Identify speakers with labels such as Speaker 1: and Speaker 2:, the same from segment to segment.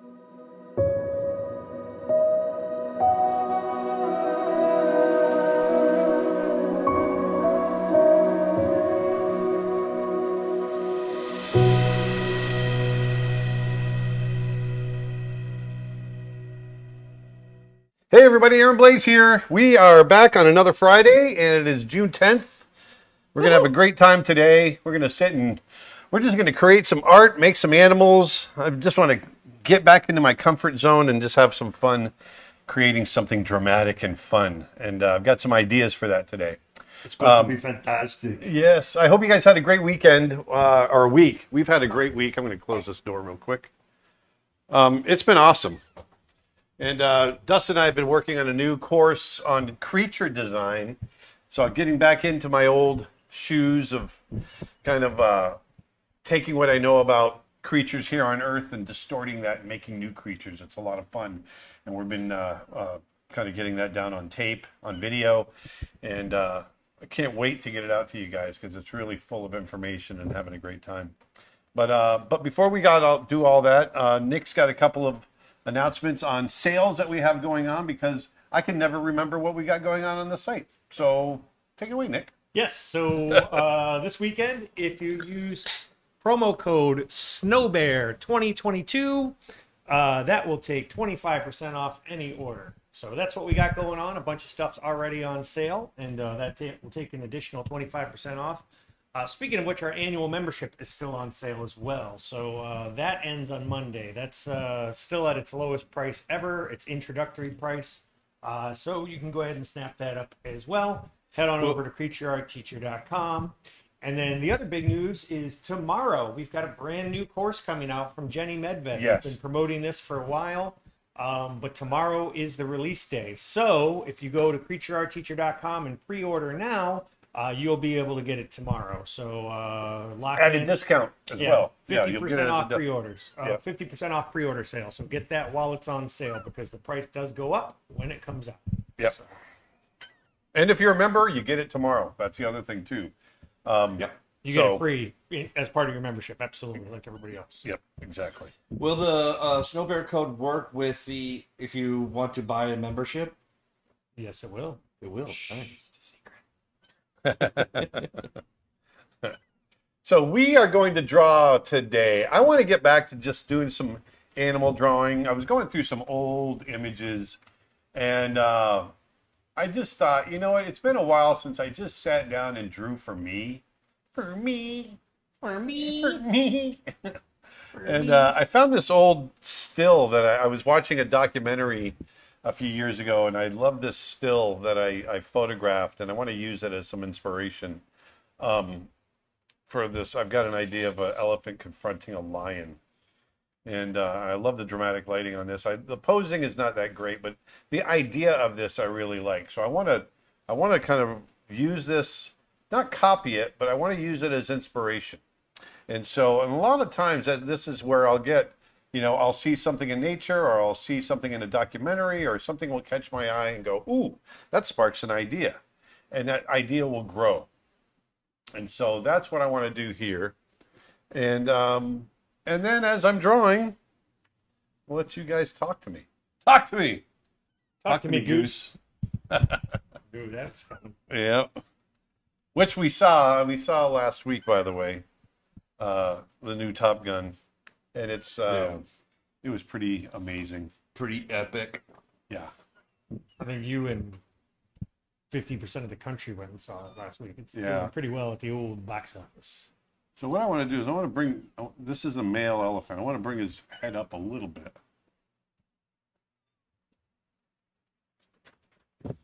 Speaker 1: Hey everybody, Aaron Blaze here. We are back on another Friday, and it is June 10th. We're going to have a great time today. We're going to sit and we're just going to create some art, make some animals. I just want to get back into my comfort zone and just have some fun creating something dramatic and fun. And I've got some ideas for that today.
Speaker 2: It's going to be fantastic.
Speaker 1: Yes, I hope you guys had a great weekend or week. We've had a great week. I'm going to close this door real quick. It's been awesome. And Dustin and I have been working on a new course on creature design. So I'm getting back into my old shoes of kind of taking what I know about creatures here on Earth and distorting that and making new creatures. It's a lot of fun. And we've been kind of getting that down on tape, on video. And I can't wait to get it out to you guys because it's really full of information and having a great time. But before we do all that, Nick's got a couple of announcements on sales that we have going on because I can never remember what we got going on the site. So take it away, Nick.
Speaker 2: Yes, so this weekend, if you use promo code SNOWBEAR2022, that will take 25% off any order. So that's what we got going on. A bunch of stuff's already on sale, and that will take an additional 25% off. Speaking of which, our annual membership is still on sale as well. So that ends on Monday. That's still at its lowest price ever. It's introductory price. So you can go ahead and snap that up as well. Head on over to creatureartteacher.com. And then the other big news is tomorrow we've got a brand new course coming out from Jenny Medved.
Speaker 1: Yes.
Speaker 2: We've been promoting this for a while, but tomorrow is the release day. So if you go to creatureartteacher.com and pre-order now, you'll be able to get it tomorrow. So lock
Speaker 1: Add
Speaker 2: in.
Speaker 1: a discount as well.
Speaker 2: 50% off pre-orders.
Speaker 1: Yeah.
Speaker 2: 50% off pre-order sale. So get that while it's on sale because the price does go up when it comes out.
Speaker 1: Yep.
Speaker 2: So.
Speaker 1: And if you're a member, you get it tomorrow. That's the other thing too.
Speaker 2: Yep. You get it free as part of your membership. Absolutely, like everybody else.
Speaker 1: Yep, exactly.
Speaker 3: Will the Snow Bear code work with if you want to buy a membership?
Speaker 2: Yes, it will.
Speaker 3: It will.
Speaker 2: Shh,
Speaker 3: Nice.
Speaker 2: it's a secret.
Speaker 1: So we are going to draw today. I want to get back to just doing some animal drawing. I was going through some old images and I just thought, you know what? It's been a while since I just sat down and drew for me. For me. And I found this old still that I was watching a documentary a few years ago, and I love this still that I photographed, and I want to use it as some inspiration for this. I've got an idea of an elephant confronting a lion, and I love the dramatic lighting on this. The posing is not that great, but the idea of this I really like. So I want to kind of use this, not copy it, but I want to use it as inspiration. And so, and a lot of times this is where I'll get, I'll see something in nature or I'll see something in a documentary or something will catch my eye and go, ooh, that sparks an idea. And that idea will grow. And so that's what I want to do here. And then as I'm drawing, I'll let you guys talk to me. Talk to me.
Speaker 2: Talk to me, Goose. Dude, that's fun.
Speaker 1: Yeah. Which we saw last week, by the way, the new Top Gun. And it was pretty amazing.
Speaker 3: Pretty epic.
Speaker 1: Yeah.
Speaker 2: I think you and 50% of the country went and saw it last week. It's
Speaker 1: Yeah.
Speaker 2: doing pretty well at the old box office.
Speaker 1: So what I want to do is I want to bring, this is a male elephant. I want to bring his head up a little bit.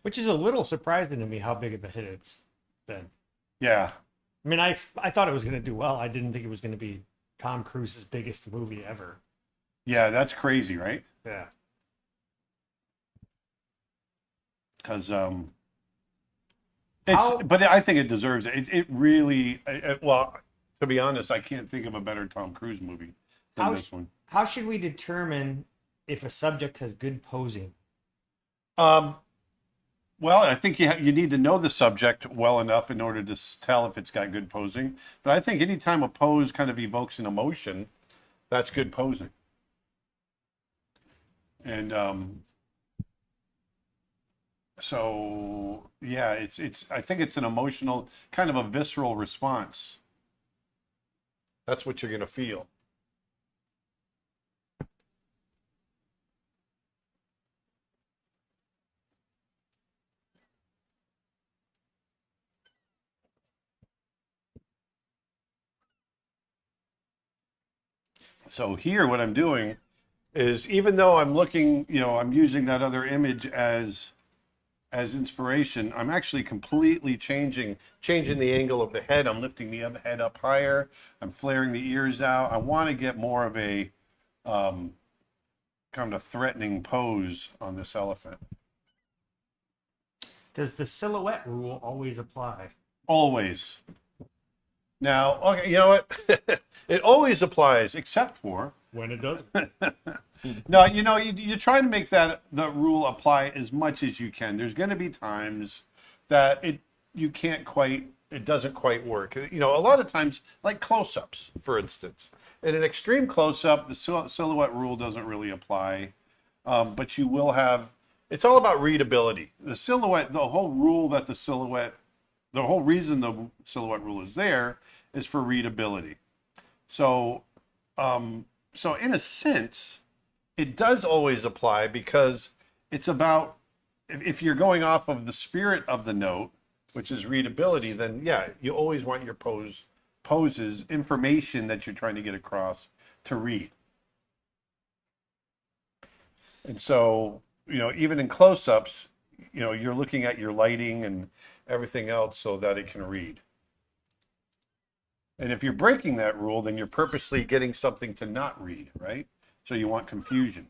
Speaker 2: Which is a little surprising to me how big of a hit it's been.
Speaker 1: Yeah.
Speaker 2: I mean, I thought it was going to do well. I didn't think it was going to be Tom Cruise's biggest movie ever.
Speaker 1: Yeah, that's crazy, right?
Speaker 2: Yeah.
Speaker 1: Because but I think it deserves it. It really, well, to be honest, I can't think of a better Tom Cruise movie than this one.
Speaker 2: How should we determine if a subject has good posing?
Speaker 1: Well, I think you need to know the subject well enough in order to tell if it's got good posing. But I think anytime a pose kind of evokes an emotion, that's good posing. And so yeah, it's I think it's an emotional, kind of a visceral response. That's what you're gonna feel. So here, what I'm doing is, even though I'm looking, I'm using that other image as inspiration, I'm actually completely changing the angle of the head. I'm lifting the head up higher. I'm flaring the ears out. I want to get more of a kind of threatening pose on this elephant.
Speaker 2: Does the silhouette rule always apply?
Speaker 1: Always. Now, okay, you know what? It always applies, except for
Speaker 2: When it doesn't.
Speaker 1: no, you try to make the rule apply as much as you can. There's going to be times that it doesn't quite work. A lot of times, like close-ups, for instance. In an extreme close-up, the silhouette rule doesn't really apply, but you will have. It's all about readability. The silhouette, the whole reason the silhouette rule is there is for readability. So in a sense, it does always apply, because it's about, if you're going off of the spirit of the note, which is readability, then yeah, you always want your poses, information that you're trying to get across, to read. And so, even in close-ups, you're looking at your lighting and everything else so that it can read. And if you're breaking that rule, then you're purposely getting something to not read, right? So you want confusion.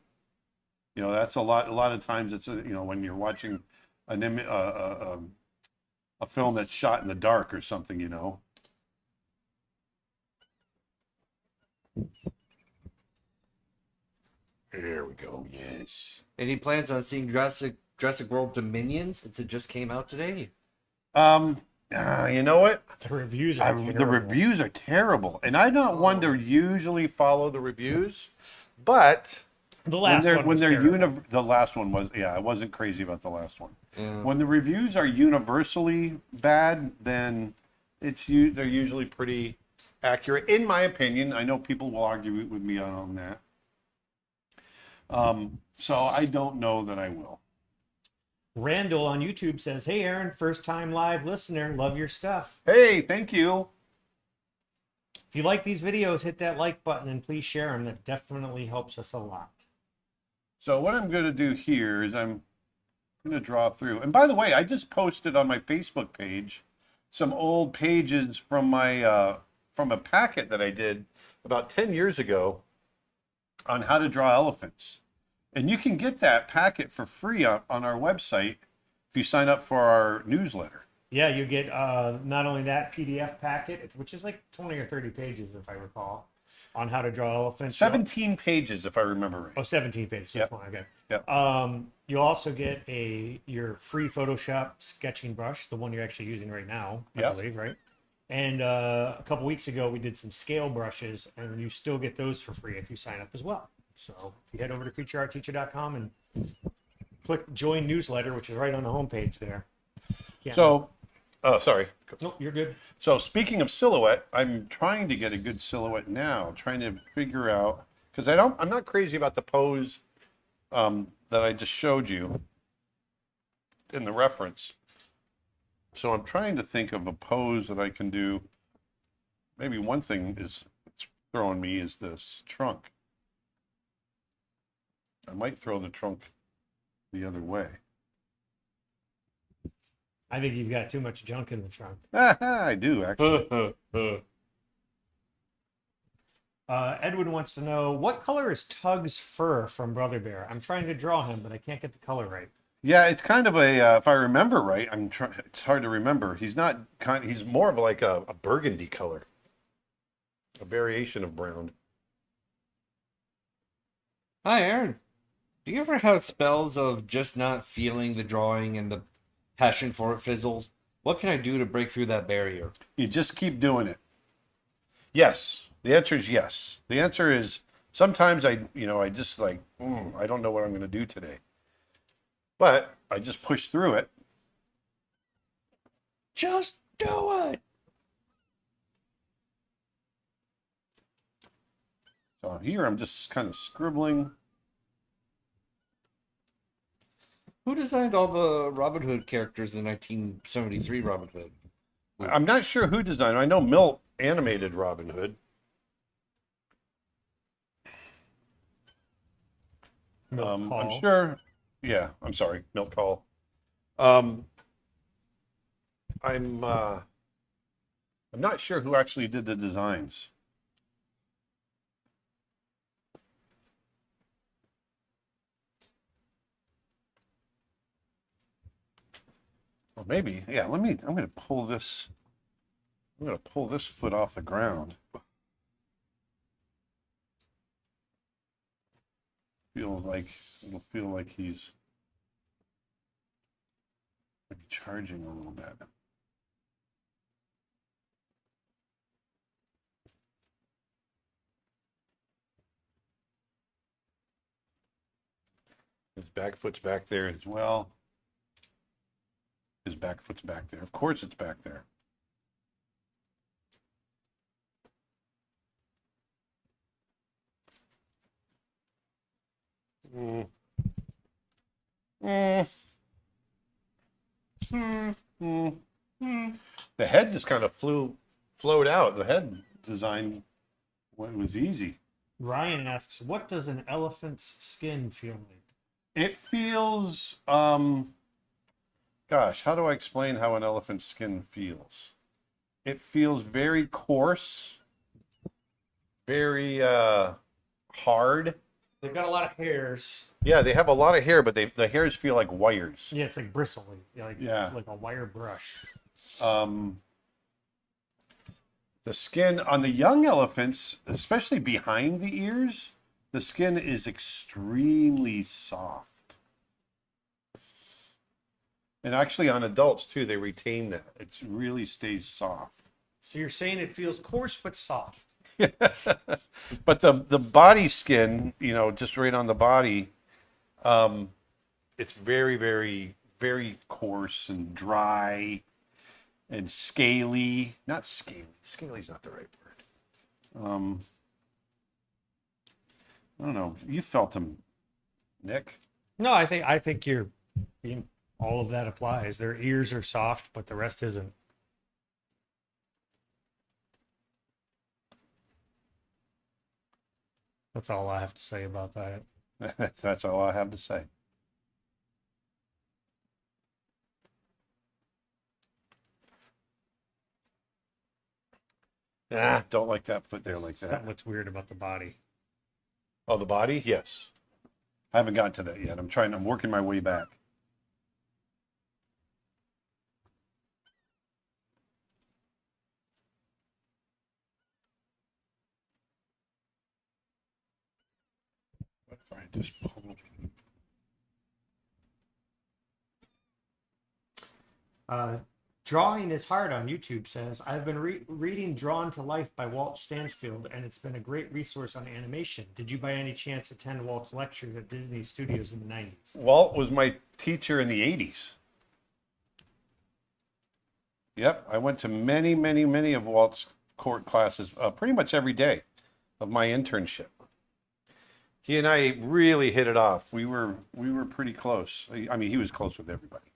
Speaker 1: That's a lot of times it's, when you're watching a film that's shot in the dark or something, There we go, yes.
Speaker 3: Any plans on seeing Jurassic World Dominion, since it just came out today?
Speaker 1: You know what?
Speaker 2: The reviews are terrible.
Speaker 1: The reviews are terrible, and I'm not one to usually follow the reviews, but
Speaker 2: The last one was terrible.
Speaker 1: the last one was, I wasn't crazy about the last one.
Speaker 3: Yeah.
Speaker 1: When the reviews are universally bad, then they're usually pretty accurate, in my opinion. I know people will argue with me on that. So I don't know that I will.
Speaker 2: Randall on YouTube says, "Hey Aaron, first time live listener, love your stuff.
Speaker 1: Hey, thank you.
Speaker 2: If you like these videos, hit that like button and please share them. That definitely helps us a lot."
Speaker 1: So what I'm going to do here is I'm going to draw through. And by the way, I just posted on my Facebook page some old pages from from a packet that I did about 10 years ago on how to draw elephants. And you can get that packet for free on our website if you sign up for our newsletter.
Speaker 2: Yeah, you get not only that PDF packet, which is like 20 or 30 pages, if I recall, on how to draw elephants.
Speaker 1: 17 pages, if I remember right.
Speaker 2: Oh, 17 pages.
Speaker 1: Yep.
Speaker 2: Okay.
Speaker 1: Yep.
Speaker 2: You'll also get your free Photoshop sketching brush, the one you're actually using right now, I
Speaker 1: Yep.
Speaker 2: believe, right? And a couple weeks ago, we did some scale brushes, and you still get those for free if you sign up as well. So if you head over to creatureartteacher.com and click join newsletter, which is right on the homepage there.
Speaker 1: Sorry.
Speaker 2: No, you're good.
Speaker 1: So speaking of silhouette, I'm trying to get a good silhouette now, trying to figure out, because I'm not crazy about the pose that I just showed you in the reference. So I'm trying to think of a pose that I can do. Maybe one thing it's throwing me is this trunk. I might throw the trunk the other way.
Speaker 2: I think you've got too much junk in the trunk.
Speaker 1: I do, actually.
Speaker 2: Edwin wants to know, what color is Tug's fur from Brother Bear? I'm trying to draw him, but I can't get the color right.
Speaker 1: Yeah, it's kind of a, if I remember right, it's hard to remember. He's more of like a burgundy color. A variation of brown.
Speaker 3: Hi, Aaron. Do you ever have spells of just not feeling the drawing and the passion for it fizzles? What can I do to break through that barrier?
Speaker 1: You just keep doing it. Yes. The answer is yes. The answer is Sometimes I just like, I don't know what I'm going to do today. But I just push through it.
Speaker 3: Just do it.
Speaker 1: So here I'm just kind of scribbling.
Speaker 3: Who designed all the Robin Hood characters in 1973 Robin Hood?
Speaker 1: I'm not sure who designed it. I know Milt animated Robin Hood. I'm sure. Yeah, I'm sorry, Milt Call. I'm not sure who actually did the designs. Well, maybe. Yeah, I'm going to pull this. I'm going to pull this foot off the ground. It'll feel like he's maybe charging a little bit. His back foot's back there as well. His back foot's back there. Of course it's back there. Mm. Mm. Mm. Mm. Mm. The head just kind of flowed out. The head design was easy.
Speaker 2: Ryan asks, what does an elephant's skin feel like?
Speaker 1: It feels, gosh, how do I explain how an elephant's skin feels? It feels very coarse, very hard.
Speaker 2: They've got a lot of hairs.
Speaker 1: Yeah, they have a lot of hair, but the hairs feel like wires.
Speaker 2: Yeah, it's like bristly, like a wire brush.
Speaker 1: The skin on the young elephants, especially behind the ears, the skin is extremely soft. And actually on adults too, they retain that. It really stays soft.
Speaker 2: So you're saying it feels coarse but soft.
Speaker 1: But the body skin, just right on the body, it's very, very, very coarse and dry and scaly. Not scaly. Scaly's not the right word. I don't know. You felt them, Nick.
Speaker 2: No, I think you're being, all of that applies. Their ears are soft, but the rest isn't. That's all I have to say about that.
Speaker 1: That's all I have to say. Don't like that foot there like that.
Speaker 2: That looks weird about the body.
Speaker 1: Oh, the body? Yes. I haven't gotten to that yet. I'm working my way back. What if I just pull?
Speaker 2: Drawing is Hard on YouTube says, I've been reading Drawn to Life by Walt Stansfield, and it's been a great resource on animation. Did you by any chance attend Walt's lectures at Disney Studios in the 90s?
Speaker 1: Walt was my teacher in the 80s. Yep, I went to many, many, many of Walt's court classes pretty much every day of my internship. He and I really hit it off. We were pretty close. I mean, he was close with everybody.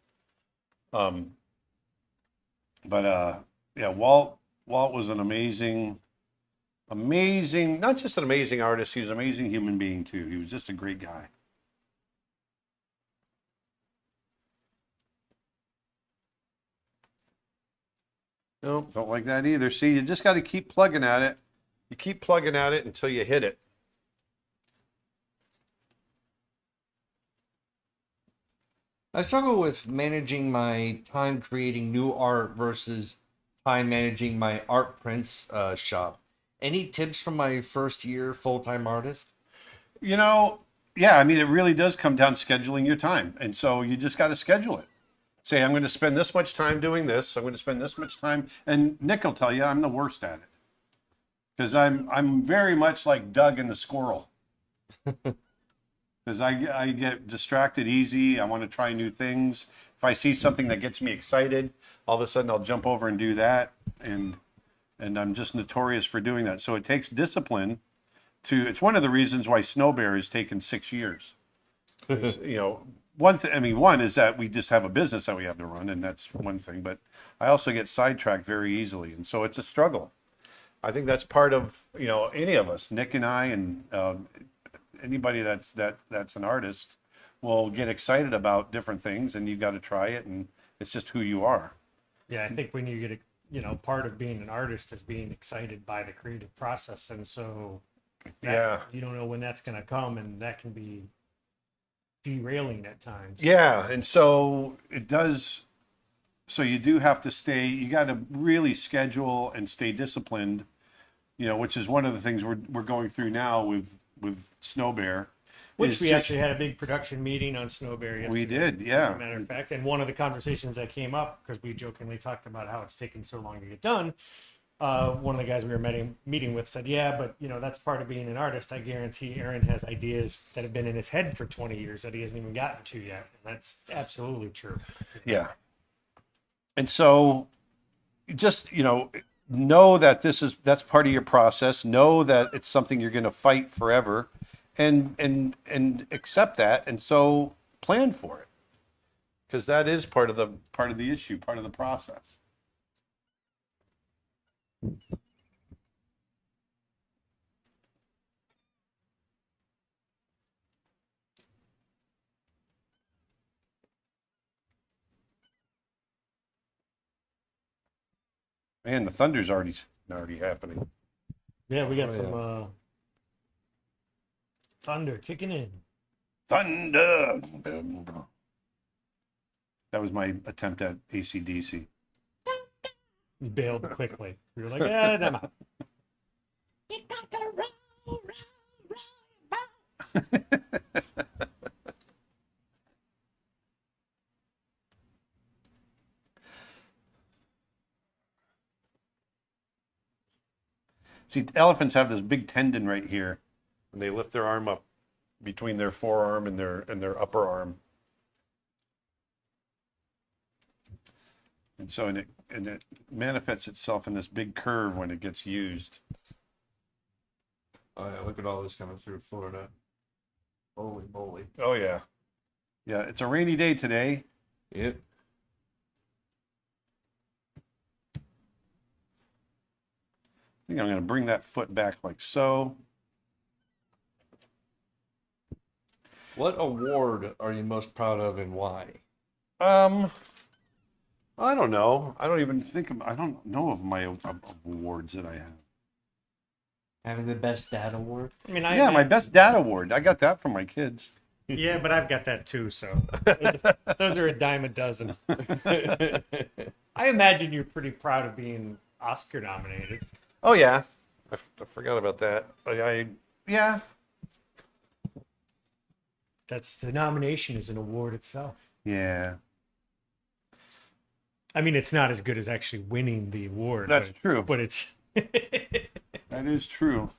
Speaker 1: But yeah, Walt was an amazing, not just an amazing artist, he was an amazing human being too. He was just a great guy. Nope, don't like that either. See, you just got to keep plugging at it. You keep plugging at it until you hit it.
Speaker 3: I struggle with managing my time creating new art versus time managing my art prints shop. Any tips from my first year full-time artist?
Speaker 1: Yeah, I mean, it really does come down to scheduling your time. And so you just got to schedule it. Say, I'm going to spend this much time doing this. I'm going to spend this much time. And Nick will tell you I'm the worst at it. Because I'm very much like Doug and the squirrel. Because I get distracted easy. I want to try new things. If I see something that gets me excited, all of a sudden I'll jump over and do that. And I'm just notorious for doing that. So it takes discipline to, it's one of the reasons why Snow Bear has taken 6 years. You know, one is that we just have a business that we have to run, and that's one thing. But I also get sidetracked very easily, and so it's a struggle. I think that's part of, you know, any of us, Nick and I, and anybody that's an artist will get excited about different things, and you've got to try it, and it's just who you are.
Speaker 2: Yeah, I think when you get, you know, part of being an artist is being excited by the creative process. And so
Speaker 1: Yeah.
Speaker 2: you don't know when that's going to come, and that can be derailing at times.
Speaker 1: Yeah, and so it does. So you do have to stay. You got to really schedule and stay disciplined. You know, which is one of the things we're going through now with Snow Bear.
Speaker 2: Which
Speaker 1: is
Speaker 2: we
Speaker 1: just-
Speaker 2: actually had a big production meeting on Snow Bear yesterday.
Speaker 1: We did,
Speaker 2: As
Speaker 1: yeah.
Speaker 2: a matter of fact, and one of the conversations that came up, because we jokingly talked about how it's taken so long to get done, one of the guys we were meeting with said, "Yeah, but you know that's part of being an artist. I guarantee Aaron has ideas that have been in his head for 20 years that he hasn't even gotten to yet." And that's absolutely true.
Speaker 1: Yeah. And so just, you know that that's part of your process. Know that it's something you're going to fight forever, and accept that, and so plan for it, because that is part of the issue, part of the process. Man, the thunder's already happening.
Speaker 2: Yeah, we got
Speaker 3: Oh,
Speaker 2: some
Speaker 3: yeah.
Speaker 2: thunder kicking in.
Speaker 1: Thunder. That was my attempt at AC/DC.
Speaker 2: We bailed quickly. We were like, "Yeah, I'm out."
Speaker 1: See, elephants have this big tendon right here, and they lift their arm up between their forearm and their upper arm. And so it manifests itself in this big curve when it gets used.
Speaker 3: Oh yeah, look at all this coming through Florida. Holy moly.
Speaker 1: Oh yeah. Yeah, it's a rainy day today.
Speaker 3: Yep.
Speaker 1: I think I'm going to bring that foot back like so.
Speaker 3: What award are you most proud of and why?
Speaker 1: I don't know. I don't know of my awards that I have.
Speaker 3: Having the best dad award?
Speaker 2: I mean,
Speaker 1: Yeah, my best dad award. I got that from my kids.
Speaker 2: Yeah, but I've got that too. So those are a dime a dozen. I imagine you're pretty proud of being Oscar nominated.
Speaker 1: Oh yeah, I forgot about that. Yeah.
Speaker 2: That's the nomination is an award itself.
Speaker 1: Yeah,
Speaker 2: I mean, it's not as good as actually winning the award.
Speaker 1: That's true.
Speaker 2: But it's
Speaker 1: that is true.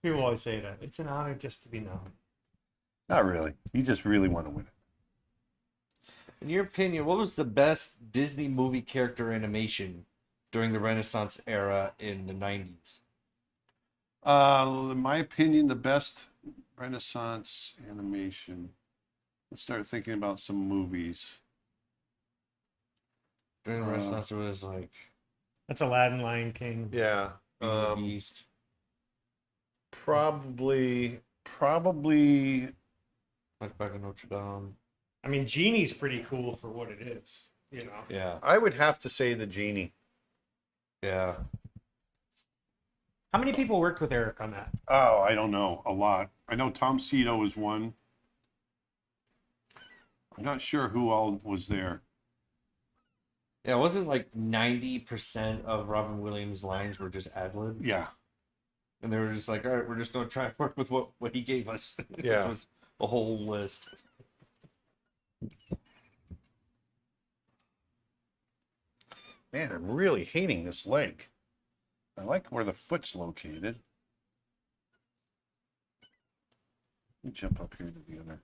Speaker 2: people always say that it's an honor just to be known.
Speaker 1: Not really. You just really want to win it.
Speaker 3: In your opinion, what was the best Disney movie character animation during the Renaissance era in the 90s?
Speaker 1: In my opinion, the best Renaissance animation. Let's start thinking about some movies.
Speaker 3: During the Renaissance, it was like
Speaker 2: That's Aladdin, Lion King.
Speaker 1: Yeah.
Speaker 3: Beauty and the Beast.
Speaker 1: Probably.
Speaker 3: Hunchback of Notre Dame.
Speaker 2: I mean, Genie's pretty cool for what it is. You know.
Speaker 3: Yeah,
Speaker 1: I would have to say the Genie.
Speaker 3: yeah.
Speaker 2: How many people worked with Eric on that?
Speaker 1: Oh, I don't know. A lot. I know Tom Cito was one. I'm not sure who all was there.
Speaker 3: Yeah, it wasn't like 90% of Robin Williams' lines were just ad-lib.
Speaker 1: Yeah.
Speaker 3: And they were just like, all right, we're just going to try and work with what he gave us.
Speaker 1: Yeah.
Speaker 3: It was a whole list.
Speaker 1: Man, I'm really hating this leg. I like where the foot's located. Let me jump up here to the other.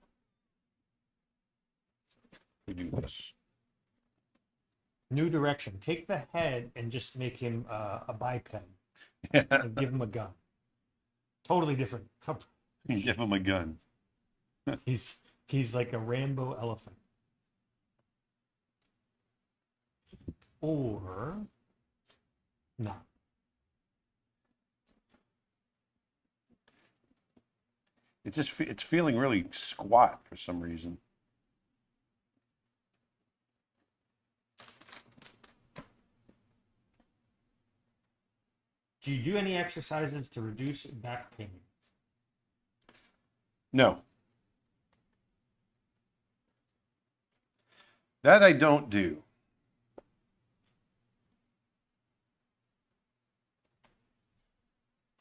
Speaker 1: We do this.
Speaker 2: New direction. Take the head and just make him a biped
Speaker 1: Yeah.
Speaker 2: and give him a gun. Totally different.
Speaker 1: Give him a gun.
Speaker 2: He's like a Rambo elephant. Or no.
Speaker 1: It's feeling really squat for some reason.
Speaker 2: Do you do any exercises to reduce back pain?
Speaker 1: No. That I don't do.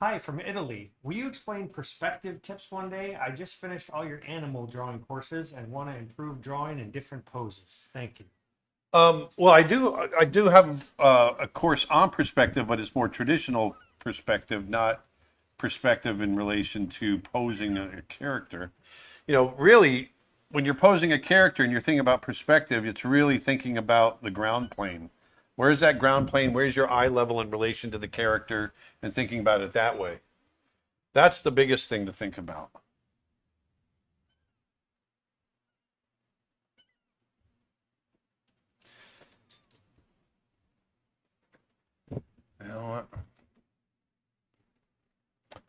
Speaker 2: Hi, from Italy. Will you explain perspective tips one day? I just finished all your animal drawing courses and want to improve drawing in different poses. Thank you.
Speaker 1: Well, I do have a course on perspective, but it's more traditional perspective, not perspective in relation to posing a character. You know, really, when you're posing a character and you're thinking about perspective, it's really thinking about the ground plane. Where's that ground plane? Where's your eye level in relation to the character, and thinking about it that way. That's the biggest thing to think about. You know what?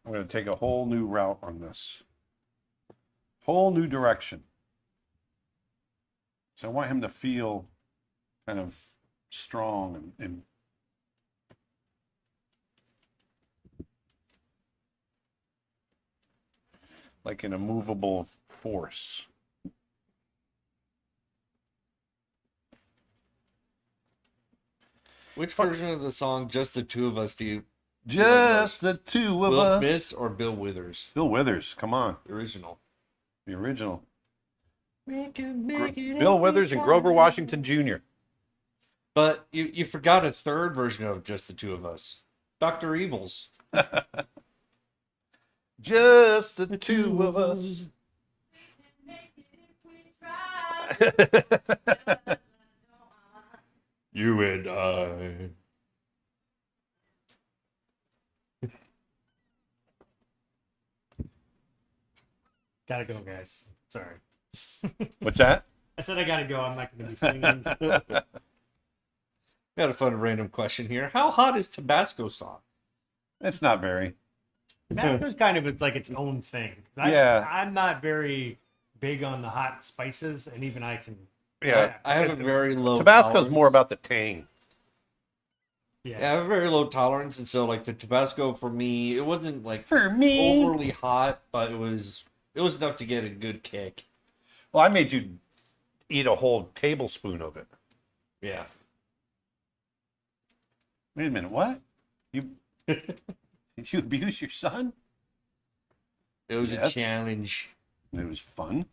Speaker 1: I'm going to take a whole new route on this. Whole new direction. So I want him to feel kind of strong and like an immovable force.
Speaker 3: Which version of the song "Just the Two of Us" do you?
Speaker 1: Just the two of
Speaker 3: Will
Speaker 1: us.
Speaker 3: Smith's or Bill Withers?
Speaker 1: Bill Withers, come on.
Speaker 3: The original.
Speaker 1: The original.
Speaker 3: Make it
Speaker 1: Bill Withers and Grover Washington Jr.
Speaker 3: But you forgot a third version of "Just the Two of Us." Dr. Evils.
Speaker 1: Just the two of us.
Speaker 3: You and I.
Speaker 2: Gotta go, guys. Sorry.
Speaker 1: What's that?
Speaker 2: I said I gotta go. I'm not gonna be singing.
Speaker 3: Got a fun random question here. How hot is Tabasco sauce?
Speaker 1: It's not very.
Speaker 2: Tabasco's kind of, it's like its own thing.
Speaker 1: Yeah.
Speaker 2: I'm not very big on the hot spices, and even I can.
Speaker 1: Yeah.
Speaker 3: I have a very low
Speaker 1: Tabasco's
Speaker 3: tolerance.
Speaker 1: more about the tang.
Speaker 2: Yeah.
Speaker 3: Yeah, I have a very low tolerance, and so like the Tabasco for me, it wasn't like
Speaker 1: For me.
Speaker 3: overly hot, but it was enough to get a good kick.
Speaker 1: Well, I made you eat a whole tablespoon of it.
Speaker 3: Yeah.
Speaker 1: Wait a minute, what? You did you abuse your son?
Speaker 3: It was
Speaker 1: Yes.
Speaker 3: a challenge.
Speaker 1: It was fun.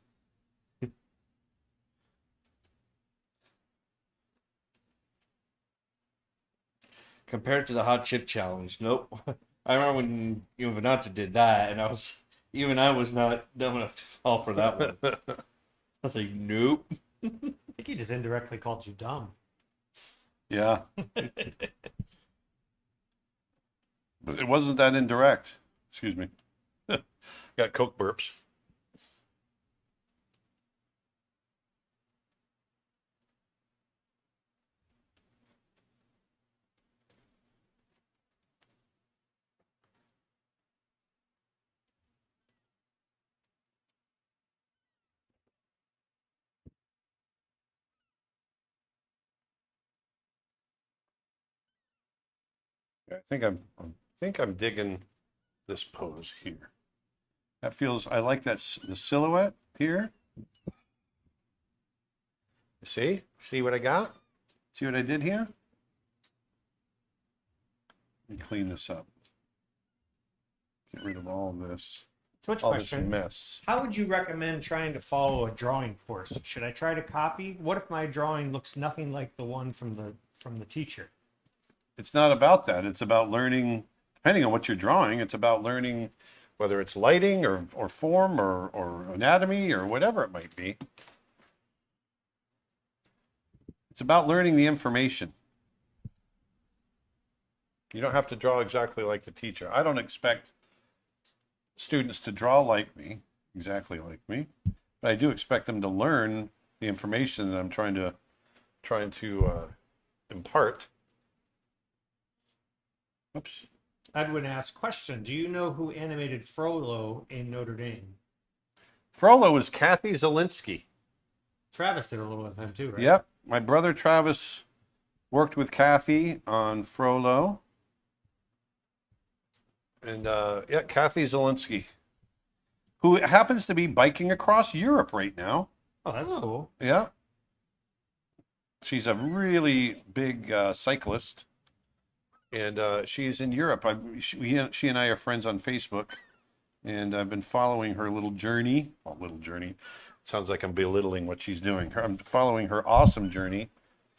Speaker 3: Compared to the hot chip challenge, nope. I remember when Venata did that, and I was not dumb enough to fall for that one. I was like, nope.
Speaker 2: I think he just indirectly called you dumb.
Speaker 1: Yeah. But it wasn't that indirect. Excuse me. Got Coke burps. I think I'm digging this pose here. That feels, I like that, the silhouette here. See what I got? See what I did here? Let me clean this up. Get rid of all this,
Speaker 2: Twitch
Speaker 1: all this
Speaker 2: question.
Speaker 1: mess.
Speaker 2: How would you recommend trying to follow a drawing course? Should I try to copy? What if my drawing looks nothing like the one from the teacher?
Speaker 1: It's not about that. It's about learning, depending on what you're drawing, it's about learning whether it's lighting or form or anatomy or whatever it might be. It's about learning the information. You don't have to draw exactly like the teacher. I don't expect students to draw like me, exactly like me, but I do expect them to learn the information that I'm trying to impart. Oops.
Speaker 2: Edwin asks, question, do you know who animated Frollo in Notre Dame?
Speaker 1: Frollo is Kathy Zielinski.
Speaker 2: Travis did a little with him too, right?
Speaker 1: Yep. My brother Travis worked with Kathy on Frollo. And yeah, Kathy Zielinski, who happens to be biking across Europe right now.
Speaker 2: Oh, that's cool.
Speaker 1: Yeah. She's a really big cyclist. And she's in Europe. She and I are friends on Facebook. And I've been following her little journey. Well, little journey. Sounds like I'm belittling what she's doing. I'm following her awesome journey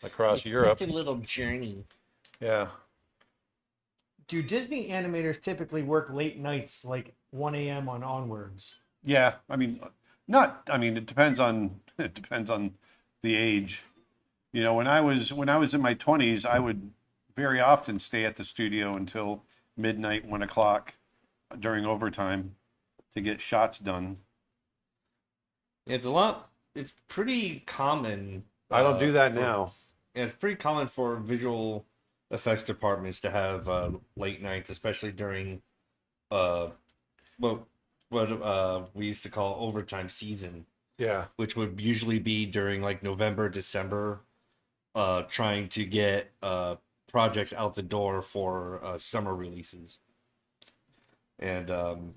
Speaker 1: across Europe.
Speaker 3: Such a little journey.
Speaker 1: Yeah.
Speaker 2: Do Disney animators typically work late nights, like 1 a.m. on onwards?
Speaker 1: Yeah. I mean, it depends on the age. You know, when I was in my 20s, I would very often stay at the studio until midnight, 1 o'clock during overtime to get shots done.
Speaker 3: It's pretty common.
Speaker 1: I don't do that now.
Speaker 3: And it's pretty common for visual effects departments to have late nights, especially during what we used to call overtime season,
Speaker 1: Yeah.
Speaker 3: which would usually be during like November, December, trying to get projects out the door for summer releases. And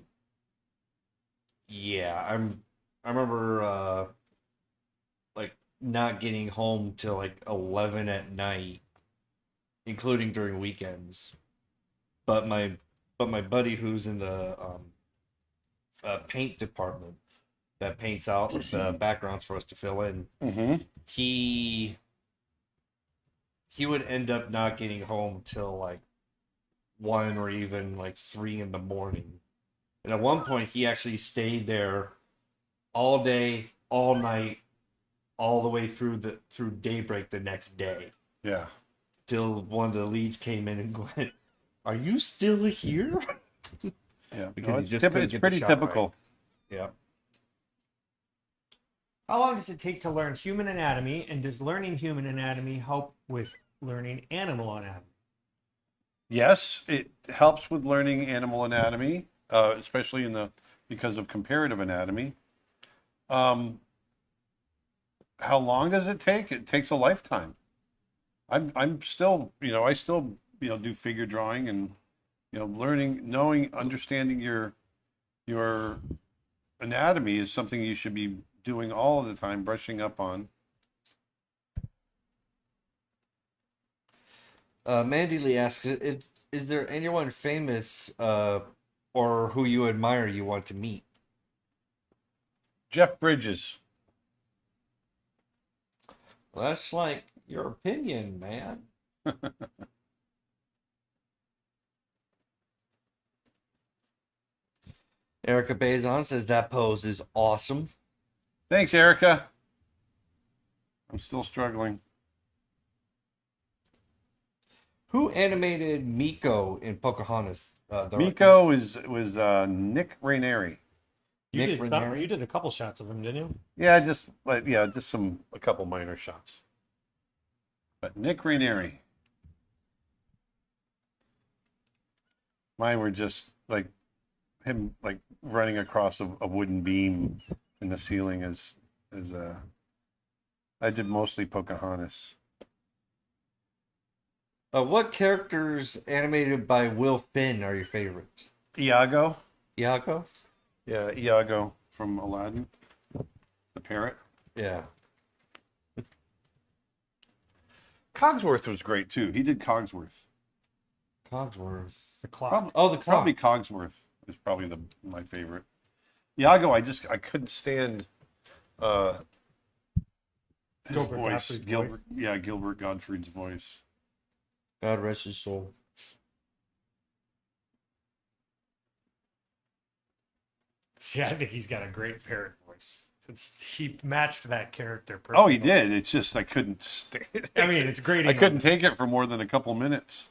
Speaker 3: yeah, I remember like not getting home till like 11 at night, including during weekends. But my buddy who's in the paint department that paints out the backgrounds for us to fill in,
Speaker 1: Mm-hmm.
Speaker 3: he would end up not getting home till like 1 or even like 3 in the morning. And at one point he actually stayed there all day, all night, all the way through daybreak the next day.
Speaker 1: Yeah.
Speaker 3: Till one of the leads came in and went, "Are you still here?"
Speaker 1: Yeah.
Speaker 3: Because
Speaker 1: No,
Speaker 3: he
Speaker 1: it's
Speaker 3: just couldn't
Speaker 1: it's
Speaker 3: get the
Speaker 1: pretty
Speaker 3: shot
Speaker 1: typical.
Speaker 3: right. Yeah.
Speaker 2: How long does it take to learn human anatomy, and does learning human anatomy help with learning animal anatomy?
Speaker 1: Yes, it helps with learning animal anatomy, especially because of comparative anatomy. How long does it take? It takes a lifetime. I'm still, I still, do figure drawing and, learning, understanding your anatomy is something you should be doing all of the time, brushing up on.
Speaker 3: Mandy Lee asks, is there anyone famous or who you admire you want to meet?
Speaker 1: Jeff Bridges.
Speaker 3: Well, that's like your opinion, man. Erica Bazon says that pose is awesome.
Speaker 1: Thanks, Erica. I'm still struggling.
Speaker 3: Who animated Miko in Pocahontas?
Speaker 1: Miko was Nick Raineri.
Speaker 2: You
Speaker 3: Nick
Speaker 2: did
Speaker 3: Ranieri?
Speaker 2: you did a couple shots of him, didn't you?
Speaker 1: Yeah, just a couple minor shots. But Nick Raineri. Mine were just like him like running across a wooden beam in the ceiling as I did mostly Pocahontas.
Speaker 3: What characters animated by Will Finn are your favorites?
Speaker 1: Iago.
Speaker 3: Iago?
Speaker 1: Yeah, Iago from Aladdin. The parrot.
Speaker 3: Yeah.
Speaker 1: Cogsworth was great too. He did Cogsworth.
Speaker 3: Cogsworth.
Speaker 2: The clock.
Speaker 3: Oh, the clock.
Speaker 1: Probably Cogsworth is probably my favorite. Iago, I couldn't stand his
Speaker 2: Gilbert
Speaker 1: voice.
Speaker 2: Gottfried's
Speaker 1: Gilbert,
Speaker 2: voice.
Speaker 1: yeah, Gilbert Gottfried's voice.
Speaker 3: God rest his soul.
Speaker 2: Yeah, I think he's got a great parrot voice. He matched that character perfectly.
Speaker 1: Oh, he did. It's just I couldn't stay.
Speaker 2: I mean, it's great.
Speaker 1: I couldn't take it for more than a couple minutes.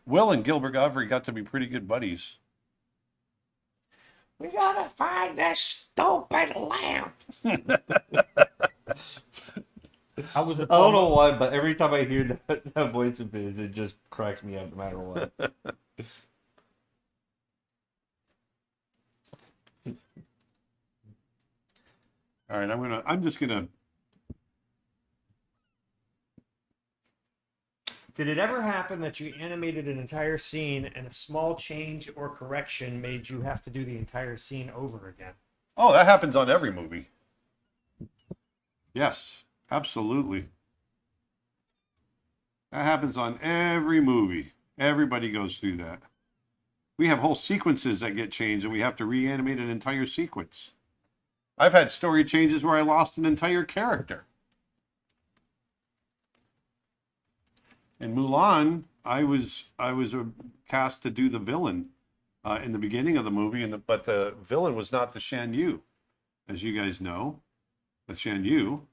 Speaker 1: Will and Gilbert Godfrey got to be pretty good buddies.
Speaker 3: We gotta find that stupid lamp.
Speaker 2: I was a
Speaker 3: I don't know why, but every time I hear that voice of his, it just cracks me up no matter what.
Speaker 1: All right, I'm just gonna.
Speaker 2: Did it ever happen that you animated an entire scene and a small change or correction made you have to do the entire scene over again?
Speaker 1: Oh, that happens on every movie. Yes, absolutely. That happens on every movie. Everybody goes through that. We have whole sequences that get changed and we have to reanimate an entire sequence. I've had story changes where I lost an entire character. In Mulan, I was cast to do the villain in the beginning of the movie, but the villain was not the Shan Yu, as you guys know. The Shan Yu,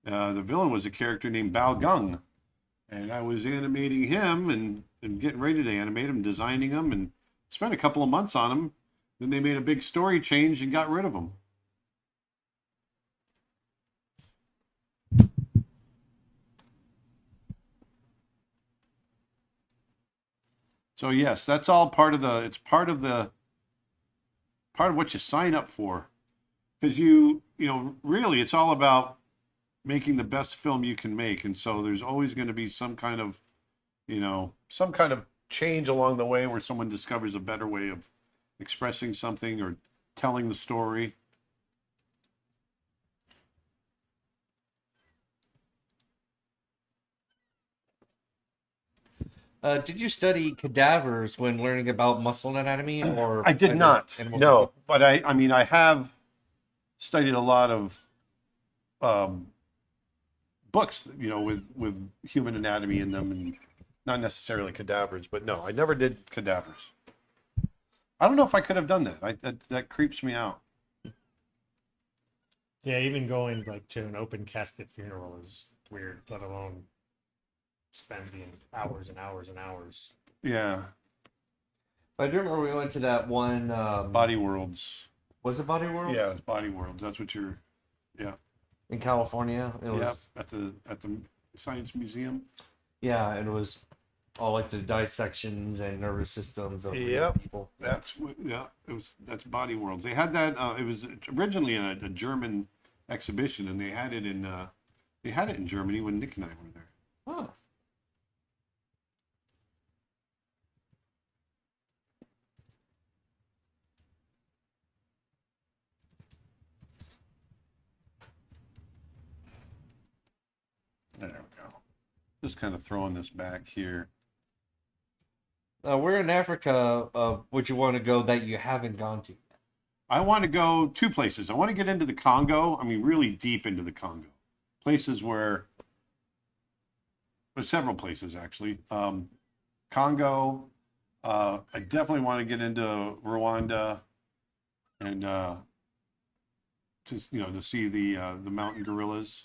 Speaker 1: the villain was a character named Bao Gung, and I was animating him and getting ready to animate him, designing him, and spent a couple of months on him. Then they made a big story change and got rid of him. So yes, that's all part of the. It's part of what you sign up for, because really it's all about making the best film you can make, and so there's always going to be some kind of change along the way where someone discovers a better way of expressing something or telling the story.
Speaker 3: Did you study cadavers when learning about muscle anatomy, or
Speaker 1: I did not. No, but I mean, I have studied a lot of books, with human anatomy in them, and not necessarily cadavers. But no, I never did cadavers. I don't know if I could have done that. That creeps me out.
Speaker 2: Yeah, even going to an open casket funeral is weird, let alone spending hours and hours and hours.
Speaker 1: Yeah.
Speaker 3: I do remember we went to that one.
Speaker 1: Body Worlds.
Speaker 3: Was it Body Worlds?
Speaker 1: Yeah, it's Body Worlds. That's what you're. Yeah.
Speaker 3: In California, it was.
Speaker 1: Yeah, at the Science Museum.
Speaker 3: Yeah, it was all the dissections and nervous systems of people.
Speaker 1: That's Body Worlds. They had that. It was originally a German exhibition, and they had it in Germany when Nick and I were there.
Speaker 3: Oh.
Speaker 1: There we go. Just kind of throwing this back here.
Speaker 3: Where in Africa would you want to go that you haven't gone to?
Speaker 1: I want to go two places. I want to get into the Congo. I mean, really deep into the Congo. Places where, there's several places actually. Congo. I definitely want to get into Rwanda, and to see the mountain gorillas.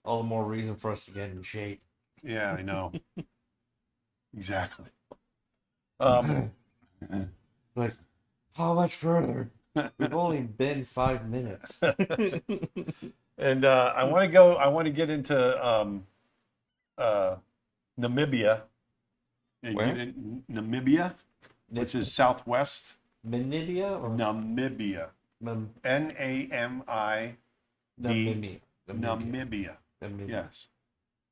Speaker 3: All the more reason for us to get in shape.
Speaker 1: Yeah, I know. Exactly.
Speaker 3: Like, how much further? We've only been 5 minutes.
Speaker 1: And I want to get into Namibia. And
Speaker 3: Where?
Speaker 1: get in Namibia, which is southwest.
Speaker 3: Namibia or
Speaker 1: Namibia. Namibia.
Speaker 3: Namibia.
Speaker 1: Namibia.
Speaker 3: Namibia.
Speaker 1: Yes.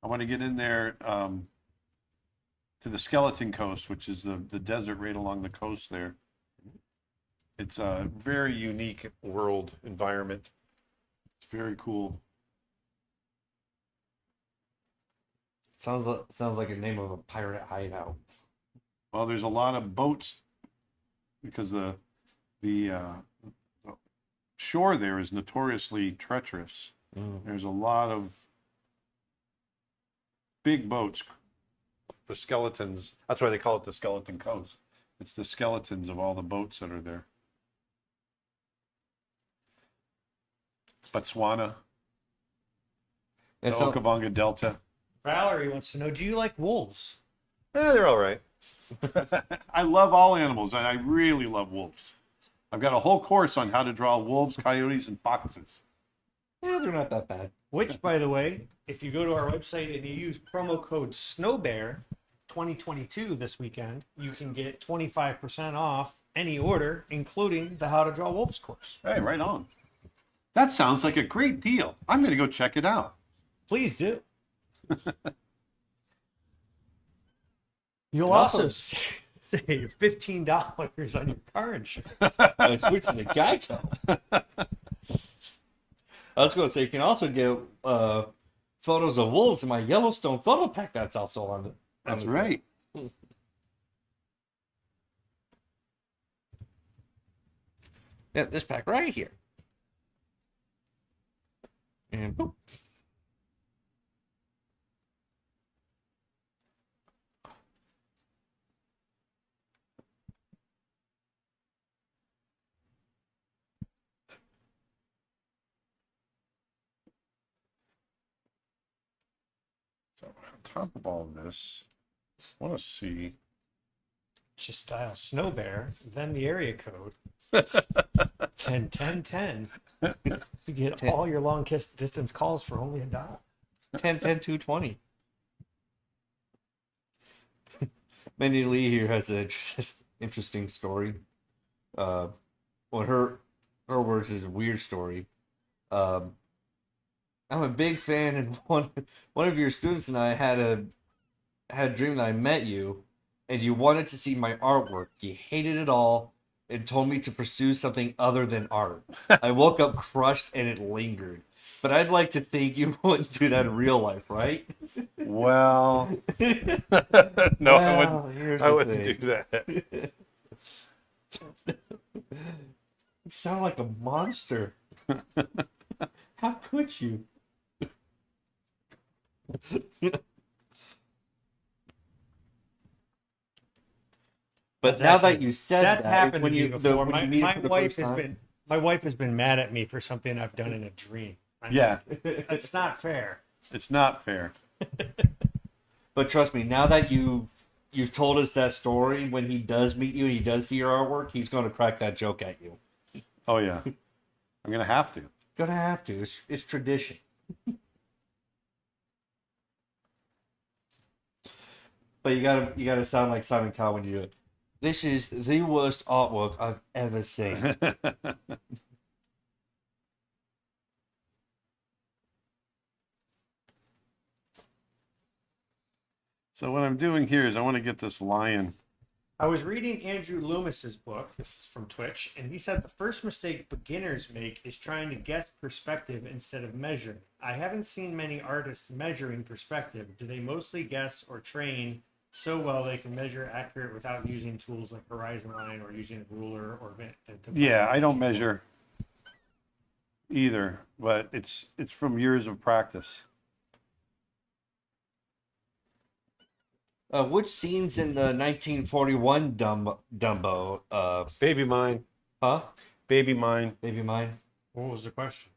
Speaker 1: I want to get in there to the Skeleton Coast, which is the desert right along the coast there. It's a very unique world environment. It's very cool.
Speaker 3: Sounds like a name of a pirate hideout.
Speaker 1: Well, there's a lot of boats because the shore there is notoriously treacherous. There's a lot of big boats, the skeletons. That's why they call it the Skeleton Coast, It's the skeletons of all the boats that are there. Botswana, the
Speaker 3: And so,
Speaker 1: Okavanga Delta.
Speaker 2: Valerie wants to know, do you like wolves?
Speaker 1: They're all right. I love all animals, and I really love wolves. I've got a whole course on how to draw wolves, coyotes, and foxes.
Speaker 3: yeah, they're not that bad.
Speaker 2: Which, by the way, if you go to our website and you use promo code SNOWBEAR 2022 this weekend, you can get 25% off any order, including the How to Draw Wolves course.
Speaker 1: Hey, right on. That sounds like a great deal. I'm going to go check it out.
Speaker 2: Please do. You'll
Speaker 3: Also-
Speaker 2: also save $15 on your car insurance.
Speaker 3: I'm switching to Geico. I was going to say, you can also get photos of wolves in my Yellowstone photo pack. That's also on the.
Speaker 1: That's right.
Speaker 3: Yeah, this pack right here. And boop.
Speaker 1: So on top of all of this, I want to see.
Speaker 2: Just dial Snow Bear, then the area code, then 1010. You get all your long distance calls for only $1.
Speaker 3: 10, 10, 220. Mindy Lee here has a interesting story. Well, her words is a weird story. I'm a big fan, and one of your students and I had a dream that I met you, and you wanted to see my artwork. You hated it all and told me to pursue something other than art. I woke up crushed, and it lingered. But I'd like to think you wouldn't do that in real life, right?
Speaker 1: Well, no,
Speaker 3: Well, here's
Speaker 1: I
Speaker 3: the
Speaker 1: wouldn't
Speaker 3: thing.
Speaker 1: do that.
Speaker 3: You sound like a monster. How could you? But
Speaker 2: That's
Speaker 3: now
Speaker 2: actually-
Speaker 3: that you said
Speaker 2: That's
Speaker 3: that,
Speaker 2: happened
Speaker 3: when
Speaker 2: to me
Speaker 3: you
Speaker 2: before.
Speaker 3: when you meet
Speaker 2: My
Speaker 3: for the
Speaker 2: wife
Speaker 3: first
Speaker 2: has
Speaker 3: time-
Speaker 2: been mad at me for something I've done in a dream. I mean,
Speaker 1: Yeah,
Speaker 2: it's not fair.
Speaker 1: it's not fair.
Speaker 3: But trust me, now that you've told us that story, when he does meet you and he does see your artwork, he's going to crack that joke at you.
Speaker 1: Oh yeah, I'm gonna have to.
Speaker 3: Gonna have to. It's tradition. But you gotta sound like Simon Cowell when you do it. This is the worst artwork I've ever seen.
Speaker 1: So what I'm doing here is I want to get this lion.
Speaker 2: I was reading Andrew Loomis's book. This is from Twitch, and he said the first mistake beginners make is trying to guess perspective instead of measuring. I haven't seen many artists measuring perspective. Do they mostly guess or train so well they can measure accurate without using tools like horizon line or using a ruler or
Speaker 1: Yeah, I don't measure either, but it's from years of practice.
Speaker 3: Which scenes in the 1941 Dumbo?
Speaker 1: Baby mine,
Speaker 3: Huh?
Speaker 1: baby mine.
Speaker 3: Baby mine.
Speaker 2: What was the question?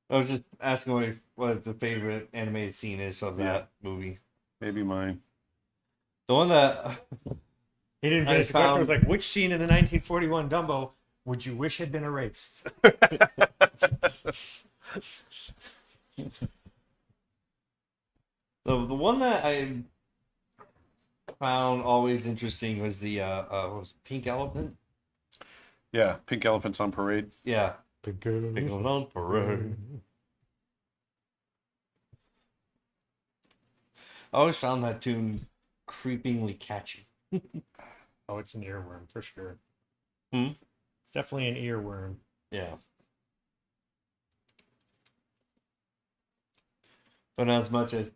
Speaker 3: I was just asking what the favorite animated scene is of that movie.
Speaker 1: Baby mine.
Speaker 3: The one that
Speaker 2: He didn't
Speaker 3: I
Speaker 2: finish the question. It
Speaker 3: found-
Speaker 2: was like, which scene in the 1941 Dumbo would you wish had been erased?
Speaker 3: the one that I found always interesting was the what was it, Pink Elephant.
Speaker 1: Yeah, pink elephants on parade.
Speaker 3: Yeah, Pink Elephant on Parade. I always found that tune creepingly catchy.
Speaker 2: Oh, it's an earworm for sure.
Speaker 3: Hmm?
Speaker 2: It's definitely an earworm.
Speaker 3: Yeah. But not as much as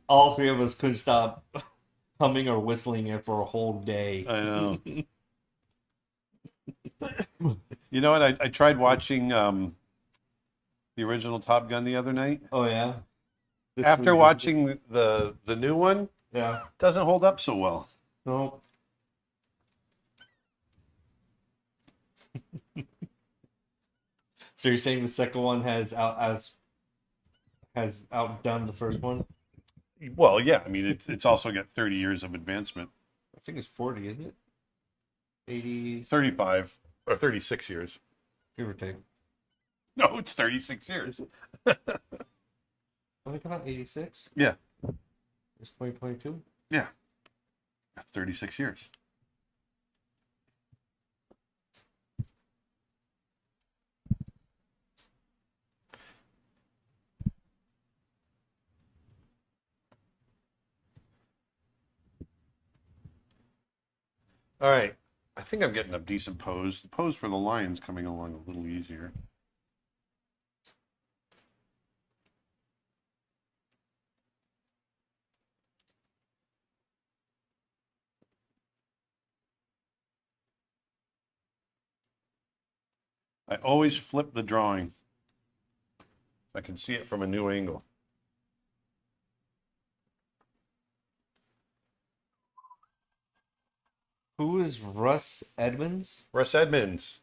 Speaker 3: all three of us couldn't stop humming or whistling it for a whole day.
Speaker 1: I know. You know what? I tried watching the the original Top Gun the other night.
Speaker 3: Oh yeah. This
Speaker 1: After
Speaker 3: movie-
Speaker 1: watching the new one,
Speaker 3: Yeah.
Speaker 1: doesn't hold up so well.
Speaker 3: No. So you're saying the second one has outdone the first one?
Speaker 1: Well, yeah, I mean it's also got 30 years of advancement.
Speaker 3: I think it's 40, isn't it? 80,
Speaker 1: 35 or 36 years.
Speaker 3: give or take.
Speaker 1: No, it's 36 years.
Speaker 3: I think about 86.
Speaker 1: Yeah.
Speaker 3: It's 2022.
Speaker 1: Yeah. That's 36 years. All right. I think I'm getting a decent pose. The pose for the lion's coming along a little easier. I always flip the drawing. I can see it from a new angle.
Speaker 3: Who is Russ Edmonds?
Speaker 1: Russ Edmonds.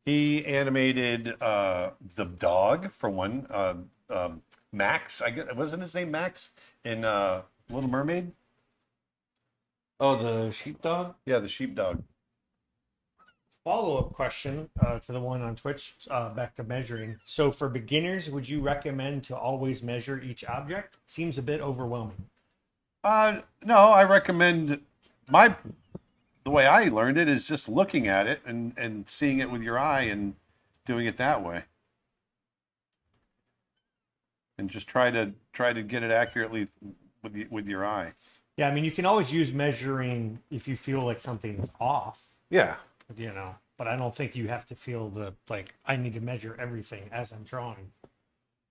Speaker 1: He animated the dog for one. Max. I guess, wasn't his name Max in Little Mermaid?
Speaker 3: Oh, the sheepdog?
Speaker 1: Yeah, the sheepdog.
Speaker 2: Follow-up question to the one on Twitch, back to measuring. So for beginners, would you recommend to always measure each object? Seems a bit overwhelming.
Speaker 1: No, I recommend the way I learned it is just looking at it and seeing it with your eye and doing it that way. And just try to get it accurately with your eye.
Speaker 2: Yeah, I mean, you can always use measuring if you feel like something's off,
Speaker 1: Yeah.
Speaker 2: but I don't think you have to feel I need to measure everything as I'm drawing.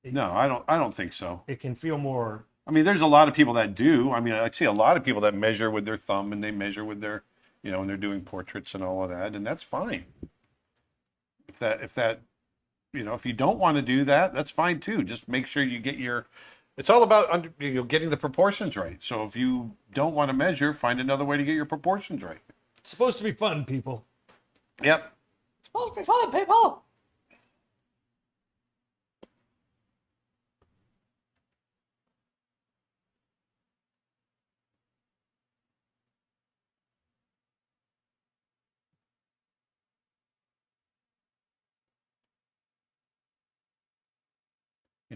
Speaker 1: No, I don't think so.
Speaker 2: It can feel more.
Speaker 1: I mean, there's a lot of people that do. I mean, I see a lot of people that measure with their thumb and they measure with their, when they're doing portraits and all of that, and that's fine. If that, if you don't want to do that, that's fine too. Just make sure you get it's all about getting the proportions right. So if you don't want to measure, find another way to get your proportions right.
Speaker 2: It's supposed to be fun, people.
Speaker 1: Yep.
Speaker 3: It's supposed to be fun, people.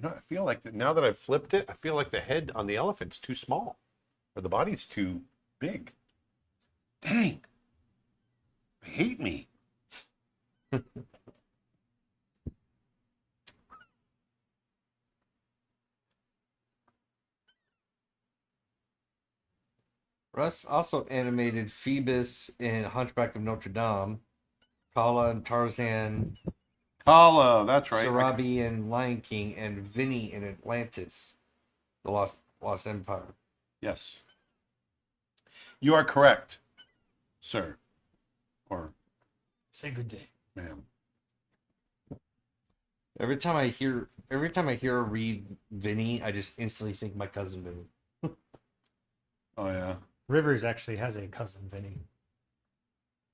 Speaker 1: I feel like that now that I've flipped it, I feel like the head on the elephant's too small, or the body's too big. Dang. I hate me.
Speaker 3: Russ also animated Phoebus in Hunchback of Notre Dame, Kala and Tarzan,
Speaker 1: Kala, that's right.
Speaker 3: Sarabi and Lion King, and Vinny in Atlantis, the Lost Empire.
Speaker 1: Yes. You are correct, sir. Or
Speaker 2: Say good day.
Speaker 1: ma'am.
Speaker 3: Every time I hear her read Vinny, I just instantly think my cousin Vinny.
Speaker 1: Oh yeah.
Speaker 2: Rivers actually has a cousin, Vinny.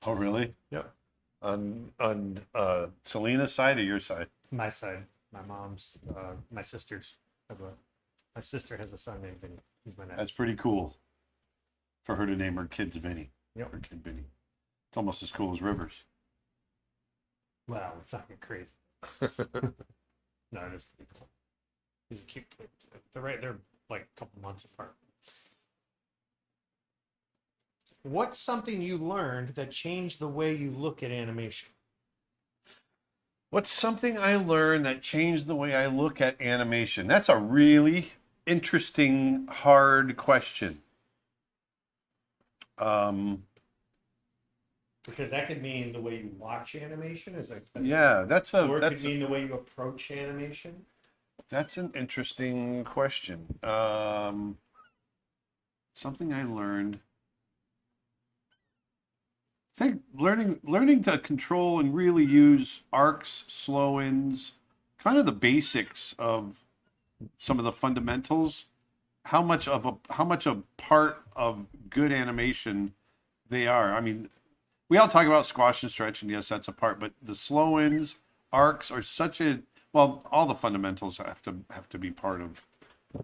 Speaker 1: Oh really?
Speaker 2: Yep.
Speaker 1: On Selena's side or your side?
Speaker 2: My side, my mom's, my sister's. My sister has a son named Vinny. He's my nephew.
Speaker 1: That's pretty cool. For her to name her kids Vinny.
Speaker 2: Yep.
Speaker 1: Her kid Vinny. It's almost as cool as Rivers.
Speaker 2: Well, it's not get crazy. No, it is pretty cool. He's a cute kid. They're like a couple months apart. What's something you learned that changed the way you look at animation?
Speaker 1: What's something I learned that changed the way I look at animation? That's a really interesting, hard question.
Speaker 2: Because that could mean the way you watch animation,
Speaker 1: Yeah,
Speaker 2: or it could mean the way you approach animation.
Speaker 1: That's an interesting question. Something I learned. I think learning to control and really use arcs, slow-ins, kind of the basics of some of the fundamentals, how much a part of good animation they are. I mean, we all talk about squash and stretch, and yes, that's a part, but the slow ins, arcs are such a well, all the fundamentals have to be part of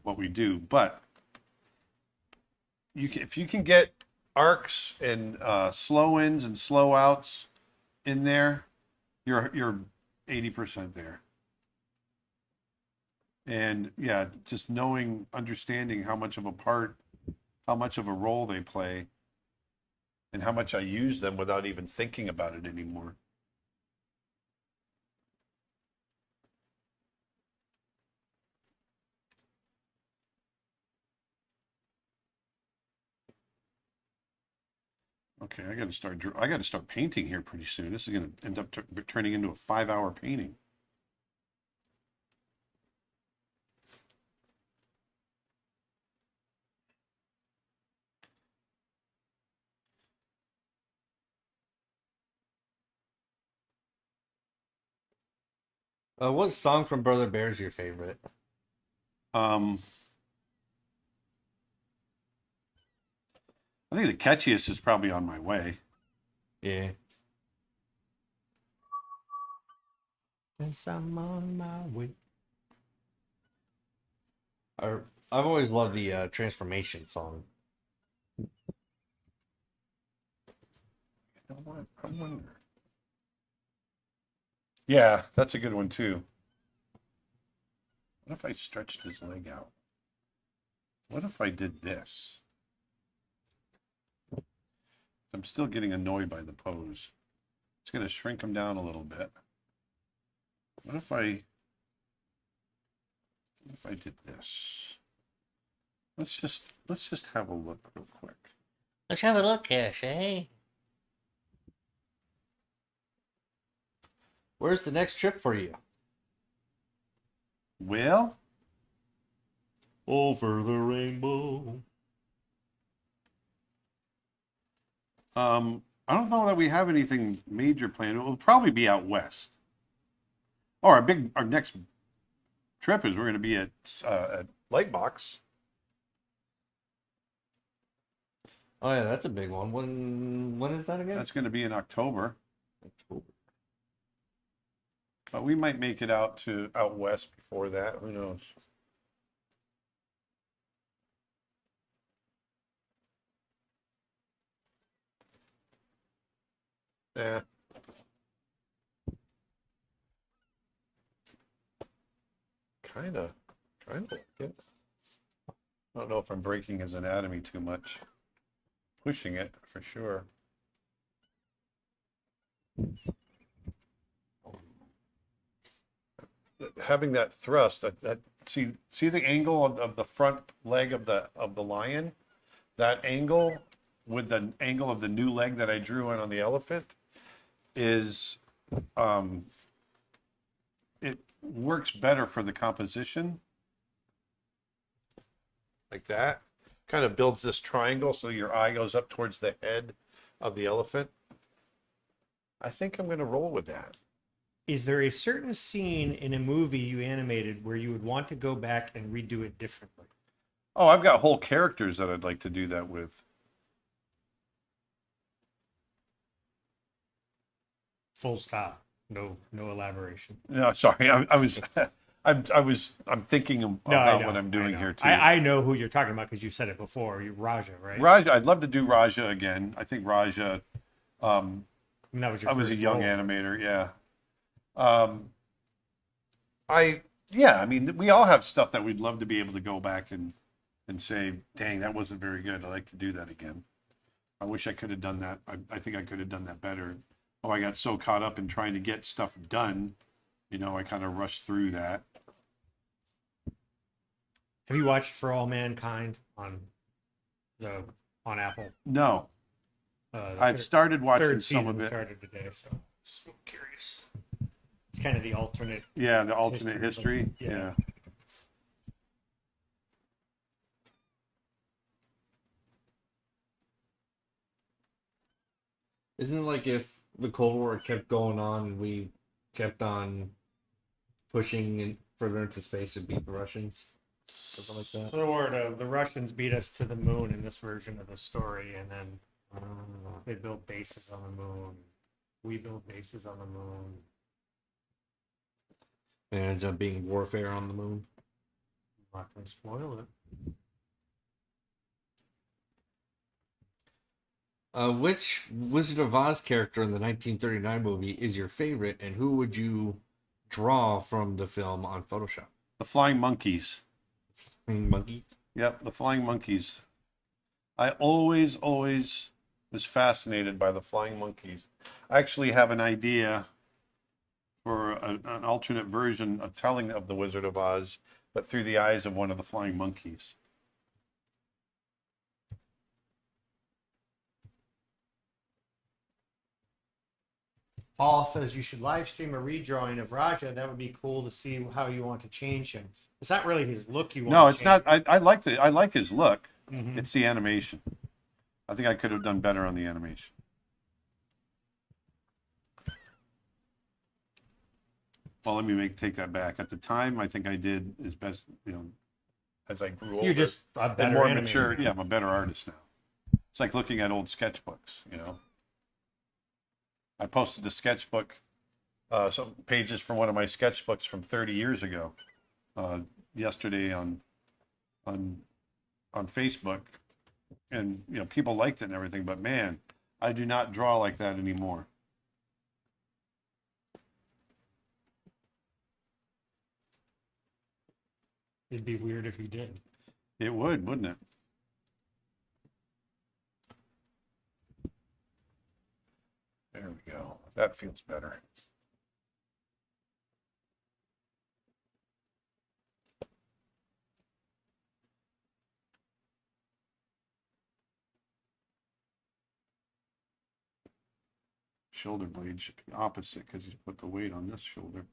Speaker 1: what we do. But if you can get arcs and slow ins and slow outs in there, you're 80% there. And yeah, just understanding how much of a part, how much of a role they play, and how much I use them without even thinking about it anymore. Okay, I got to start painting here pretty soon. This is going to end up turning into a 5-hour painting.
Speaker 3: What song from Brother Bear is your favorite?
Speaker 1: Um, I think the catchiest is probably On My Way.
Speaker 3: Yeah. Yes, I'm on my way. I've always loved the transformation song.
Speaker 1: I wonder. Yeah, that's a good one too. What if I stretched his leg out? What if I did this? I'm still getting annoyed by the pose. It's going to shrink him down a little bit. What if I did this? Let's just have a look real quick.
Speaker 4: Let's have a look here, Shay.
Speaker 3: Where's the next trip for you?
Speaker 1: Well,
Speaker 3: Over the rainbow.
Speaker 1: I don't know that we have anything major planned. It will probably be out west. Or our next trip is we're going to be at Lightbox.
Speaker 3: Oh yeah, that's a big one. When is that again?
Speaker 1: That's going to be in October.
Speaker 3: October.
Speaker 1: But we might make it out west before that. Who knows? Yeah. Kind of like it. I don't know if I'm breaking his anatomy too much. Pushing it for sure. Having that thrust, see the angle of the front leg of the lion, that angle with the angle of the new leg that I drew in on the elephant is it works better for the composition. Like that. Kind of builds this triangle so your eye goes up towards the head of the elephant. I think I'm going to roll with that.
Speaker 2: Is there a certain scene in a movie you animated where you would want to go back and redo it differently?
Speaker 1: Oh, I've got whole characters that I'd like to do that with.
Speaker 2: Full stop. No elaboration.
Speaker 1: No, sorry. I'm thinking about what I'm doing here too.
Speaker 2: I know who you're talking about because you said it before. You Raja, right?
Speaker 1: Raja, I'd love to do Raja again. I think Raja.
Speaker 2: And that was your
Speaker 1: I was a
Speaker 2: first
Speaker 1: young
Speaker 2: role.
Speaker 1: animator, yeah. I mean, we all have stuff that we'd love to be able to go back and say, dang, that wasn't very good. I'd like to do that again. I wish I could have done that. I think I could have done that better. Oh, I got so caught up in trying to get stuff done. I kind of rushed through that.
Speaker 2: Have you watched For All Mankind on Apple?
Speaker 1: No,
Speaker 2: The
Speaker 1: I've started watching
Speaker 2: third
Speaker 1: some
Speaker 2: season
Speaker 1: of it.
Speaker 2: started today, so curious. It's kind of the alternate.
Speaker 1: Yeah, the alternate
Speaker 2: history.
Speaker 1: history. Yeah.
Speaker 3: Isn't it like if the Cold War kept going on and we kept on pushing in further into space to beat the Russians. Something like that.
Speaker 2: Sort of. The Russians beat us to the moon in this version of the story, and then they built bases on the moon. We built bases on the moon.
Speaker 3: And it ends up being warfare on the moon.
Speaker 2: I'm not going to spoil it.
Speaker 3: Which Wizard of Oz character in the 1939 movie is your favorite, and who would you draw from the film on Photoshop?
Speaker 1: The flying monkeys.
Speaker 3: Monkey.
Speaker 1: Yep, the flying monkeys. I always was fascinated by the flying monkeys. I actually have an idea for an alternate version of telling of the Wizard of Oz, but through the eyes of one of the flying monkeys.
Speaker 2: Paul says you should live stream a redrawing of Raja. That would be cool to see how you want to change him. It's not really his look you want.
Speaker 1: No,
Speaker 2: to
Speaker 1: it's
Speaker 2: change.
Speaker 1: not. I like his look.
Speaker 2: Mhm.
Speaker 1: It's the animation. I think I could have done better on the animation. Well, let me take that back. At the time, I think I did as best, as I grew older.
Speaker 2: You're just a
Speaker 1: and
Speaker 2: better
Speaker 1: more
Speaker 2: animator.
Speaker 1: mature. Yeah, I'm a better artist now. It's like looking at old sketchbooks. I posted the sketchbook, some pages from one of my sketchbooks from 30 years ago, yesterday on Facebook, and people liked it and everything. But man, I do not draw like that anymore.
Speaker 2: It'd be weird if you did.
Speaker 1: It would, wouldn't it? There we go. That feels better. Shoulder blade should be opposite because he's put the weight on this shoulder.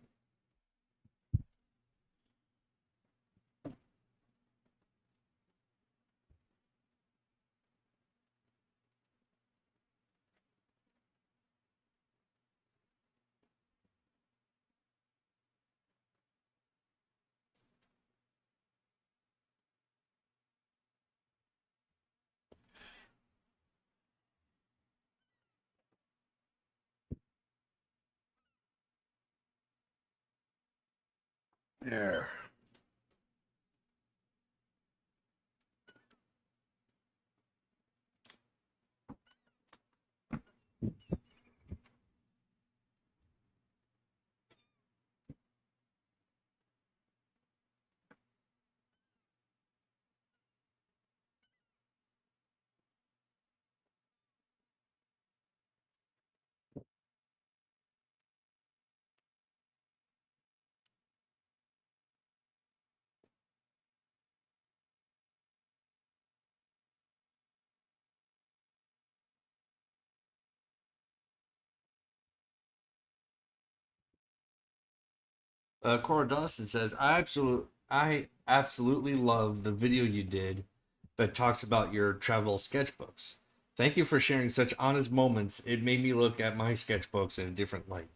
Speaker 1: There.
Speaker 3: Cora Dawson says, I absolutely love the video you did that talks about your travel sketchbooks. Thank you for sharing such honest moments. It made me look at my sketchbooks in a different light.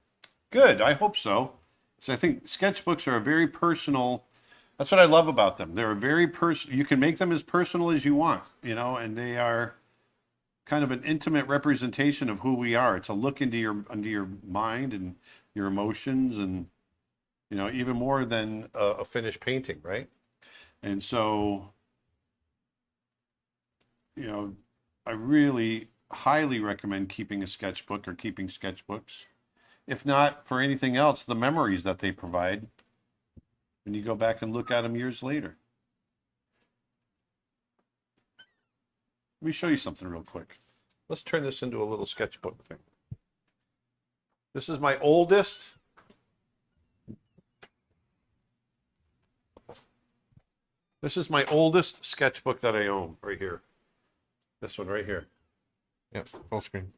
Speaker 1: Good. I hope so. So I think sketchbooks are a very personal. That's what I love about them. They're a very personal. You can make them as personal as you want, and they are kind of an intimate representation of who we are. It's a look into your mind and your emotions, and even more than a finished painting, right? And so, I really highly recommend keeping a sketchbook or keeping sketchbooks. If not for anything else, the memories that they provide when you go back and look at them years later. Let me show you something real quick. Let's turn this into a little sketchbook thing. This is my oldest. This is my oldest sketchbook that I own right here. This one right here.
Speaker 3: Yep, full screen.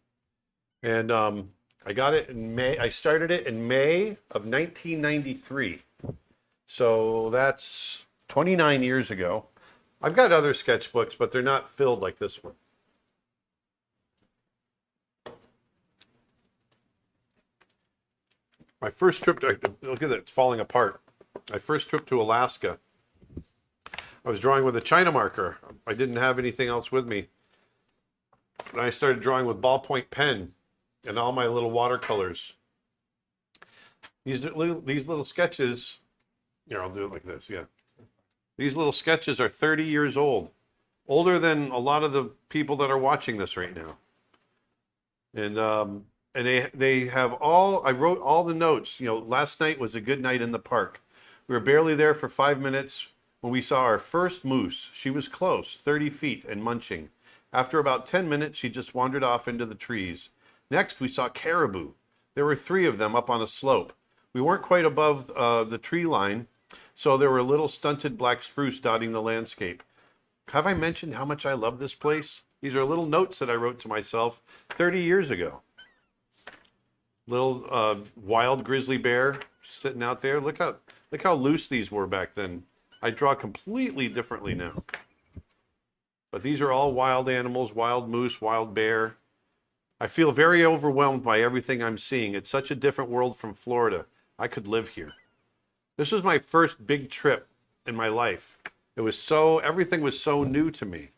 Speaker 1: And I got it in May. I started it in May of 1993. So that's 29 years ago. I've got other sketchbooks, but they're not filled like this one. My first trip to, look at it, it's falling apart. My first trip to Alaska, I was drawing with a China marker. I didn't have anything else with me. And I started drawing with ballpoint pen and all my little watercolors. These little sketches, here, I'll do it like this, yeah. These little sketches are 30 years old, older than a lot of the people that are watching this right now. And they have all, I wrote all the notes. You know, last night was a good night in the park. We were barely there for 5 minutes when we saw our first moose. She was close, 30 feet, and munching. After about 10 minutes, she just wandered off into the trees. Next, we saw caribou. There were 3 of them up on a slope. We weren't quite above the tree line, so there were little stunted black spruce dotting the landscape. Have I mentioned how much I love this place? These are little notes that I wrote to myself 30 years ago. Little wild grizzly bear sitting out there. Look how loose these were back then. I draw completely differently now. But these are all wild animals, wild moose, wild bear. I feel very overwhelmed by everything I'm seeing. It's such a different world from Florida. I could live here. This was my first big trip in my life. It was so, everything was so new to me.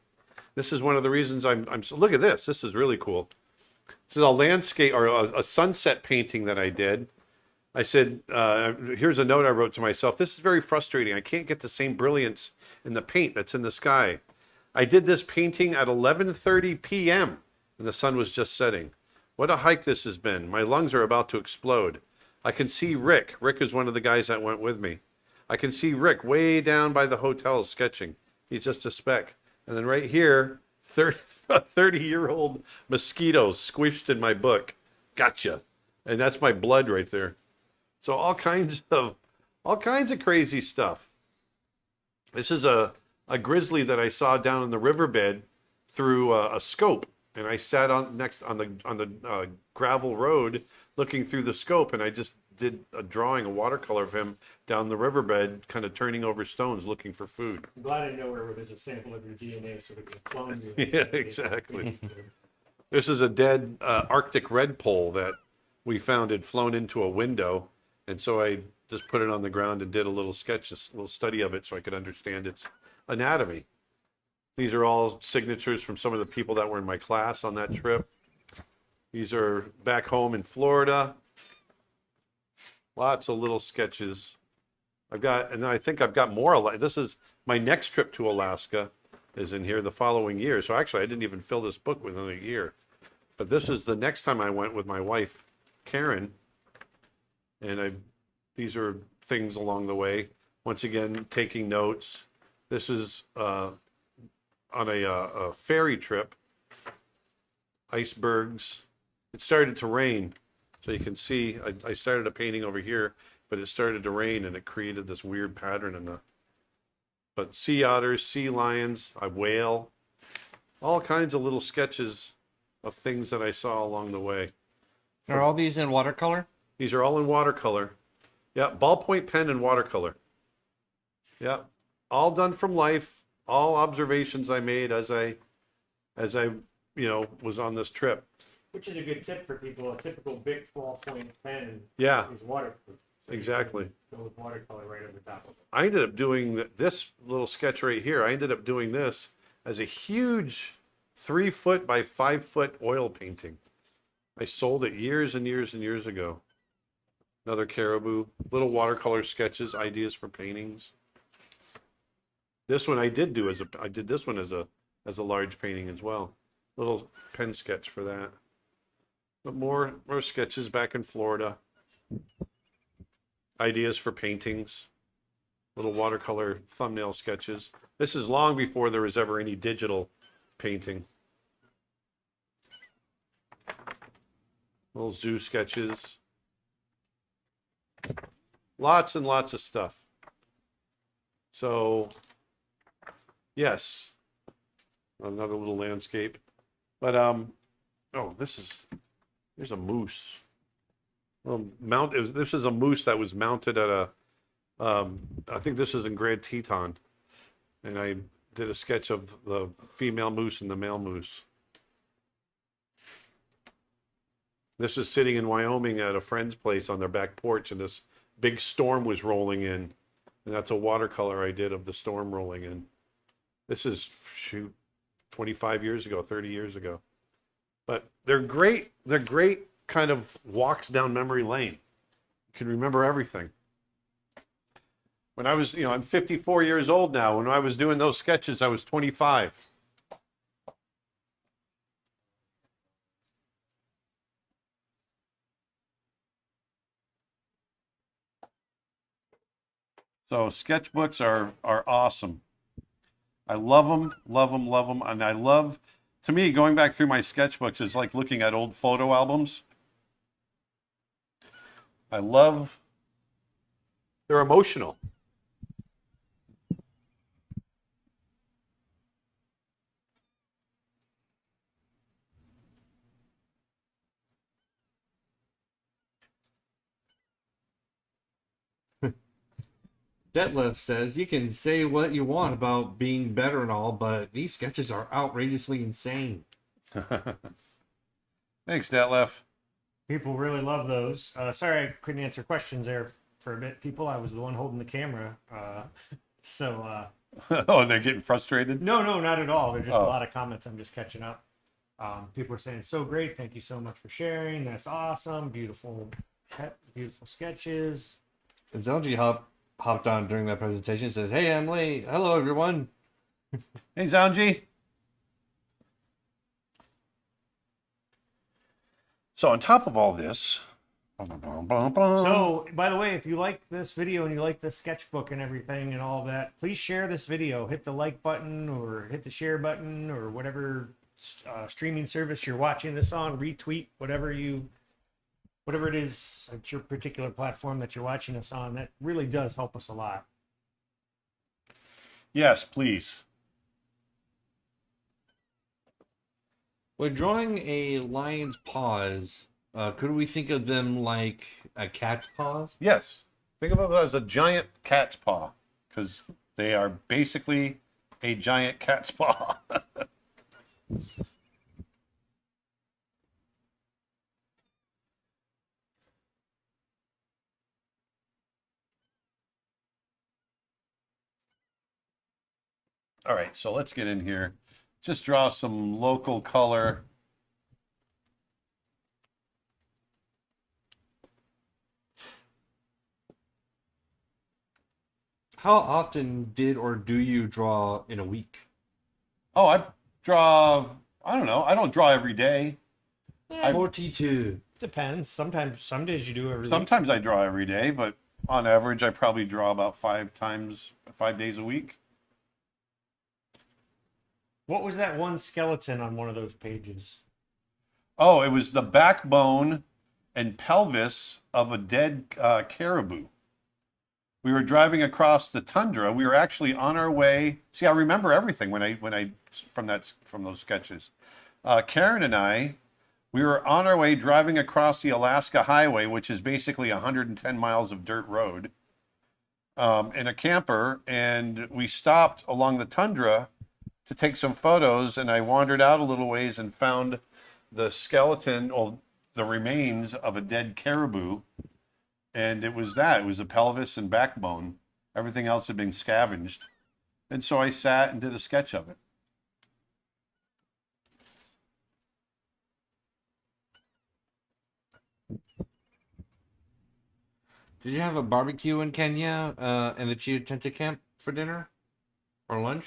Speaker 1: This is one of the reasons I'm so, look at this. This is really cool. This is a landscape or a sunset painting that I did. I said, here's a note I wrote to myself. This is very frustrating. I can't get the same brilliance in the paint that's in the sky. I did this painting at 11:30 p.m. and the sun was just setting. What a hike this has been. My lungs are about to explode. I can see Rick. Rick is one of the guys that went with me. I can see Rick way down by the hotel sketching. He's just a speck. And then right here, 30-year-old mosquitoes squished in my book. Gotcha. And that's my blood right there. So all kinds of crazy stuff. This is a grizzly that I saw down in the riverbed through a scope, and I sat on the gravel road looking through the scope, and I just did a drawing, a watercolor of him down the riverbed, kind of turning over stones looking for food.
Speaker 2: I'm glad I know where there's a sample of your DNA so we can clone you.
Speaker 1: Yeah, exactly. This is a dead Arctic redpoll that we found had flown into a window, and so I just put it on the ground and did a little sketch, a little study of it so I could understand its anatomy. These are all signatures from some of the people that were in my class on that trip. These are back home in Florida. Lots of little sketches. And I think I've got more. This is my next trip to Alaska is in here the following year. So actually I didn't even fill this book within a year. But this is the next time I went with my wife, Karen. And these are things along the way. Once again, taking notes. This is on a ferry trip. Icebergs. It started to rain. So you can see, I started a painting over here, but it started to rain and it created this weird pattern but sea otters, sea lions, a whale, all kinds of little sketches of things that I saw along the way.
Speaker 3: Are all these in watercolor?
Speaker 1: These are all in watercolor. Yeah, ballpoint pen and watercolor. Yeah, all done from life, all observations I made as I was on this trip.
Speaker 2: Which is a good tip for people. A typical big ballpoint pen
Speaker 1: Yeah,
Speaker 2: is waterproof. So
Speaker 1: exactly.
Speaker 2: Go with watercolor right over top of it.
Speaker 1: I ended up doing this little sketch right here. I ended up doing this as a huge 3-foot by 5-foot oil painting. I sold it years and years and years ago. Another caribou, little watercolor sketches, ideas for paintings. This one I did do I did this one as a large painting as well. Little pen sketch for that. But more sketches back in Florida. Ideas for paintings. Little watercolor thumbnail sketches. This is long before there was ever any digital painting. Little zoo sketches. Lots and lots of stuff. So, yes. Another little landscape. But, there's a moose. This is a moose that was mounted at I think this is in Grand Teton. And I did a sketch of the female moose and the male moose. This was sitting in Wyoming at a friend's place on their back porch, and this big storm was rolling in. And that's a watercolor I did of the storm rolling in. This is, shoot, 25 years ago, 30 years ago. But they're great. They're great kind of walks down memory lane. You can remember everything. When I was, I'm 54 years old now. When I was doing those sketches, I was 25. So sketchbooks are awesome. I love them, love them, love them. And I love, to me, going back through my sketchbooks is like looking at old photo albums. I love, they're emotional.
Speaker 3: Detlef says, you can say what you want about being better and all, but these sketches are outrageously insane.
Speaker 1: Thanks, Detlef.
Speaker 2: People really love those. Sorry I couldn't answer questions there for a bit, people. I was the one holding the camera.
Speaker 1: Oh, they're getting frustrated?
Speaker 2: No, not at all. There's just a
Speaker 1: Oh.
Speaker 2: lot of comments. I'm just catching up. People are saying, so great. Thank you so much for sharing. That's awesome. Beautiful sketches.
Speaker 3: And Zelji hopped on during that presentation and says, hey, I'm late. Hello, everyone.
Speaker 1: Hey, Zanji. So on top of all this,
Speaker 2: So, by the way, if you like this video and you like the sketchbook and everything and all that, please share this video. Hit the like button or hit the share button or whatever streaming service you're watching this on. Retweet whatever it is at your particular platform that you're watching us on. That really does help us a lot.
Speaker 1: yes, please.
Speaker 3: When drawing a lion's paws, could we think of them like a cat's paws?
Speaker 1: Yes. Think of it as a giant cat's paw, because they are basically a giant cat's paw. All right, so let's get in here. Just draw some local color.
Speaker 3: How often did or do you draw in a week?
Speaker 1: Oh, I don't know. I don't draw every day.
Speaker 3: 42.
Speaker 2: Depends. Sometimes, some days you do every week.
Speaker 1: Sometimes I draw every day, but on average, I probably draw about 5 days a week.
Speaker 2: What was that one skeleton on one of those pages?
Speaker 1: Oh, it was the backbone and pelvis of a dead caribou. We were driving across the tundra. We were actually on our way. See, I remember everything from those sketches. Karen and I, we were on our way driving across the Alaska Highway, which is basically 110 miles of dirt road, in a camper, and we stopped along the tundra to take some photos, and I wandered out a little ways and found the skeleton, or the remains of a dead caribou. And it was a pelvis and backbone. Everything else had been scavenged. And so I sat and did a sketch of it.
Speaker 3: Did you have a barbecue in Kenya and the Chia Tenta camp for dinner or lunch?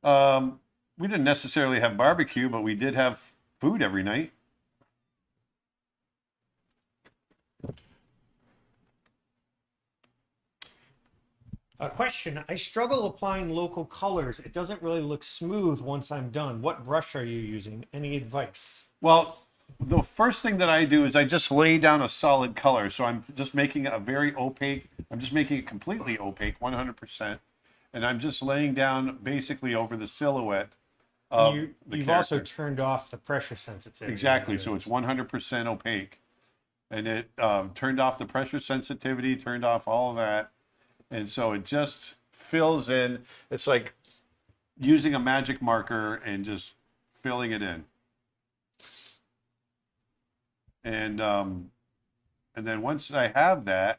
Speaker 1: We didn't necessarily have barbecue, but we did have food every night.
Speaker 2: A question. I struggle applying local colors. It doesn't really look smooth once I'm done. What brush are you using? Any advice?
Speaker 1: Well, the first thing that I do is I just lay down a solid color. So I'm just making it very opaque. I'm just making it completely opaque, 100%. And I'm just laying down basically over the silhouette of the
Speaker 2: You've
Speaker 1: character.
Speaker 2: also turned off the pressure sensitivity.
Speaker 1: Exactly. So it's 100% opaque. And it turned off the pressure sensitivity, turned off all of that. And so it just fills in. It's like using a magic marker and just filling it in. And then once I have that,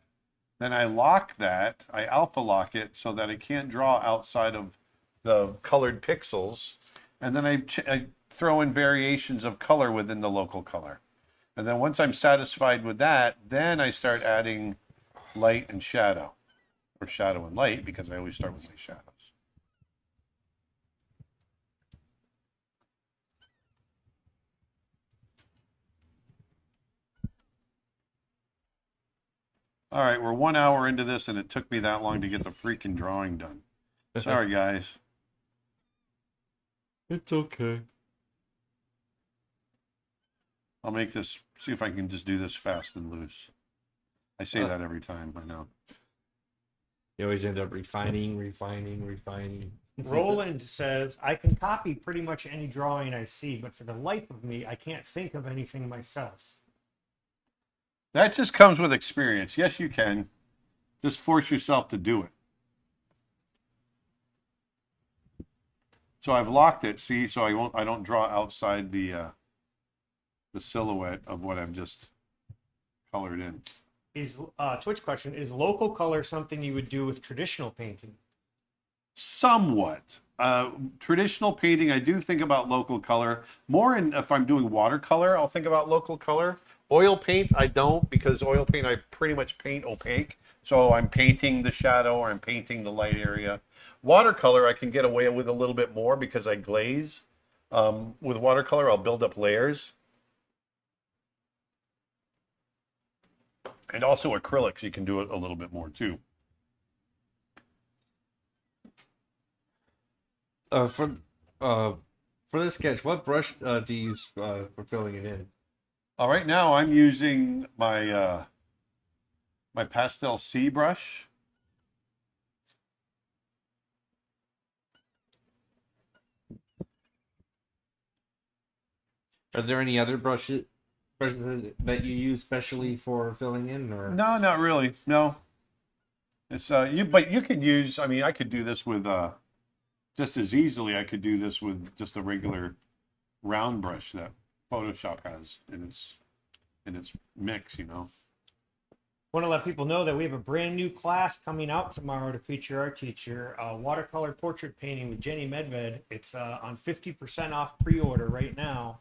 Speaker 1: then I lock that, I alpha lock it so that I can't draw outside of the colored pixels. And then I throw in variations of color within the local color. And then once I'm satisfied with that, then I start adding light and shadow, or shadow and light, because I always start with my shadows. All right, we're 1 hour into this, and it took me that long to get the freaking drawing done. Sorry, guys.
Speaker 3: It's okay.
Speaker 1: I'll make this, see if I can just do this fast and loose. I say that every time, I know.
Speaker 3: You always end up refining.
Speaker 2: Roland says, I can copy pretty much any drawing I see, but for the life of me, I can't think of anything myself.
Speaker 1: That just comes with experience. Yes, you can. Just force yourself to do it. So I've locked it, see, so I don't draw outside the silhouette of what I've just colored in.
Speaker 2: Is Twitch question, is local color something you would do with traditional painting?
Speaker 1: Somewhat. Traditional painting, I do think about local color. More in, if I'm doing watercolor, I'll think about local color. Oil paint, I don't, because oil paint, I pretty much paint opaque. So I'm painting the shadow or I'm painting the light area. Watercolor, I can get away with a little bit more because I glaze. With watercolor, I'll build up layers. And also acrylics, you can do it a little bit more too.
Speaker 3: For this sketch, what brush do you use for filling it in?
Speaker 1: Right now I'm using my my pastel C brush.
Speaker 3: Are there any other brushes that you use specially for filling in, or
Speaker 1: No, not really. No. It's but you could use, I mean, I could do this with just as easily I could do this with just a regular round brush that Photoshop has in its mix, you know.
Speaker 2: Want to let people know that we have a brand new class coming out tomorrow to feature our teacher, watercolor portrait painting with Jenny Medved. It's on 50% off pre-order right now,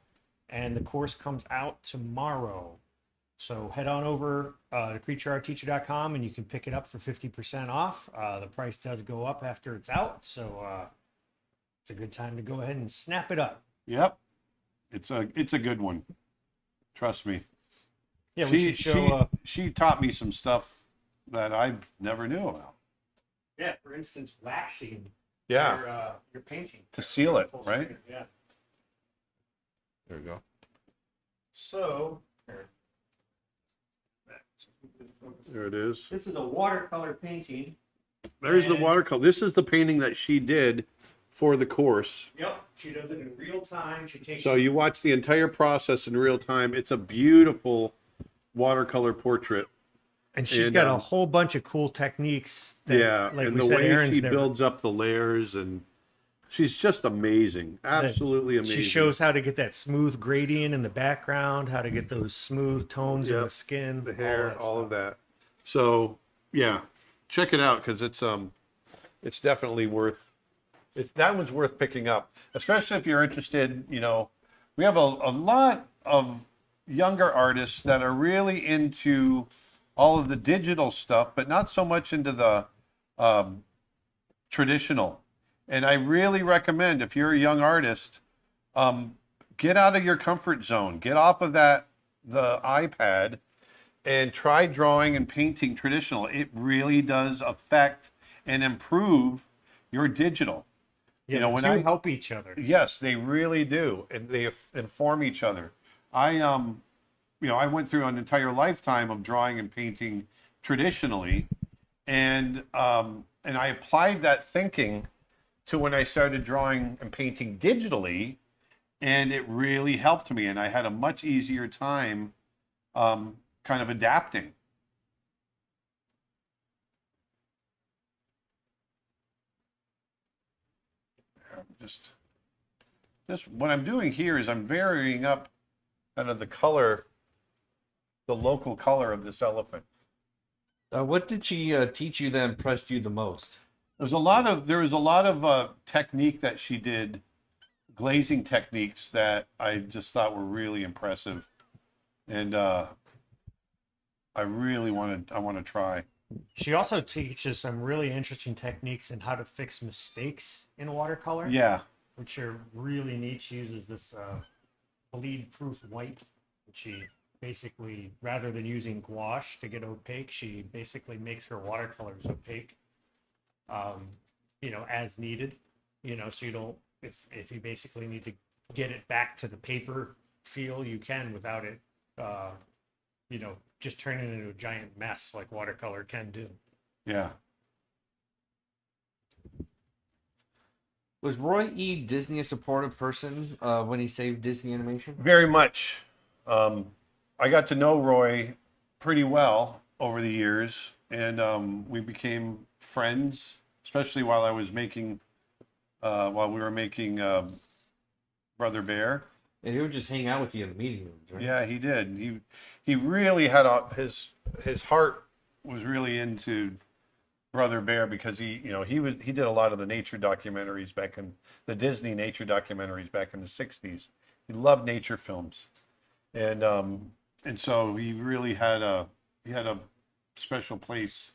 Speaker 2: and the course comes out tomorrow. So head on over to creatureartteacher.com and you can pick it up for 50% off. The price does go up after it's out, so it's a good time to go ahead and snap it up.
Speaker 1: Yep. It's a good one. Trust me.
Speaker 2: Yeah, we should show.
Speaker 1: She taught me some stuff that I never knew about.
Speaker 2: Yeah, for instance, waxing.
Speaker 1: Yeah.
Speaker 2: Your painting
Speaker 1: To seal it, right?
Speaker 2: Screen, yeah.
Speaker 3: there we go.
Speaker 2: So
Speaker 1: There it is.
Speaker 2: this is a watercolor painting.
Speaker 1: There's the
Speaker 2: And-
Speaker 1: watercolor. This is the painting that she did for the course.
Speaker 2: Yep, she does it in real time. She takes.
Speaker 1: So you watch the entire process in real time. It's a beautiful watercolor portrait.
Speaker 2: and she's
Speaker 1: and,
Speaker 2: got a whole bunch of cool techniques. That,
Speaker 1: Yeah,
Speaker 2: like
Speaker 1: and
Speaker 2: we
Speaker 1: the
Speaker 2: said,
Speaker 1: way
Speaker 2: Aaron's
Speaker 1: she
Speaker 2: never.
Speaker 1: builds up the layers, and she's just amazing. Absolutely amazing.
Speaker 2: She shows how to get that smooth gradient in the background, how to get those smooth tones in the
Speaker 1: Yep.
Speaker 2: skin,
Speaker 1: the hair, all
Speaker 2: stuff.
Speaker 1: of that. So yeah, check it out because it's definitely worth it. That one's worth picking up, especially if you're interested. You know, we have a lot of younger artists that are really into all of the digital stuff, but not so much into the traditional. And I really recommend, if you're a young artist, get out of your comfort zone, get off of the iPad, and try drawing and painting traditional. It really does affect and improve your digital.
Speaker 2: Yeah,
Speaker 1: You know,
Speaker 2: the
Speaker 1: when
Speaker 2: two
Speaker 1: I-
Speaker 2: help each other.
Speaker 1: Yes, they really do, and they inform each other. I went through an entire lifetime of drawing and painting traditionally, and I applied that thinking to when I started drawing and painting digitally, and it really helped me, and I had a much easier time kind of adapting. Just what I'm doing here is I'm varying up kind of the color the local color of this elephant.
Speaker 3: What did she teach you that impressed you the most?
Speaker 1: There was a lot of technique that she did, glazing techniques that I just thought were really impressive, and I want to try.
Speaker 2: She also teaches some really interesting techniques in how to fix mistakes in watercolor,
Speaker 1: Yeah,
Speaker 2: which are really neat. She uses this bleed-proof white, which she basically, rather than using gouache to get opaque, she basically makes her watercolors opaque, um, as needed. So you don't, if you basically need to get it back to the paper feel, you can without it, just turning it into a giant mess like watercolor can do.
Speaker 1: yeah.
Speaker 3: Was Roy E. Disney a supportive person when he saved Disney Animation?
Speaker 1: Very much. I got to know Roy pretty well over the years, and we became friends, especially while we were making Brother Bear.
Speaker 3: And he would just hang out with you in the meeting rooms, right?
Speaker 1: Yeah, he did. He really had his heart was really into Brother Bear because he did a lot of the nature documentaries back in the Disney nature documentaries back in the 60s. He loved nature films. And so he really had a special place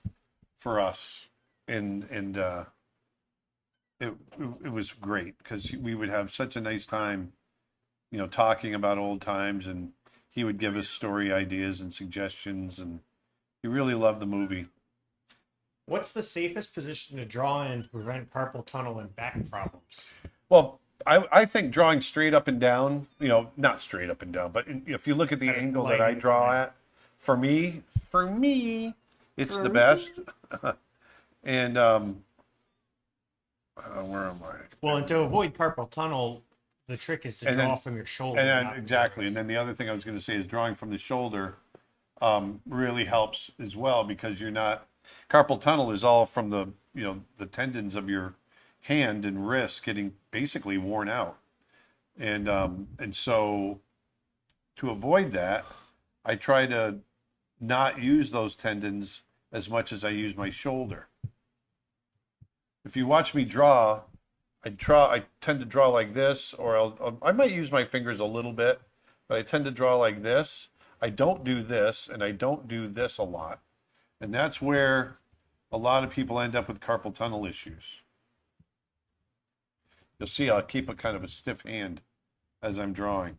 Speaker 1: for us, and it was great because we would have such a nice time, talking about old times, and he would give us story ideas and suggestions, and he really loved the movie.
Speaker 2: What's the safest position to draw in to prevent carpal tunnel and back problems?
Speaker 1: Well, I think drawing straight up and down, not straight up and down, but if you look at the
Speaker 2: That's
Speaker 1: angle
Speaker 2: the
Speaker 1: that I
Speaker 2: lighting,
Speaker 1: draw
Speaker 2: right.
Speaker 1: at, for me, it's
Speaker 3: For
Speaker 1: the
Speaker 3: me.
Speaker 1: best. And where am I?
Speaker 2: Well, and to avoid carpal tunnel, the trick is to
Speaker 1: And
Speaker 2: draw
Speaker 1: then-
Speaker 2: from your shoulder.
Speaker 1: And then,
Speaker 2: not from
Speaker 1: exactly.
Speaker 2: your
Speaker 1: And then the other thing I was going to say is drawing from the shoulder really helps as well, because carpal tunnel is all from the tendons of your hand and wrist getting basically worn out. And so to avoid that, I try to not use those tendons as much as I use my shoulder. If you watch me draw, I tend to draw like this, or I might use my fingers a little bit, but I tend to draw like this. I don't do this, and I don't do this a lot. And that's where a lot of people end up with carpal tunnel issues. You'll see I'll keep a kind of a stiff hand as I'm drawing.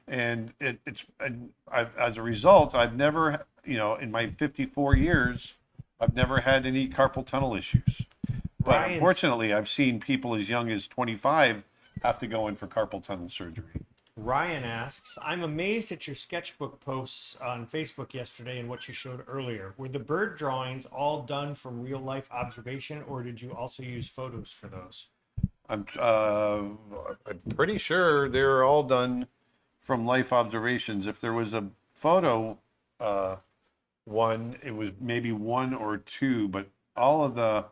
Speaker 1: And as a result, I've never, in my 54 years, I've never had any carpal tunnel issues. But
Speaker 2: Ryan's-
Speaker 1: unfortunately, I've seen people as young as 25 have to go in for carpal tunnel surgery.
Speaker 2: Ryan asks, I'm amazed at your sketchbook posts on Facebook yesterday and what you showed earlier. Were the bird drawings all done from real life observation, or did you also use photos for those?
Speaker 1: I'm pretty sure they're all done from life observations. If there was a photo one, it was maybe one or two, but all the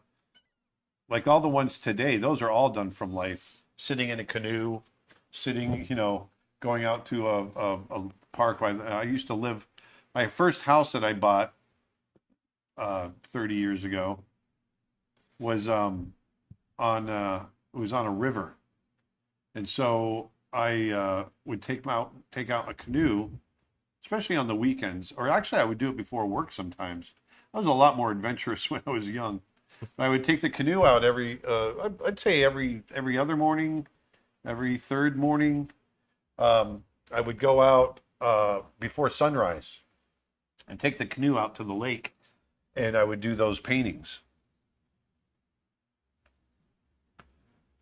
Speaker 1: ones today, those are all done from life. Sitting in a canoe, going out to a park. I used to live, my first house that I bought 30 years ago was on a river. And so I would take out a canoe, especially on the weekends, or actually I would do it before work sometimes. I was a lot more adventurous when I was young. I would take the canoe out I'd say every other morning, every third morning. I would go out before sunrise and take the canoe out to the lake, and I would do those paintings.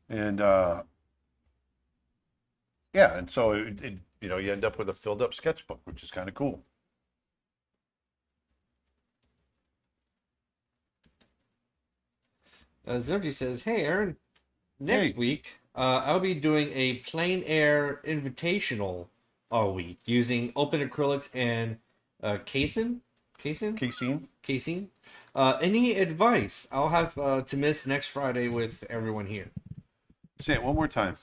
Speaker 1: And and so you end up with a filled up sketchbook, which is kind of cool.
Speaker 3: Zergy says, "Hey, Aaron, next
Speaker 1: Hey.
Speaker 3: week I'll be doing a plein air invitational all week using open acrylics and casein.
Speaker 1: Casein?
Speaker 3: Any advice? I'll have to miss next Friday with everyone here."
Speaker 1: Say it one more time.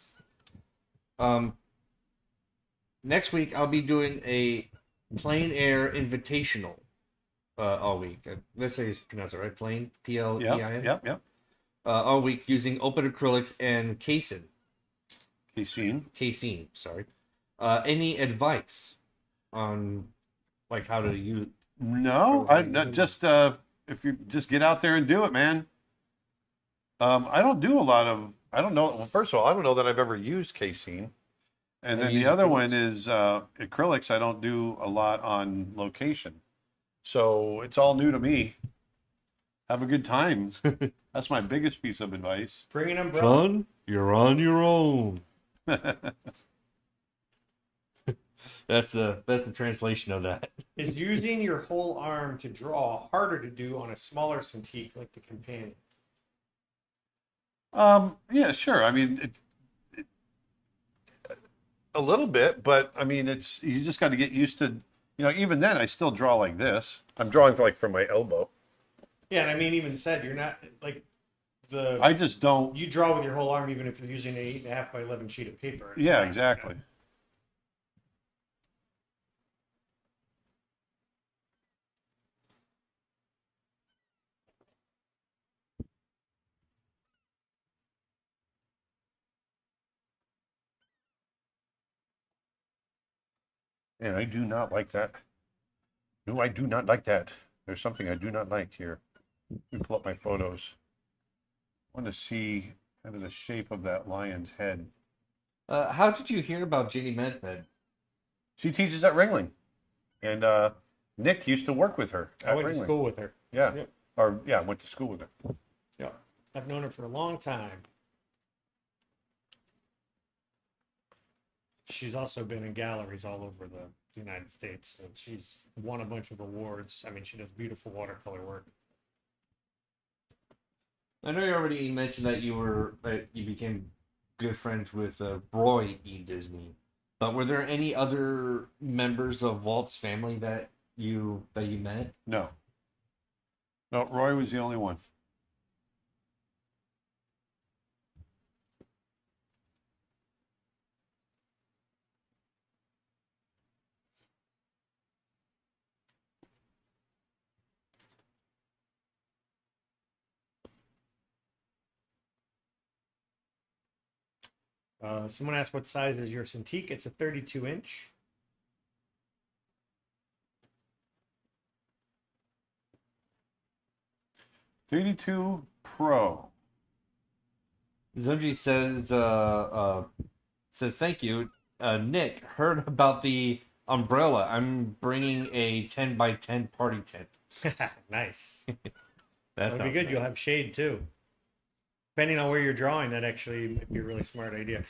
Speaker 3: next week I'll be doing a plein air invitational all week. Let's say you pronounce it right. Plein, Plein.
Speaker 1: Yep.
Speaker 3: All week using open acrylics and casein. Sorry. Any advice on like how to use?
Speaker 1: No, just if you just get out there and do it, man. I don't do a lot of. I don't know. Well, first of all, I don't know that I've ever used casein. And then the other one is acrylics. I don't do a lot on location. So it's all new to me. Have a good time. That's my biggest piece of advice.
Speaker 2: Bring an umbrella.
Speaker 3: Son, you're on your own. That's the translation of that.
Speaker 2: Is using your whole arm to draw harder to do on a smaller Cintiq like the Companion?
Speaker 1: Yeah, sure. I mean, a little bit, but I mean, you just got to get used to, even then I still draw like this. I'm drawing like from my elbow.
Speaker 2: Yeah, and I mean, even said you're not like
Speaker 1: I just don't.
Speaker 2: you draw with your whole arm even if you're using an 8.5 by 11 sheet of paper. It's
Speaker 1: Yeah,
Speaker 2: not-
Speaker 1: exactly. And I do not like that. No, I do not like that. There's something I do not like here. Let me pull up my photos. I want to see kind of the shape of that lion's head.
Speaker 3: How did you hear about Jenny Medved?
Speaker 1: She teaches at Ringling. And Nick used to work with her
Speaker 2: I
Speaker 1: at
Speaker 2: went to
Speaker 1: Ringling.
Speaker 2: school with her.
Speaker 1: Yeah.
Speaker 2: Yep.
Speaker 1: Or, yeah, I went to school with her.
Speaker 2: Yeah, I've known her for a long time. She's also been in galleries all over the United States, and she's won a bunch of awards. I mean, she does beautiful watercolor work.
Speaker 3: I know you already mentioned that you became good friends with Roy E. Disney, but were there any other members of Walt's family that you met?
Speaker 1: No. No, Roy was the only one.
Speaker 2: Someone asked what size is your Cintiq? It's a 32-inch.
Speaker 1: '32 Pro.
Speaker 3: Zunji says thank you. Nick, heard about the umbrella. I'm bringing a 10 by 10 party tent.
Speaker 2: Nice.
Speaker 3: That's
Speaker 2: That'll be good. You'll have shade too. Depending on where you're drawing, that actually might be a really smart idea.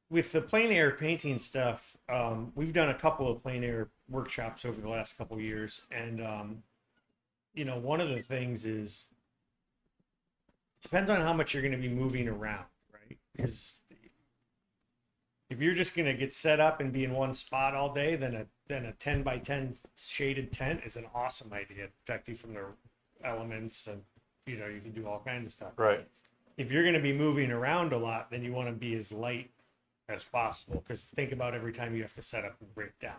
Speaker 2: With the plein air painting stuff, we've done a couple of plein air workshops over the last couple of years, and one of the things is it depends on how much you're going to be moving around, right? Because if you're just going to get set up and be in one spot all day, then a 10 by 10 shaded tent is an awesome idea to protect you from the elements, and you can do all kinds of stuff.
Speaker 1: Right.
Speaker 2: If you're going to be moving around a lot, then you want to be as light as possible, because think about every time you have to set up and break down.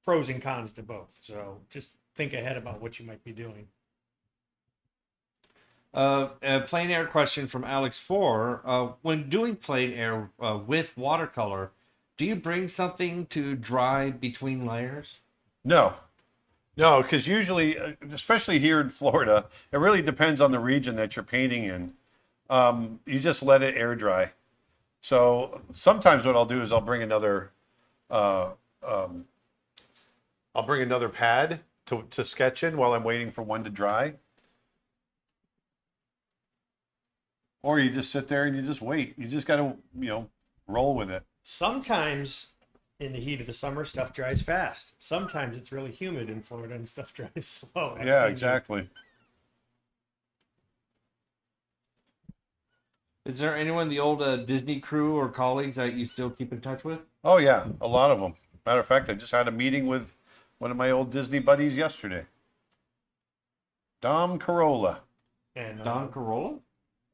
Speaker 2: Pros and cons to both. So just think ahead about what you might be doing.
Speaker 3: A plein air question from Alex 4. When doing plein air with watercolor, do you bring something to dry between layers?
Speaker 1: No. No, because usually, especially here in Florida, it really depends on the region that you're painting in. You just let it air dry. So sometimes what I'll do is I'll bring another pad to sketch in while I'm waiting for one to dry. Or you just sit there and you just wait. You just got to, roll with it.
Speaker 2: Sometimes in the heat of the summer, stuff dries fast. Sometimes it's really humid in Florida and stuff dries slow.
Speaker 1: Yeah, exactly.
Speaker 3: Is there anyone in the old Disney crew or colleagues that you still keep in touch with?
Speaker 1: Oh, yeah, a lot of them. Matter of fact, I just had a meeting with one of my old Disney buddies yesterday. Dom Carolla.
Speaker 2: And
Speaker 3: Don Corolla?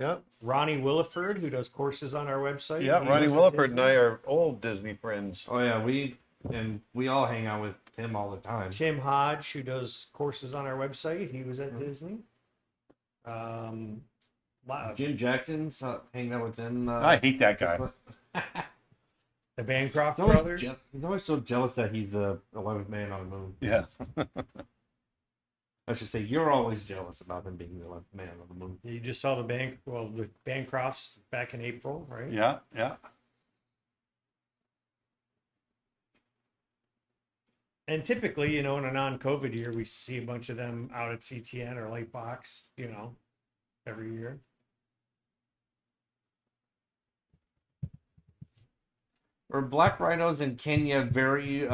Speaker 1: Yeah.
Speaker 2: Ronnie Williford, who does courses on our website.
Speaker 1: Yeah,
Speaker 2: He
Speaker 1: Ronnie
Speaker 2: was at
Speaker 1: Williford and
Speaker 2: Disney.
Speaker 1: I are old Disney friends.
Speaker 3: Oh yeah, we all hang out with him all the time.
Speaker 2: Tim Hodge, who does courses on our website. He was at Disney. Wow.
Speaker 3: Jim Jackson's hanging out with him.
Speaker 1: I hate that guy.
Speaker 2: The Bancroft
Speaker 3: He's always,
Speaker 2: brothers.
Speaker 3: he's always so jealous that he's the 11th man on the moon.
Speaker 1: Yeah.
Speaker 3: I should say, you're always jealous about him being the 11th man on the moon.
Speaker 2: You just saw the Bancrofts back in April, right?
Speaker 1: Yeah, yeah.
Speaker 2: And typically, in a non-COVID year, we see a bunch of them out at CTN or Lightbox, every year.
Speaker 3: Are black rhinos in Kenya very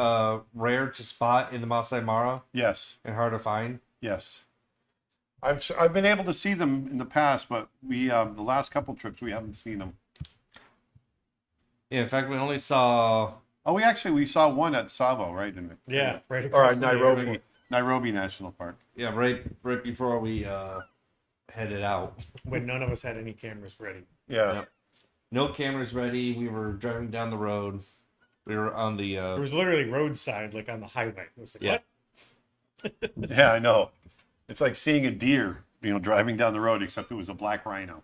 Speaker 3: rare to spot in the Masai Mara
Speaker 1: Yes,
Speaker 3: and hard to find?
Speaker 1: yes. I've been able to see them in the past, but the last couple trips we haven't seen them.
Speaker 3: Yeah, in fact, we only saw.
Speaker 1: Oh, we saw one at Tsavo, right?
Speaker 2: Yeah, right
Speaker 1: Or
Speaker 2: across
Speaker 1: at
Speaker 2: from the
Speaker 1: Nairobi National Park.
Speaker 3: Yeah, right before we headed out.
Speaker 2: when none of us had any cameras ready.
Speaker 1: Yeah.
Speaker 3: Yep. No cameras ready. We were driving down the road. We were on the.
Speaker 2: It was literally roadside, like on the highway. It was like,
Speaker 3: Yeah.
Speaker 2: what?
Speaker 1: Yeah, I know. It's like seeing a deer, driving down the road, except it was a black rhino.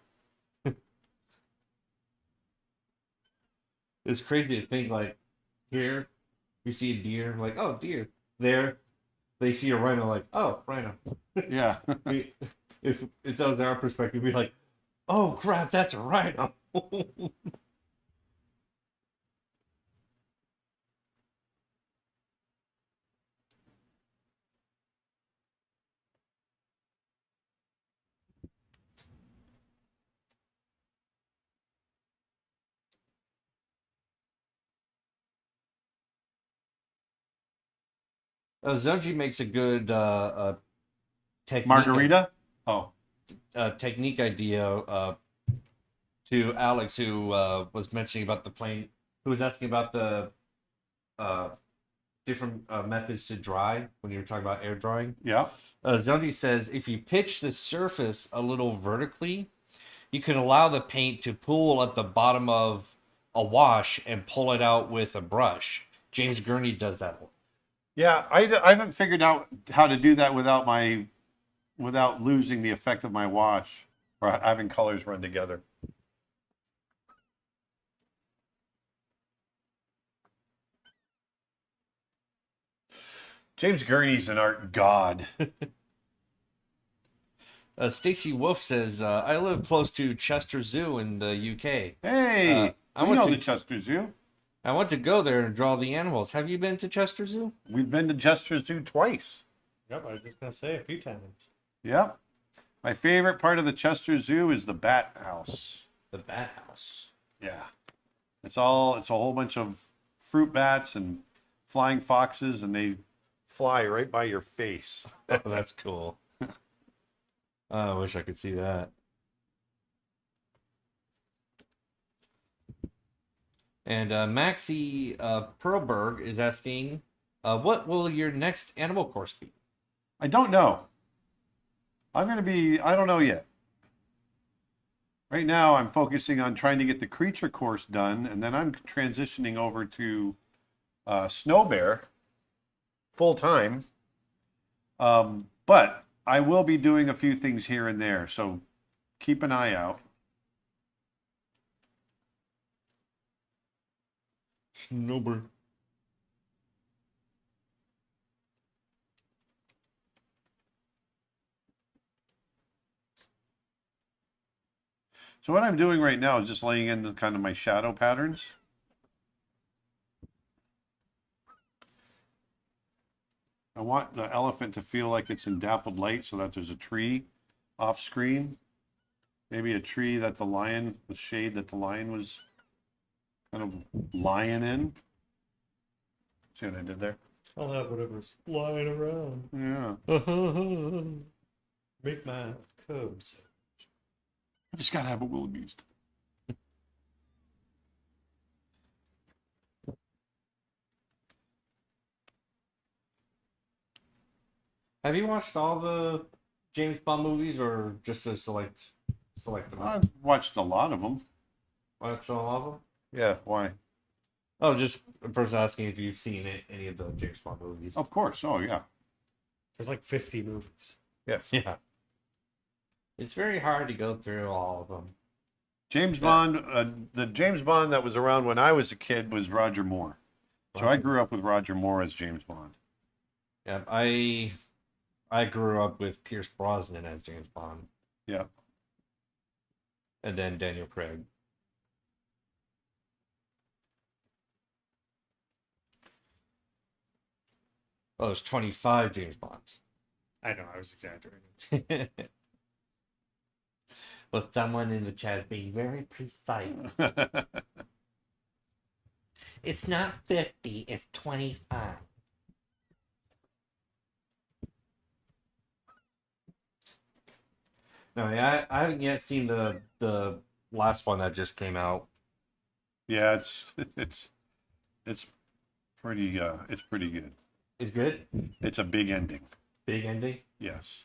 Speaker 3: It's crazy to think, like, here we see a deer, like, oh, deer. There, they see a rhino, like, oh, rhino.
Speaker 1: Yeah.
Speaker 3: If that was our perspective, we'd be like, oh crap, that's a rhino. Zonji makes a good technique.
Speaker 1: Margarita? Oh.
Speaker 3: Technique idea to Alex, who was mentioning about the plane, who was asking about the different methods to dry when you were talking about air drying.
Speaker 1: Yeah.
Speaker 3: Zonji says if you pitch the surface a little vertically, you can allow the paint to pool at the bottom of a wash and pull it out with a brush. James Gurney does that.
Speaker 1: Yeah, I haven't figured out how to do that without losing the effect of my wash or having colors run together. James Gurney's an art god.
Speaker 3: Stacy Wolf says, I live close to Chester Zoo in the UK.
Speaker 1: Hey,
Speaker 3: I
Speaker 1: we
Speaker 3: went
Speaker 1: know
Speaker 3: to-
Speaker 1: the Chester Zoo.
Speaker 3: I want to go there and draw the animals. Have you been to Chester Zoo?
Speaker 1: We've been to Chester Zoo twice.
Speaker 2: Yep, I was just gonna say a few times.
Speaker 1: Yep. My favorite part of the Chester Zoo is the bat house.
Speaker 3: The Bat House.
Speaker 1: Yeah. It's a whole bunch of fruit bats and flying foxes, and they fly right by your face.
Speaker 3: Oh, that's cool. I wish I could see that. And Maxie Perlberg is asking, what will your next animal course be?
Speaker 1: I don't know. I don't know yet. Right now, I'm focusing on trying to get the creature course done, and then I'm transitioning over to Snow Bear full time. But I will be doing a few things here and there, so keep an eye out.
Speaker 3: Snowbird.
Speaker 1: So what I'm doing right now is just laying in the kind of my shadow patterns. I want the elephant to feel like it's in dappled light so that there's a tree off screen. Maybe a tree that the lion, the shade that the lion was kind of lying in. See what I did there?
Speaker 2: I'll have whatever's flying around.
Speaker 1: Yeah.
Speaker 2: Make my cubs.
Speaker 1: I just gotta have a wildebeest.
Speaker 3: Have you watched all the James Bond movies or just a select select them?
Speaker 1: I've watched a lot of them.
Speaker 3: Watch all of them?
Speaker 1: Yeah, why?
Speaker 3: Oh, just a person asking if you've seen any of the James Bond movies.
Speaker 1: Of course. Oh, yeah.
Speaker 2: There's like 50 movies.
Speaker 3: Yeah. It's very hard to go through all of them.
Speaker 1: James
Speaker 3: Yeah.
Speaker 1: Bond, the James Bond that was around when I was a kid was Roger Moore. So I grew up with Roger Moore as James Bond.
Speaker 3: Yeah, I grew up with Pierce Brosnan as James Bond,
Speaker 1: Yeah.
Speaker 3: and then Daniel Craig. Oh, there's 25 James Bonds.
Speaker 2: I know, I was exaggerating.
Speaker 3: Well, someone in the chat being very precise.
Speaker 4: It's not 50, it's 25.
Speaker 3: No, I haven't yet seen the last one that just came out.
Speaker 1: Yeah, it's pretty good.
Speaker 3: It's good.
Speaker 1: It's a big ending.
Speaker 3: Big ending.
Speaker 1: Yes.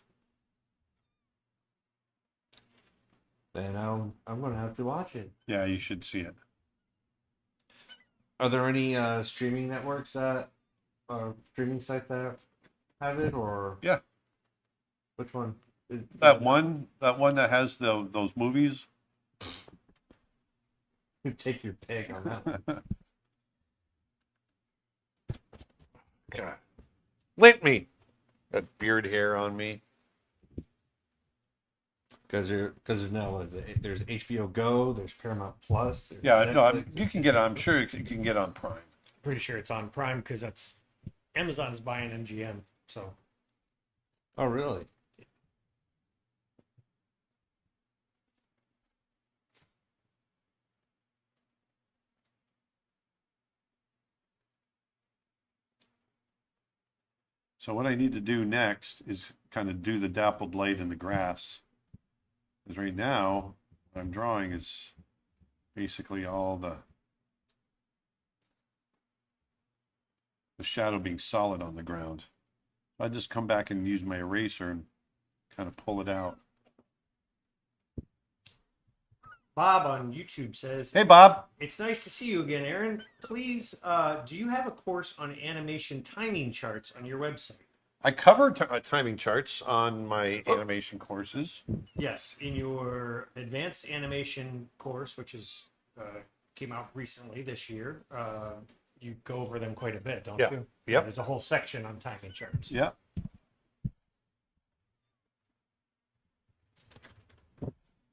Speaker 3: Then I'm gonna have to watch it.
Speaker 1: Yeah, you should see it.
Speaker 3: Are there any streaming networks that streaming sites that have it, or
Speaker 1: Yeah.
Speaker 3: which one?
Speaker 1: That one that has those movies.
Speaker 3: Take your pick on that one.
Speaker 1: God. Lint me. That beard hair on me.
Speaker 3: Because there's now there's HBO Go, there's Paramount Plus. There's
Speaker 1: Yeah, no,
Speaker 3: Netflix.
Speaker 1: you can get it. I'm sure you can get it on Prime.
Speaker 2: Pretty sure it's on Prime because that's Amazon's buying MGM. So
Speaker 3: Oh, really?
Speaker 1: So what I need to do next is kind of do the dappled light in the grass. Because right now, what I'm drawing is basically all the shadow being solid on the ground. I just come back and use my eraser and kind of pull it out.
Speaker 2: Bob on YouTube says,
Speaker 1: Hey, Bob.
Speaker 2: "It's nice to see you again, Aaron. Please, do you have a course on animation timing charts on your website?"
Speaker 1: I cover timing charts on my animation courses.
Speaker 2: Yes, in your advanced animation course, which is came out recently this year, you go over them quite a bit, don't
Speaker 1: Yeah.
Speaker 2: you?
Speaker 1: Yep.
Speaker 2: There's a whole section on timing charts.
Speaker 1: Yeah.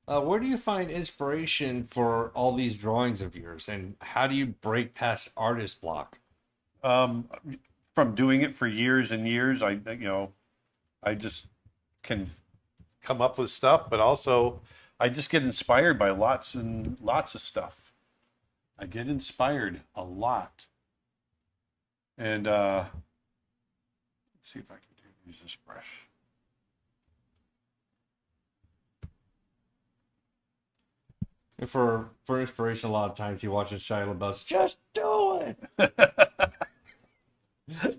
Speaker 3: Where do you find inspiration for all these drawings of yours, and how do you break past artist block?
Speaker 1: From doing it for years and years, I just can come up with stuff, but also I just get inspired by lots and lots of stuff. I get inspired a lot. And let's see if I can use this brush.
Speaker 3: And for inspiration, a lot of times he watches Shia LaBeouf's "Just Do It."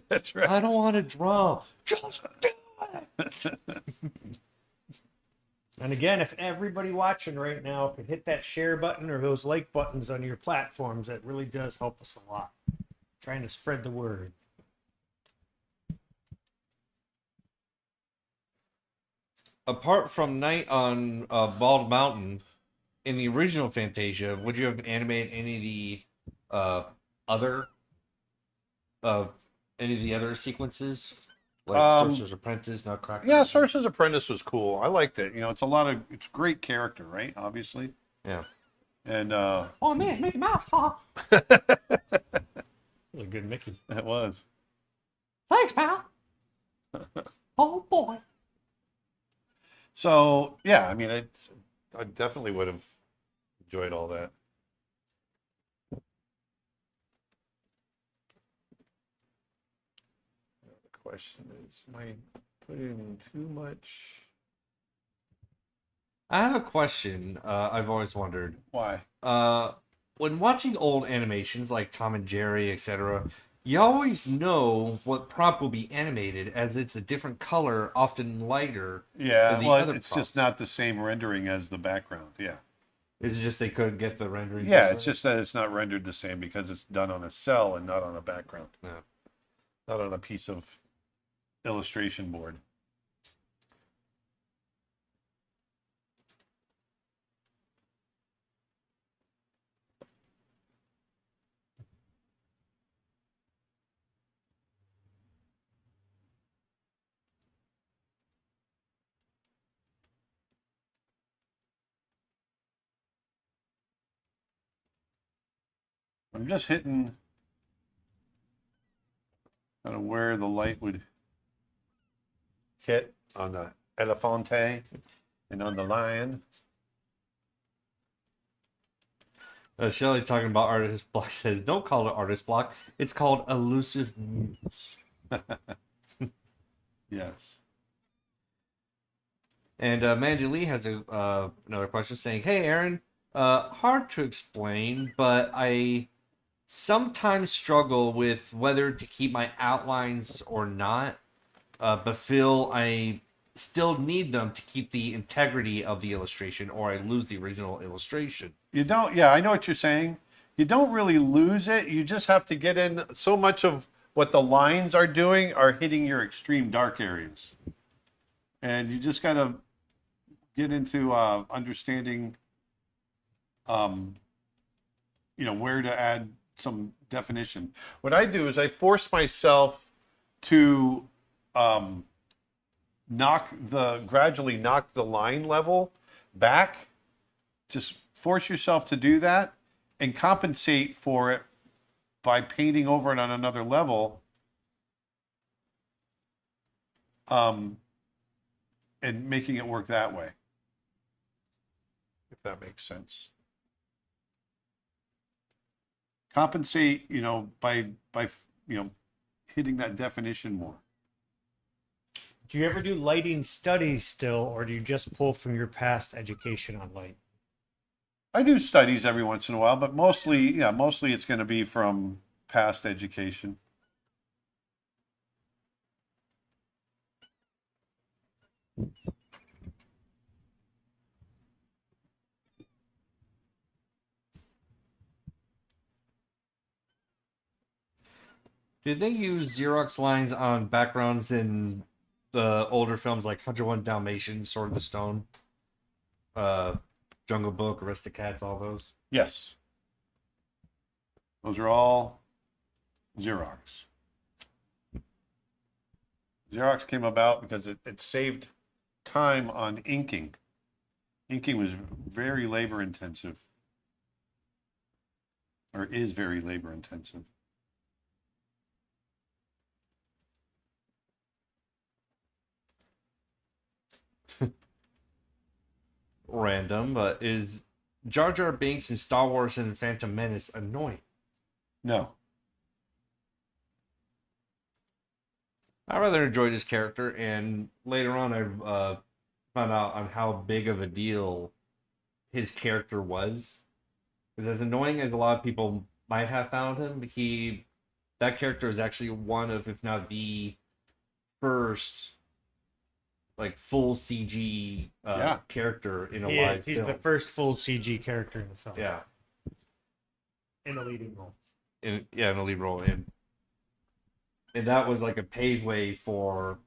Speaker 1: That's right.
Speaker 3: I don't want to draw. Just do it.
Speaker 2: And again, if everybody watching right now could hit that share button or those like buttons on your platforms, that really does help us a lot. Trying to spread the word.
Speaker 3: Apart from Night on Bald Mountain, in the original Fantasia, would you have animated any of the other sequences, like Sorcerer's Apprentice, Nutcracker?
Speaker 1: Yeah, Sorcerer's Apprentice was cool. I liked it. It's it's great character, right? Obviously.
Speaker 3: Yeah.
Speaker 1: And
Speaker 2: Oh man, it's Mickey Mouse, huh? That was a good Mickey.
Speaker 1: it was.
Speaker 2: Thanks, pal. Oh boy.
Speaker 1: So yeah, I mean, I definitely would have enjoyed all that. The question is, am I putting in too much?
Speaker 3: I have a question. I've always wondered.
Speaker 1: Why?
Speaker 3: When watching old animations like Tom and Jerry, etc., You always know what prop will be animated, as it's a different color, often lighter
Speaker 1: Yeah,
Speaker 3: than the
Speaker 1: well,
Speaker 3: other
Speaker 1: it's
Speaker 3: props.
Speaker 1: just not the same rendering as the background. Yeah.
Speaker 3: Is it just they couldn't get the rendering?
Speaker 1: Yeah,
Speaker 3: just
Speaker 1: it's
Speaker 3: right?
Speaker 1: just that it's not rendered the same because it's done on a cell and not on a background,
Speaker 3: Yeah.
Speaker 1: not on a piece of illustration board. I'm just hitting kind of where the light would hit on the elefante and on the lion.
Speaker 3: Shelley talking about artist block says, "Don't call it artist block. It's called elusive muse."
Speaker 1: Yes.
Speaker 3: And Mandy Lee has another question saying, "Hey, Aaron, hard to explain, but I sometimes struggle with whether to keep my outlines or not, but feel I still need them to keep the integrity of the illustration, or I lose the original illustration."
Speaker 1: You don't, yeah, I know what you're saying. You don't really lose it. You just have to get in so much of what the lines are doing are hitting your extreme dark areas. And you just got to get into understanding, where to add some definition. What I do is I force myself to gradually knock the line level back. Just force yourself to do that and compensate for it by painting over it on another level. And making it work that way, if that makes sense. Compensate, by hitting that definition more.
Speaker 2: Do you ever do lighting studies still, or do you just pull from your past education on light?
Speaker 1: I do studies every once in a while, but mostly it's going to be from past education.
Speaker 3: Do they use Xerox lines on backgrounds in the older films like 101 Dalmatians, Sword of the Stone, uh, Jungle Book, Aristocats, all those?
Speaker 1: Yes. Those are all Xerox. Xerox came about because it saved time on inking. Inking was very labor intensive, or is very labor intensive.
Speaker 3: Random, but is Jar Jar Binks in Star Wars and Phantom Menace annoying?
Speaker 1: No.
Speaker 3: I rather enjoyed his character, and later on, I found out on how big of a deal his character was. Because as annoying as a lot of people might have found him, that character is actually one of, if not the first, like full CG character in a live
Speaker 2: He's
Speaker 3: film.
Speaker 2: the first full CG character in the film.
Speaker 3: Yeah,
Speaker 2: In a leading role.
Speaker 3: in a lead role, and that was like a paveway for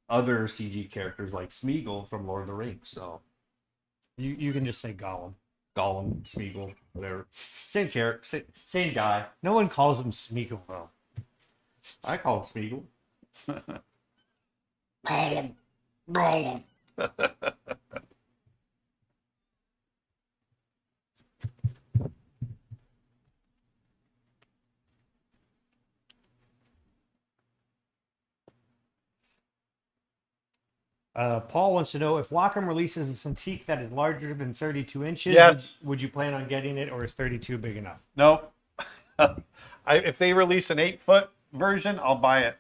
Speaker 3: other CG characters like Smeagol from Lord of the Rings. So
Speaker 2: You can just say Gollum.
Speaker 3: Gollum, Smeagol, whatever, same character, same guy.
Speaker 2: No one calls him Smeagol though.
Speaker 3: I call him Smeagol.
Speaker 2: Paul wants to know if Wacom releases a Cintiq that is larger than 32 inches.
Speaker 1: Yes.
Speaker 2: Would you plan on getting it, or is 32 big enough?
Speaker 1: No. If they release an 8-foot version, I'll buy it.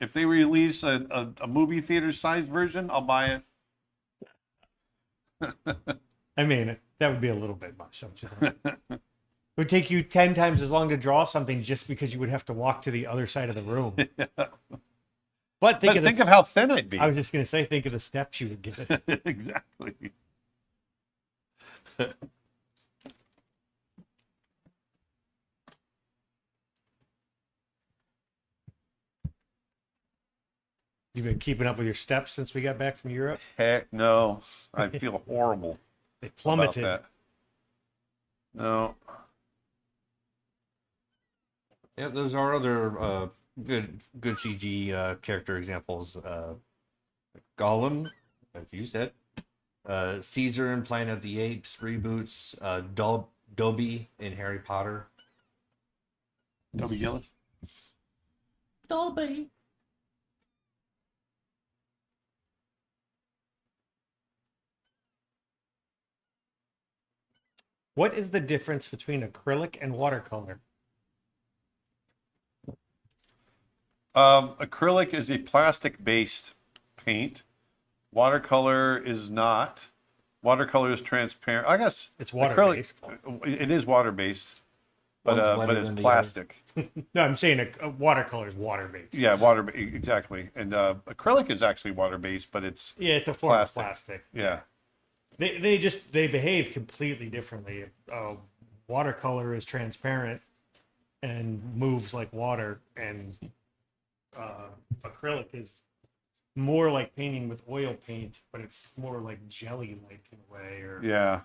Speaker 1: If they release a movie theater size version, I'll buy it.
Speaker 2: I mean, that would be a little bit much, don't you think? would take you 10 times as long to draw something just because you would have to walk to the other side of the room. But
Speaker 1: Think of how thin I'd be.
Speaker 2: I was just going to say, think of the steps you would get.
Speaker 1: Exactly.
Speaker 2: You've been keeping up with your steps since we got back from Europe?
Speaker 1: Heck no. I feel horrible
Speaker 2: They
Speaker 1: about
Speaker 2: plummeted.
Speaker 1: that. No.
Speaker 3: Yeah, those are other good CG character examples. Gollum, as you said. Caesar in Planet of the Apes reboots. Dobby in Harry Potter.
Speaker 1: Toby Gillis?
Speaker 4: Nobody.
Speaker 2: What is the difference between acrylic and watercolor?
Speaker 1: Acrylic is a plastic-based paint. Watercolor is not. Watercolor is transparent. I guess
Speaker 2: It's water-based.
Speaker 1: It is water-based,
Speaker 3: One's
Speaker 1: but
Speaker 3: wetter
Speaker 1: it's
Speaker 3: than the
Speaker 1: plastic.
Speaker 2: No, I'm saying a watercolor is water-based.
Speaker 1: Yeah, exactly. And acrylic is actually water-based, but it's
Speaker 2: Yeah, it's a form of
Speaker 1: Plastic.
Speaker 2: plastic.
Speaker 1: yeah.
Speaker 2: They behave completely differently. Watercolor is transparent and moves like water, and acrylic is more like painting with oil paint, but it's more like jelly-like in a way. Or
Speaker 1: Yeah.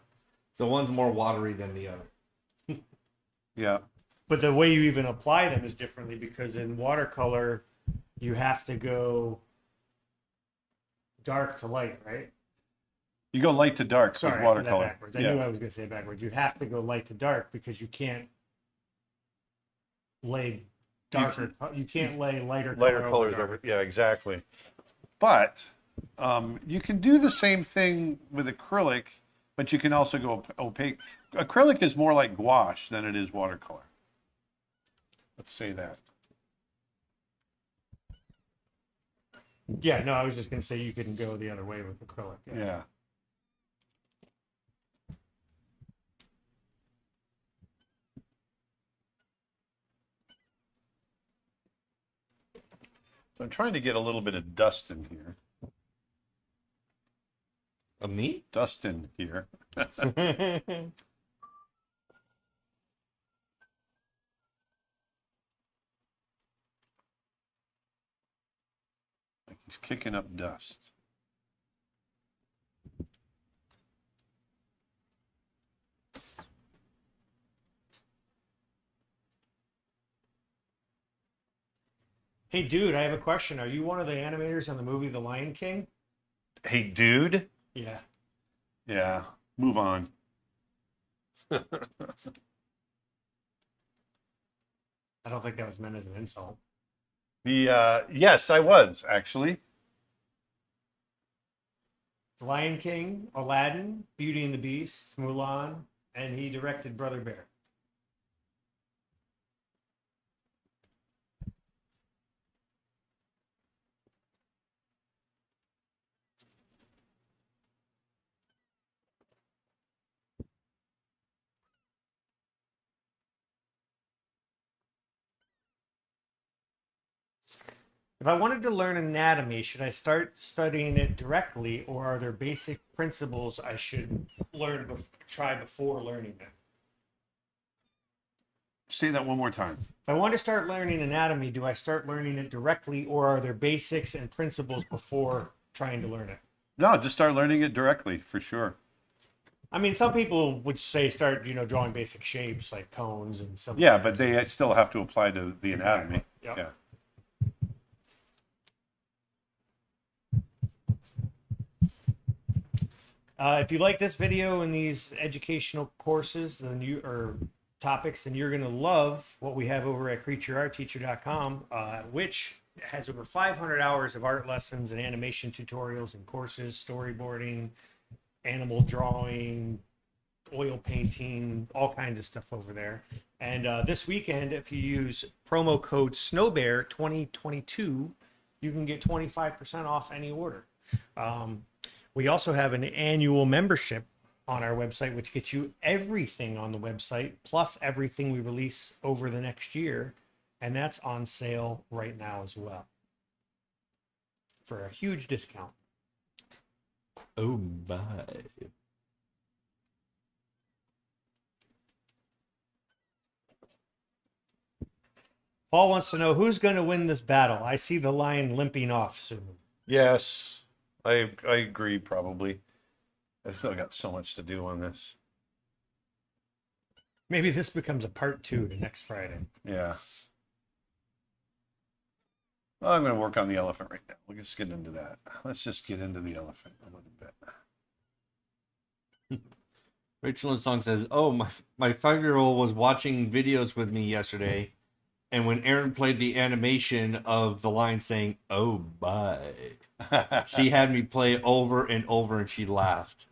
Speaker 3: So one's more watery than the other.
Speaker 1: Yeah.
Speaker 2: but the way you even apply them is differently, because in watercolor you have to go dark to light, right?
Speaker 1: You go light to dark
Speaker 2: Sorry,
Speaker 1: with
Speaker 2: I said that
Speaker 1: watercolor.
Speaker 2: backwards. I
Speaker 1: Yeah.
Speaker 2: knew I was going to say it backwards. You have to go light to dark because you can't lay darker. You can't lay lighter
Speaker 1: Lighter
Speaker 2: color
Speaker 1: colors
Speaker 2: over
Speaker 1: over.
Speaker 2: dark.
Speaker 1: Yeah, exactly. But you can do the same thing with acrylic, but you can also go opaque. Acrylic is more like gouache than it is watercolor. Let's say that.
Speaker 2: Yeah, no, I was just going to say you can go the other way with acrylic.
Speaker 1: Yeah. So I'm trying to get a little bit of dust in here.
Speaker 3: Me?
Speaker 1: Dust in here. Like he's kicking up dust.
Speaker 2: Hey, dude, I have a question. Are you one of the animators on the movie The Lion King?
Speaker 1: Hey, dude.
Speaker 2: Yeah.
Speaker 1: Yeah. Move on.
Speaker 2: I don't think that was meant as an insult.
Speaker 1: Yes, I was actually.
Speaker 2: The Lion King, Aladdin, Beauty and the Beast, Mulan, and he directed Brother Bear. If I wanted to learn anatomy, should I start studying it directly, or are there basic principles I should try before learning it?
Speaker 1: Say that one more time.
Speaker 2: If I want to start learning anatomy, do I start learning it directly, or are there basics and principles before trying to learn it?
Speaker 1: No, just start learning it directly for sure.
Speaker 2: I mean, some people would say start, drawing basic shapes like cones and some.
Speaker 1: Yeah, but they still have to apply to the anatomy.
Speaker 2: Yep.
Speaker 1: Yeah.
Speaker 2: If you like this video and these educational courses, topics, then you're going to love what we have over at creatureartteacher.com, which has over 500 hours of art lessons and animation tutorials and courses, storyboarding, animal drawing, oil painting, all kinds of stuff over there. And this weekend, if you use promo code SNOWBEAR2022, you can get 25% off any order. We also have an annual membership on our website, which gets you everything on the website, plus everything we release over the next year. And that's on sale right now as well for a huge discount.
Speaker 3: Oh my.
Speaker 2: Paul wants to know who's going to win this battle. I see the lion limping off soon.
Speaker 1: Yes, I agree. Probably. I've still got so much to do on this.
Speaker 2: Maybe this becomes a part 2 to next Friday.
Speaker 1: Yeah. Well, I'm going to work on the elephant right now. We'll just get into that. Let's just get into the elephant a little bit.
Speaker 3: Rachel in Song says, "Oh, my 5-year-old was watching videos with me yesterday, and when Aaron played the animation of the line saying, 'Oh, bye,' she had me play over and over, and she laughed."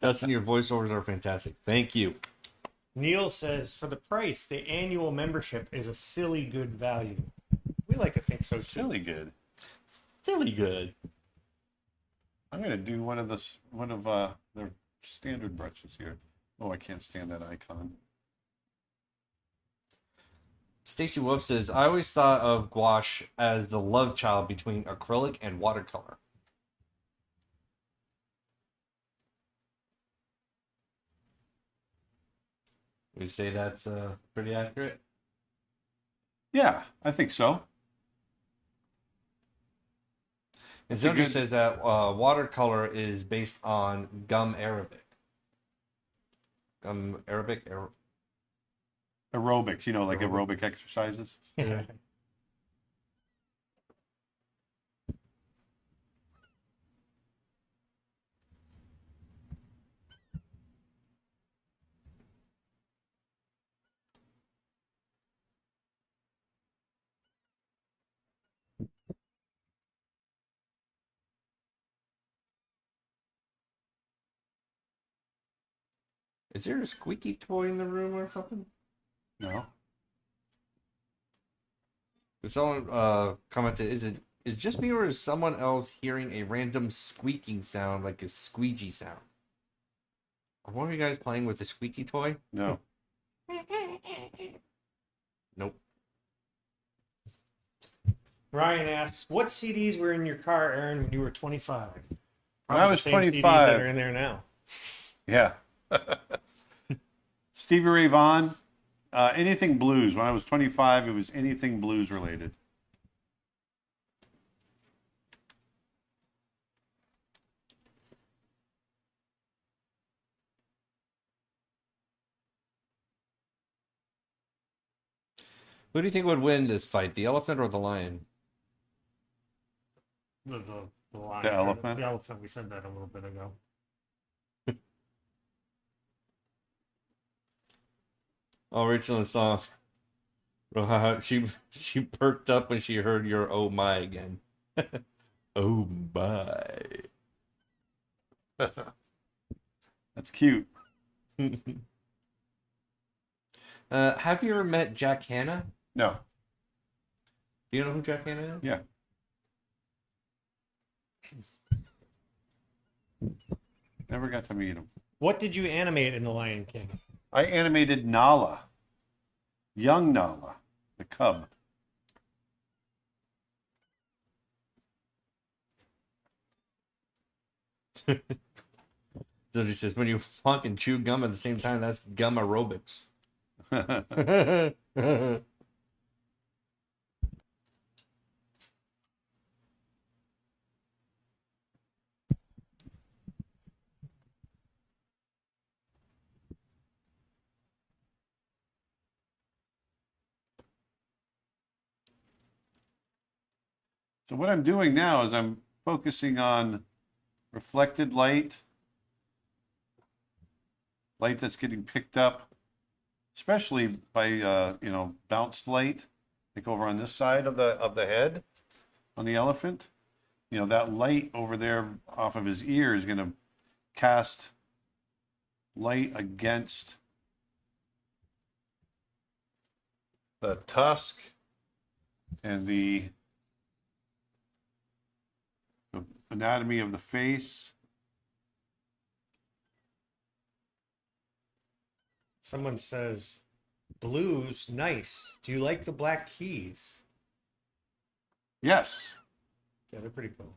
Speaker 3: Dustin, your voiceovers are fantastic. Thank you.
Speaker 2: Neil says, for the price, the annual membership is a silly good value. We like to think so too.
Speaker 1: Silly good.
Speaker 3: Silly good.
Speaker 1: I'm going to do one of their standard brushes here. Oh, I can't stand that icon.
Speaker 3: Stacy Wolf says, "I always thought of gouache as the love child between acrylic and watercolor." Would you say that's pretty accurate?
Speaker 1: Yeah, I think so.
Speaker 3: And
Speaker 1: That's a
Speaker 3: somebody
Speaker 1: good-
Speaker 3: says that watercolor is based on gum Arabic. Gum Arabic?
Speaker 1: Aerobics, like aerobic exercises.
Speaker 3: Yeah. Is there a squeaky toy in the room or something?
Speaker 1: No.
Speaker 3: Someone commented, is it just me or is someone else hearing a random squeaking sound like a squeegee sound? Are one of you guys playing with a squeaky toy?
Speaker 1: No.
Speaker 3: Nope.
Speaker 2: Ryan asks, what CDs were in your car, Aaron, when you were 25?
Speaker 1: When I was
Speaker 2: the same CDs
Speaker 1: 25.
Speaker 2: that are in there now.
Speaker 1: Yeah. Stevie Ray Vaughan, anything blues. When I was 25, it was anything blues related.
Speaker 3: Who do you think would win this fight, the elephant or the lion?
Speaker 2: The lion.
Speaker 1: The elephant?
Speaker 2: The elephant. We said that a little bit ago.
Speaker 3: Oh, Rachel and saw. She perked up when she heard your "oh my" again. Oh my.
Speaker 1: That's cute.
Speaker 3: Have you ever met Jack Hanna?
Speaker 1: No.
Speaker 3: Do you know who Jack Hanna is?
Speaker 1: Yeah. Never got to meet him.
Speaker 2: What did you animate in The Lion King?
Speaker 1: I animated Nala. Young Nala, the cub.
Speaker 3: So she says, when you walk and chew gum at the same time, that's gum aerobics.
Speaker 1: So what I'm doing now is I'm focusing on reflected light that's getting picked up, especially by bounced light, like over on this side of the head on the elephant. That light over there off of his ear is going to cast light against the tusk and the anatomy of the face.
Speaker 2: Someone says, blues, nice. Do you like the black keys?
Speaker 1: Yes.
Speaker 2: Yeah, they're pretty cool.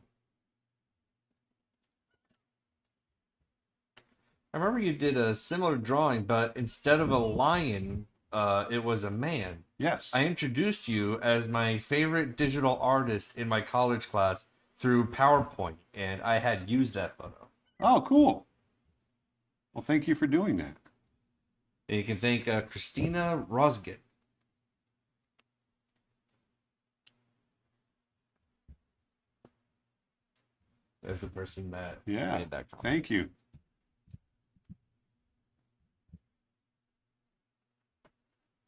Speaker 3: I remember you did a similar drawing, but instead of a lion, it was a man.
Speaker 1: Yes.
Speaker 3: I introduced you as my favorite digital artist in my college class through PowerPoint, and I had used that photo.
Speaker 1: Oh, cool. Well, thank you for doing that.
Speaker 3: And you can thank Christina Rosget. That's the person that
Speaker 1: Yeah.
Speaker 3: made that comment.
Speaker 1: Thank you.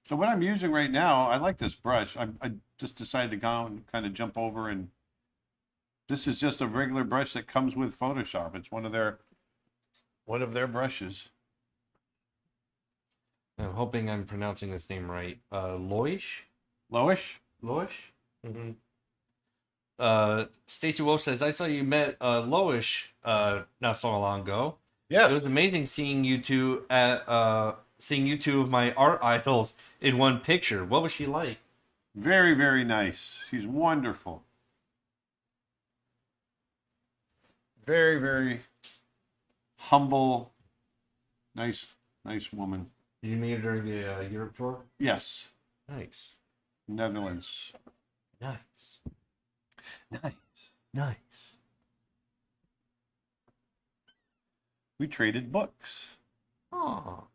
Speaker 1: So what I'm using right now, I like this brush. I just decided to go and kind of jump over, and this is just a regular brush that comes with Photoshop. It's one of their brushes.
Speaker 3: I'm hoping I'm pronouncing this name right. Loish?
Speaker 1: Lowish?
Speaker 3: Loish?
Speaker 2: Mm-hmm.
Speaker 3: Stacy Wolf says, I saw you met Loish not so long ago.
Speaker 1: Yes.
Speaker 3: It was amazing seeing you two of my art idols in one picture. What was she like?
Speaker 1: Very, very nice. She's wonderful. Very, very humble, nice woman.
Speaker 3: Did you meet her during the Europe tour?
Speaker 1: Yes.
Speaker 3: Nice.
Speaker 1: Netherlands.
Speaker 3: Nice.
Speaker 1: Nice.
Speaker 3: Nice.
Speaker 1: We traded books.
Speaker 3: Oh.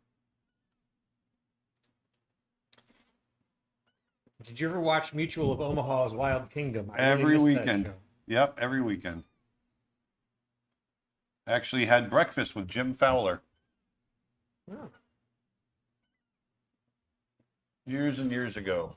Speaker 2: Did you ever watch Mutual of Omaha's Wild Kingdom? I
Speaker 1: Every
Speaker 2: missed that
Speaker 1: weekend.
Speaker 2: show.
Speaker 1: Yep, every weekend. Actually had breakfast with Jim Fowler
Speaker 2: Oh.
Speaker 1: years and years ago.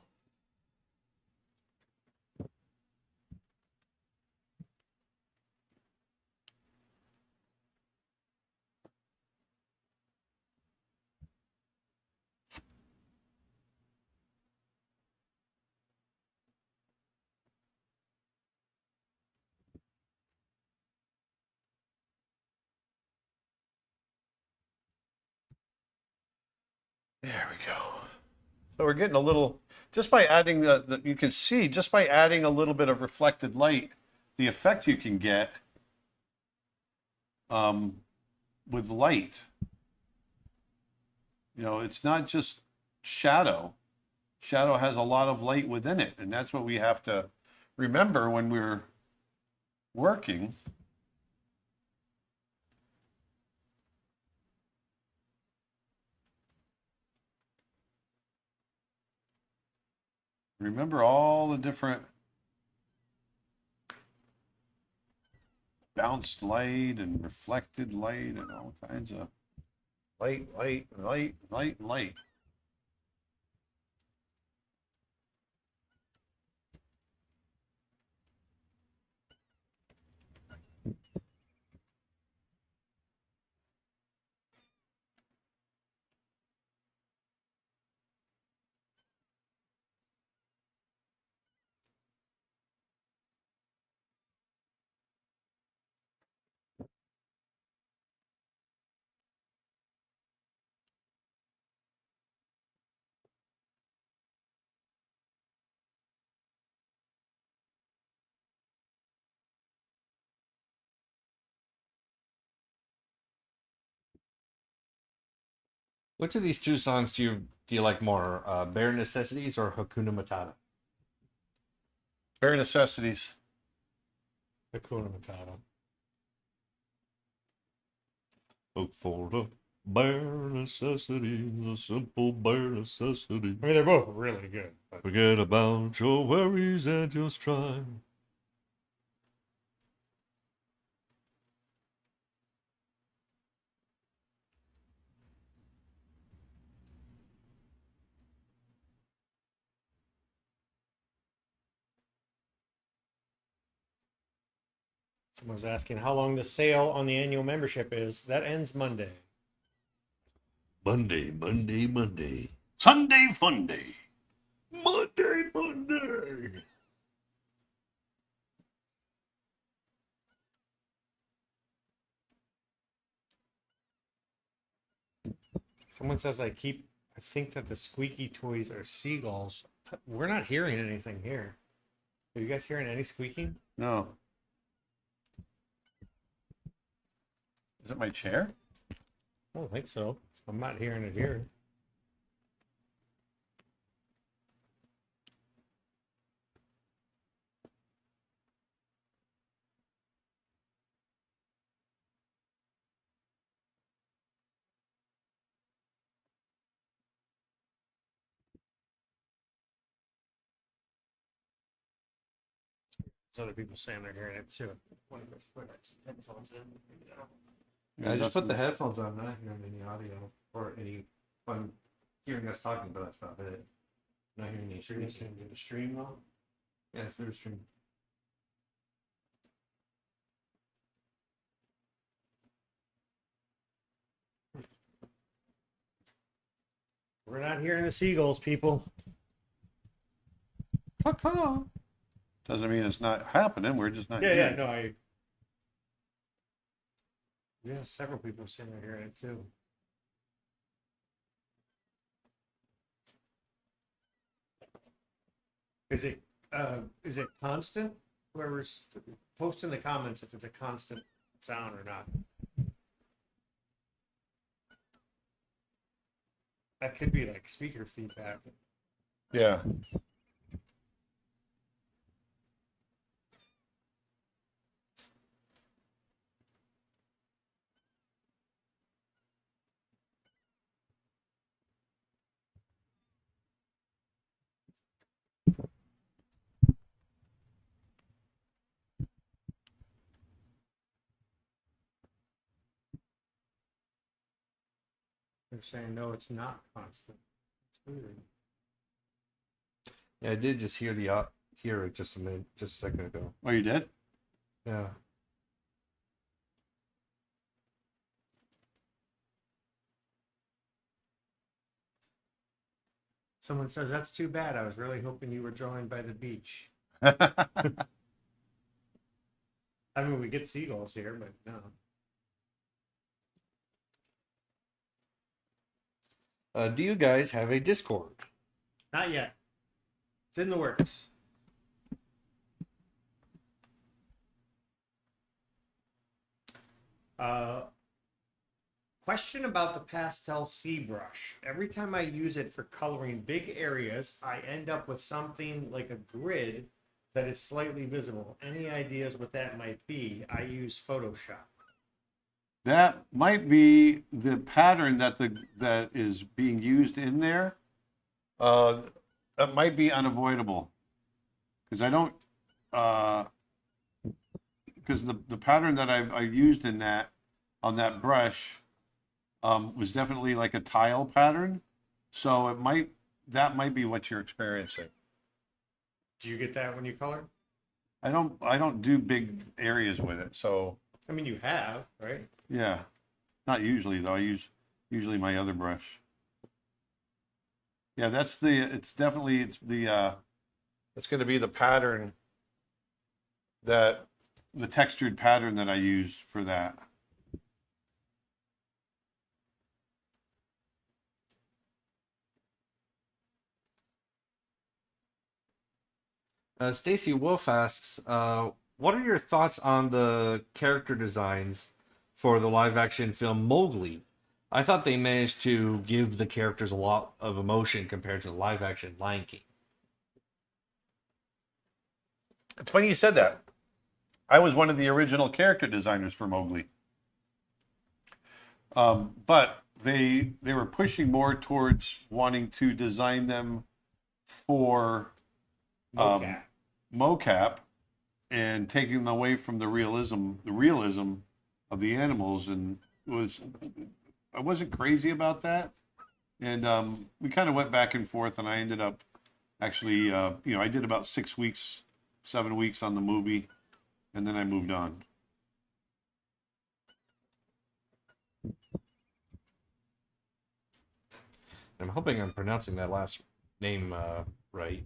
Speaker 1: There we go. So we're getting a little, just by adding you can see, just by adding a little bit of reflected light, the effect you can get with light. You know, it's not just shadow. Shadow has a lot of light within it, and that's what we have to remember when we're working. Remember all the different bounced light and reflected light and all kinds of light, light, light, light, light.
Speaker 3: Which of these two songs do you like more? Bare Necessities or Hakuna Matata?
Speaker 1: Bare necessities.
Speaker 2: Hakuna Matata.
Speaker 3: Look for the bare necessities, a simple bare necessity.
Speaker 2: I mean, they're both really good. But
Speaker 3: Forget about your worries and just try.
Speaker 2: someone's asking how long the sale on the annual membership is. That ends Monday.
Speaker 3: Monday, Monday, Monday.
Speaker 1: Sunday fun day.
Speaker 3: Monday, Monday.
Speaker 2: Someone says I think that the squeaky toys are seagulls. We're not hearing anything here. Are you guys hearing any squeaking?
Speaker 1: No. Is it my chair?
Speaker 2: I don't think so. I'm not hearing it here. There's other people saying they're hearing it too. One of those put headphones in.
Speaker 3: I just put the headphones on, not hearing any audio or any. I'm hearing us talking, but that's not it. Not hearing any
Speaker 2: Sure, you
Speaker 3: screaming.
Speaker 2: can do the stream though.
Speaker 3: Yeah, through the stream.
Speaker 2: We're not hearing the seagulls, people.
Speaker 1: Doesn't mean it's not happening. We're just not.
Speaker 2: Yeah,
Speaker 1: hearing
Speaker 2: yeah,
Speaker 1: it.
Speaker 2: no, yeah, several people saying they're hearing it too. Is it constant? Whoever's post in the comments if it's a constant sound or not. That could be like speaker feedback.
Speaker 1: Yeah.
Speaker 2: They're saying no, it's not constant. It's weird.
Speaker 3: Yeah, I did just hear hear it just a second ago.
Speaker 1: Oh, you did?
Speaker 3: Yeah.
Speaker 2: Someone says that's too bad. I was really hoping you were joined by the beach. I mean, we get seagulls here, but no.
Speaker 3: Do you guys have a Discord?
Speaker 2: Not yet. It's in the works. Question about the pastel sea brush. Every time I use it for coloring big areas, I end up with something like a grid that is slightly visible. Any ideas what that might be? I use Photoshop.
Speaker 1: That might be the pattern that is being used in there. That might be unavoidable because I don't. Because the pattern that I used in that on that brush was definitely like a tile pattern, so that might be what you're experiencing.
Speaker 2: Do you get that when you color?
Speaker 1: I don't do big areas with it, so
Speaker 2: I mean, you have, right?
Speaker 1: yeah, not usually though. I use usually my other brush. Yeah, it's going to be the pattern the textured pattern that I used for that.
Speaker 3: Stacy Wolf asks, what are your thoughts on the character designs for the live-action film Mowgli? I thought they managed to give the characters a lot of emotion compared to the live-action Lion King.
Speaker 1: It's funny you said that. I was one of the original character designers for Mowgli. But they were pushing more towards wanting to design them for mocap and taking them away from the realism of the animals, and I wasn't crazy about that. And we kind of went back and forth, and I ended up actually, I did about 6 weeks, 7 weeks on the movie, and then I moved on.
Speaker 3: I'm hoping I'm pronouncing that last name right.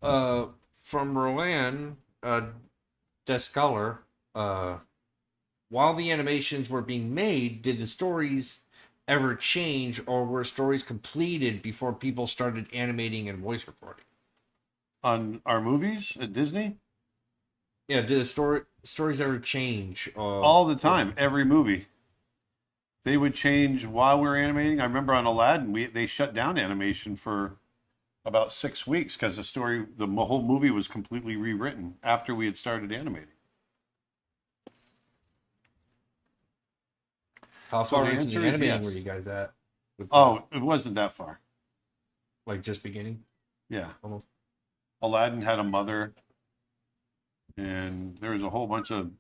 Speaker 3: From Rowan Descaler, while the animations were being made, did the stories ever change, or were stories completed before people started animating and voice recording?
Speaker 1: On our movies at Disney,
Speaker 3: Yeah, did the stories ever change?
Speaker 1: all the time, every movie. They would change while we were animating. I remember on Aladdin, they shut down animation for about 6 weeks because the whole movie was completely rewritten after we had started animating.
Speaker 3: How
Speaker 1: So
Speaker 3: far
Speaker 1: the
Speaker 3: into the
Speaker 1: answer is
Speaker 3: animating were
Speaker 1: yes.
Speaker 3: you guys at? With
Speaker 1: Oh, it wasn't that far.
Speaker 3: like just beginning,
Speaker 1: Yeah.
Speaker 3: almost.
Speaker 1: Aladdin had a mother, and there was a whole bunch of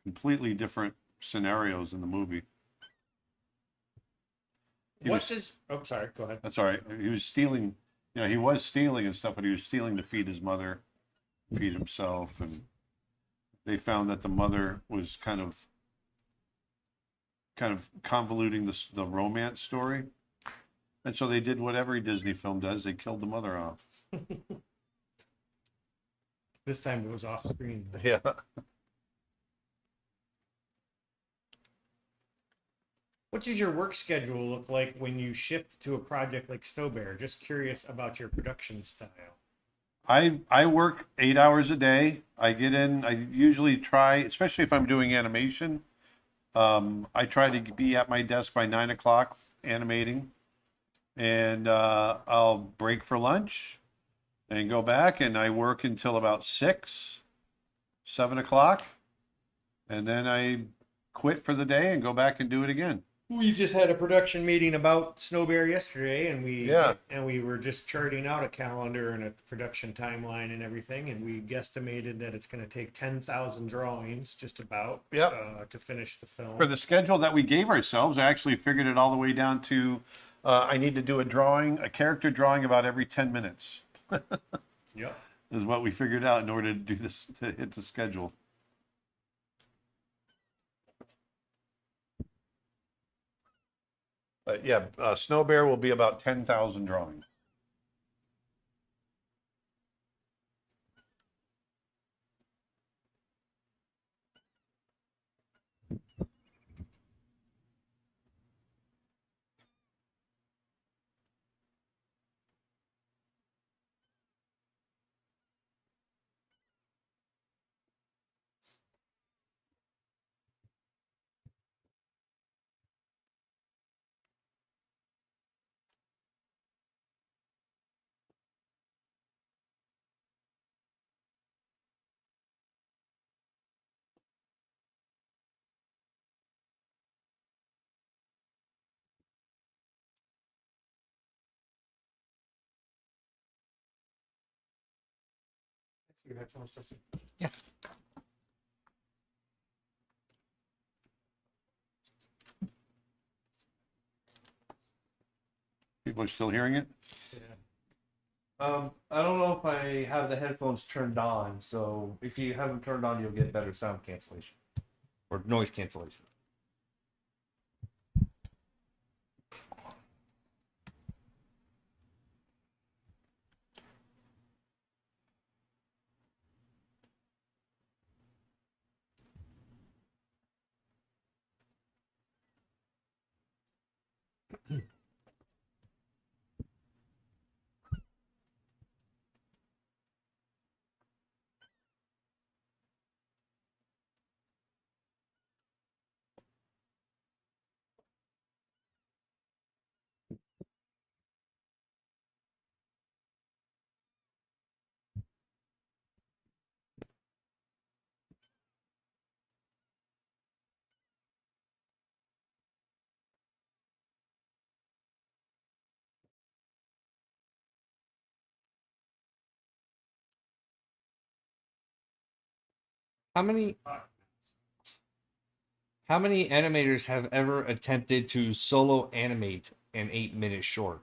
Speaker 1: completely different scenarios in the movie.
Speaker 2: What does? Oh, sorry. Go ahead.
Speaker 1: That's all right. He was stealing, he was stealing and stuff, but he was stealing to feed his mother, feed himself, and they found that the mother was kind of convoluting the romance story. And so they did what every Disney film does. They killed the mother off.
Speaker 2: This time it was off screen.
Speaker 1: Yeah.
Speaker 2: What does your work schedule look like when you shift to a project like Snow Bear? Just curious about your production style.
Speaker 1: I work 8 hours a day. I get in, I usually try, especially if I'm doing animation, I try to be at my desk by 9 o'clock animating. And I'll break for lunch and go back, and I work until about 7 o'clock. And then I quit for the day and go back and do it again.
Speaker 2: We just had a production meeting about Snow Bear yesterday, and
Speaker 1: Yeah.
Speaker 2: we were just charting out a calendar and a production timeline and everything, and we guesstimated that it's going to take 10,000 drawings, just about,
Speaker 1: Yep.
Speaker 2: to finish the film.
Speaker 1: For the schedule that we gave ourselves, I actually figured it all the way down to I need to do a character drawing about every 10 minutes
Speaker 2: Yep.
Speaker 1: is what we figured out in order to do this, to hit the schedule. But yeah, Snow Bear will be about 10,000 drawings.
Speaker 2: Your headphones, Justin.
Speaker 3: Yeah.
Speaker 1: People are still hearing it?
Speaker 2: Yeah.
Speaker 3: I don't know if I have the headphones turned on, so if you have them turned on, you'll get better sound cancellation or noise cancellation. How many How many animators have ever attempted to solo animate an 8 minute short?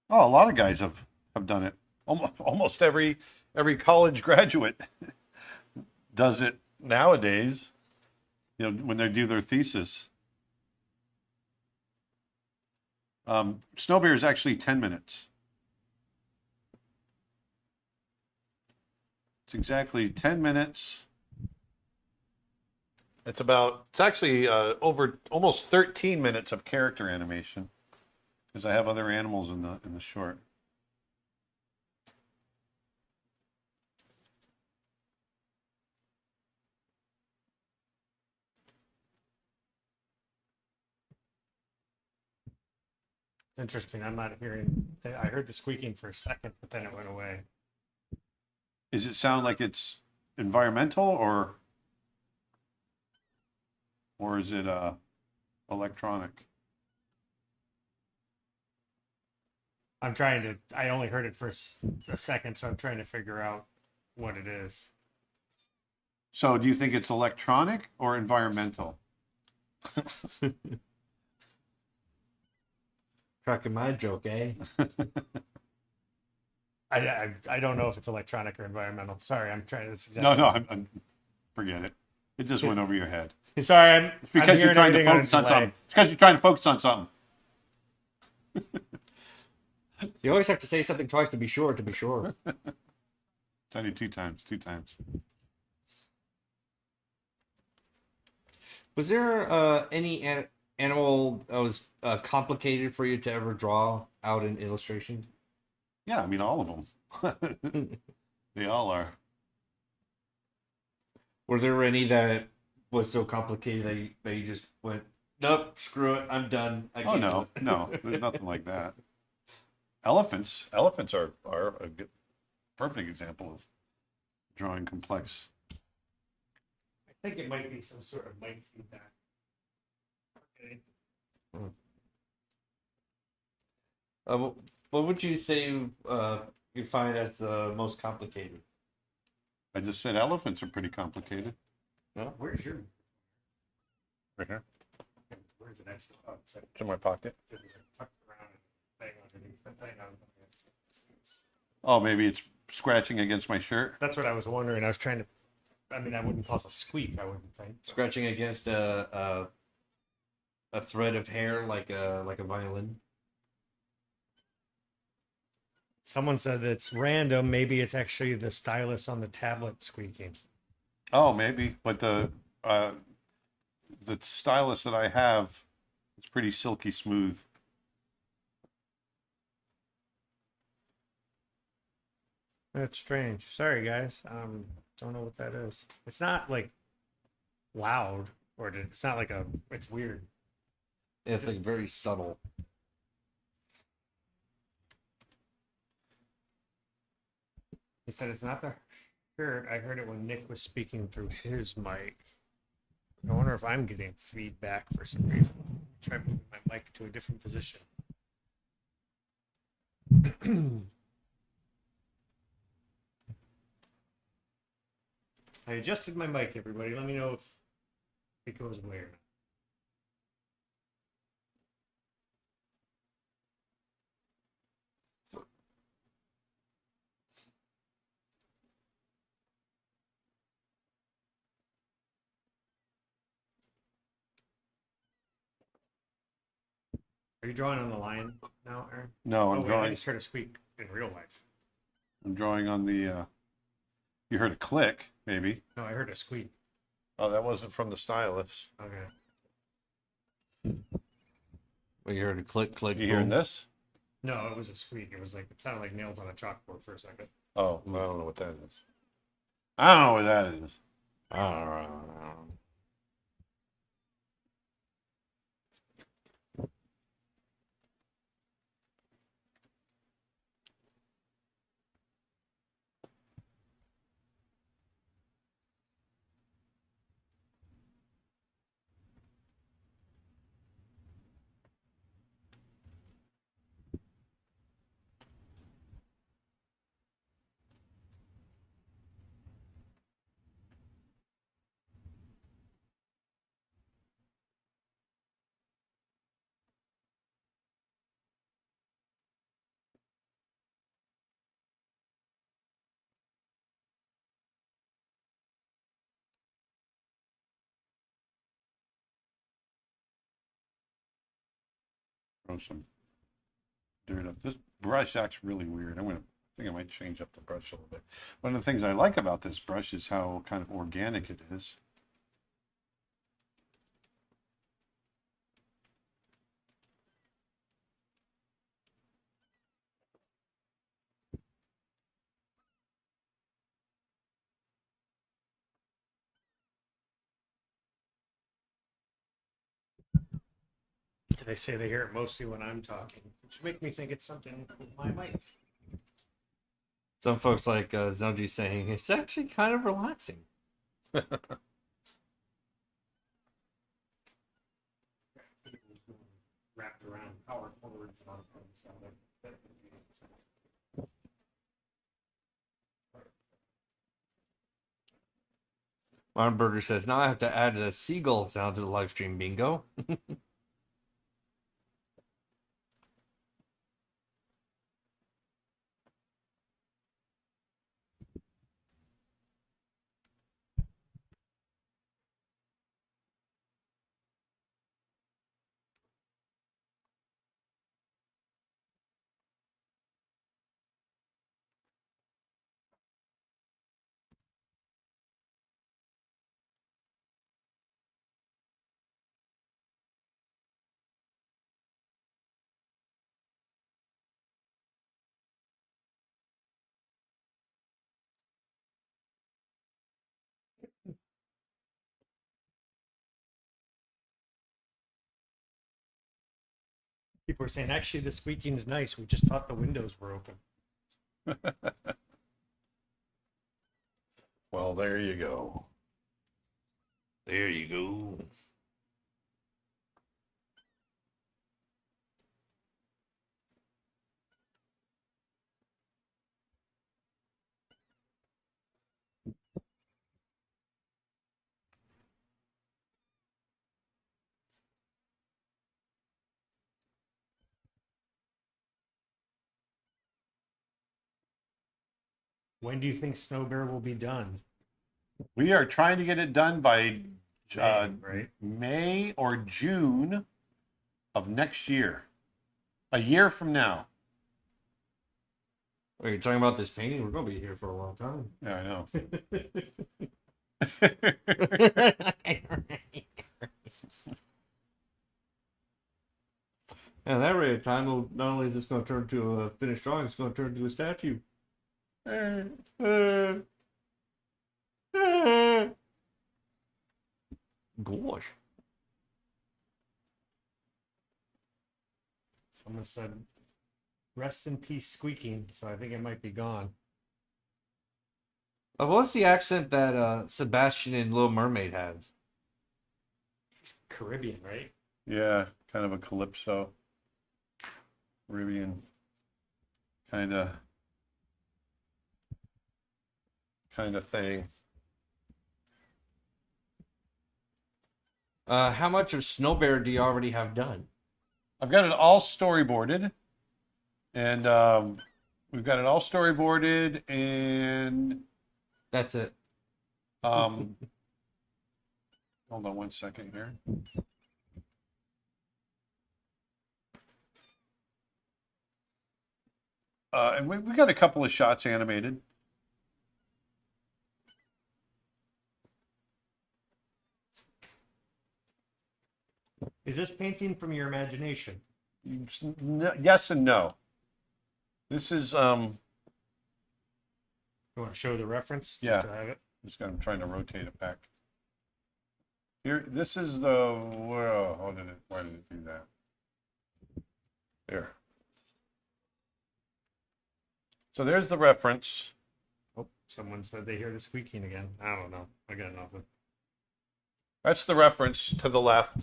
Speaker 1: Oh, a lot of guys have done it. Almost every college graduate does it nowadays, when they do their thesis. Snow Bear is actually 10 minutes. It's exactly 10 minutes. It's actually over almost 13 minutes of character animation because I have other animals in the short.
Speaker 2: It's interesting. I'm not hearing. I heard the squeaking for a second, but then it went away.
Speaker 1: Does it sound like it's environmental or is it electronic?
Speaker 2: I'm trying to. I only heard it for a second, so I'm trying to figure out what it is.
Speaker 1: So do you think it's electronic or environmental?
Speaker 3: Cracking my joke, eh?
Speaker 2: I don't know if it's electronic or environmental. Sorry, I'm trying. That's
Speaker 1: No,
Speaker 2: exactly.
Speaker 1: no, forget it. It just went over your head.
Speaker 2: Sorry, I'm
Speaker 1: It's because
Speaker 2: I'm
Speaker 1: you're
Speaker 2: hearing
Speaker 1: trying to
Speaker 2: everything
Speaker 1: focus on
Speaker 2: delay.
Speaker 1: something. It's because you're trying to focus on something.
Speaker 3: You always have to say something twice to be sure, to be sure.
Speaker 1: It's only two times.
Speaker 3: Was there any animal that was complicated for you to ever draw out in illustration?
Speaker 1: Yeah, I mean all of them. They all are.
Speaker 3: Were there any that was so complicated that you just went, nope, screw it, I'm done. I
Speaker 1: Oh
Speaker 3: can't
Speaker 1: no,
Speaker 3: do it."
Speaker 1: no, there's nothing like that. Elephants are a good, perfect example of drawing complex.
Speaker 2: I think it might be some sort of mic feedback. Okay.
Speaker 3: What would you say you find as the most complicated?
Speaker 1: I just said elephants are pretty complicated.
Speaker 2: Where's your?
Speaker 1: Right here.
Speaker 2: Where's an extra? Oh, it's like
Speaker 1: It's in my pocket.
Speaker 2: it was tucked around and thing underneath the thing.
Speaker 1: Oh, maybe it's scratching against my shirt.
Speaker 2: That's what I was wondering. I was trying to. I mean, that wouldn't cause a squeak. I wouldn't think.
Speaker 3: Scratching against a thread of hair like a violin.
Speaker 2: Someone said it's random. Maybe it's actually the stylus on the tablet squeaking.
Speaker 1: Oh, maybe, but the stylus that I have, it's pretty silky smooth.
Speaker 2: That's strange. Sorry, guys. Don't know what that is. It's not like loud, or it's not like a. It's weird.
Speaker 3: It's like very subtle.
Speaker 2: He said it's not the shirt. I heard it when Nick was speaking through his mic. I wonder if I'm getting feedback for some reason. Try moving my mic to a different position. I adjusted my mic, everybody. Let me know if it goes away or not. Are you drawing on the line now, Aaron?
Speaker 1: No,
Speaker 2: Oh,
Speaker 1: I'm
Speaker 2: wait, I
Speaker 1: drawing.
Speaker 2: just heard a squeak in real life.
Speaker 1: I'm drawing on the. You heard a click, maybe.
Speaker 2: No, I heard a squeak.
Speaker 1: Oh, that wasn't from the stylus.
Speaker 2: Okay.
Speaker 3: Well, you heard a click, click.
Speaker 1: You hearing
Speaker 3: boom.
Speaker 1: this?
Speaker 2: No, it was a squeak. It was like it sounded like nails on a chalkboard for a second.
Speaker 1: Oh, I don't know what that is. I don't know what that is. Throw some dirt up. This brush acts really weird. I'm gonna think I might change up the brush a little bit. One of the things I like about this brush is how kind of organic it is.
Speaker 2: They say they hear it mostly when I'm talking, which make me think it's something with my mic.
Speaker 3: Some folks like Zunji saying it's actually kind of relaxing.
Speaker 2: Wrapped around power cords and all kinds of stuff.
Speaker 3: Martin Burger says, now I have to add a seagull sound to the live stream. Bingo.
Speaker 2: People are saying, actually, the squeaking's nice. We just thought the windows were open.
Speaker 1: Well, there you go.
Speaker 3: There you go.
Speaker 2: When do you think Snow Bear will be done?
Speaker 1: We are trying to get it done by
Speaker 2: Right?
Speaker 1: May or June of next year. A year from now.
Speaker 3: Are you talking about this painting? We're going to be here for a long time.
Speaker 1: Yeah, I know.
Speaker 3: And that rate of time, not only is this going to turn to a finished drawing, it's going to turn to a statue. Gosh.
Speaker 2: Someone said, rest in peace, squeaking. So I think it might be gone.
Speaker 3: What's the accent that Sebastian in Little Mermaid has?
Speaker 2: He's Caribbean, right?
Speaker 1: Yeah, kind of a calypso, Caribbean kind of thing.
Speaker 3: How much of Snow Bear do you already have done?
Speaker 1: I've got it all storyboarded, and we've got it all storyboarded, and
Speaker 3: That's it.
Speaker 1: hold on one second here. And we've got a couple of shots animated.
Speaker 2: Is this painting from your imagination?
Speaker 1: Yes and no. This is
Speaker 2: You want to show the reference?
Speaker 1: Yeah.
Speaker 2: Just to have it?
Speaker 1: I'm trying to rotate it back. Here, this is the, well, why did it do that? There. So there's the reference.
Speaker 2: Oh, someone said they hear the squeaking again. I don't know. I got nothing.
Speaker 1: That's the reference to the left.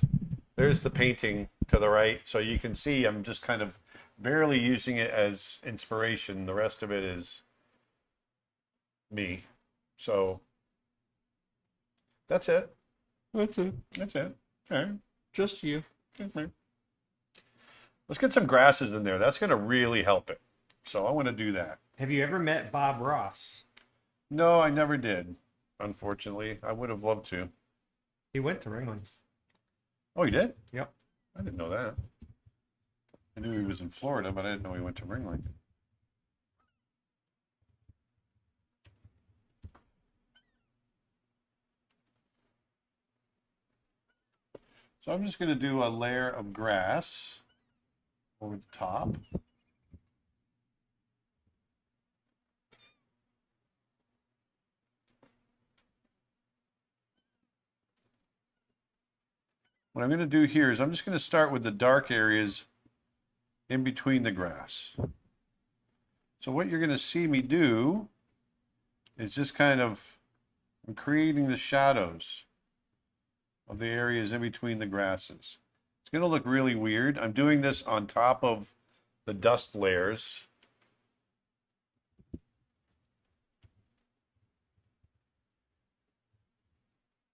Speaker 1: There's the painting to the right. So you can see I'm just kind of barely using it as inspiration. The rest of it is me. So that's it.
Speaker 3: That's it.
Speaker 1: That's it. Okay.
Speaker 3: Just you.
Speaker 1: Okay. Let's get some grasses in there. That's going to really help it. So I want to do that.
Speaker 2: Have you ever met Bob Ross?
Speaker 1: No, I never did. Unfortunately, I would have loved to.
Speaker 2: He went to Ringland.
Speaker 1: Oh, you did?
Speaker 2: Yep.
Speaker 1: I didn't know that. I knew he was in Florida, but I didn't know he went to Ringling. So I'm just going to do a layer of grass over the top. What I'm going to do here is I'm just going to start with the dark areas in between the grass. So what you're going to see me do is just kind of, I'm creating the shadows of the areas in between the grasses. It's going to look really weird. I'm doing this on top of the dust layers.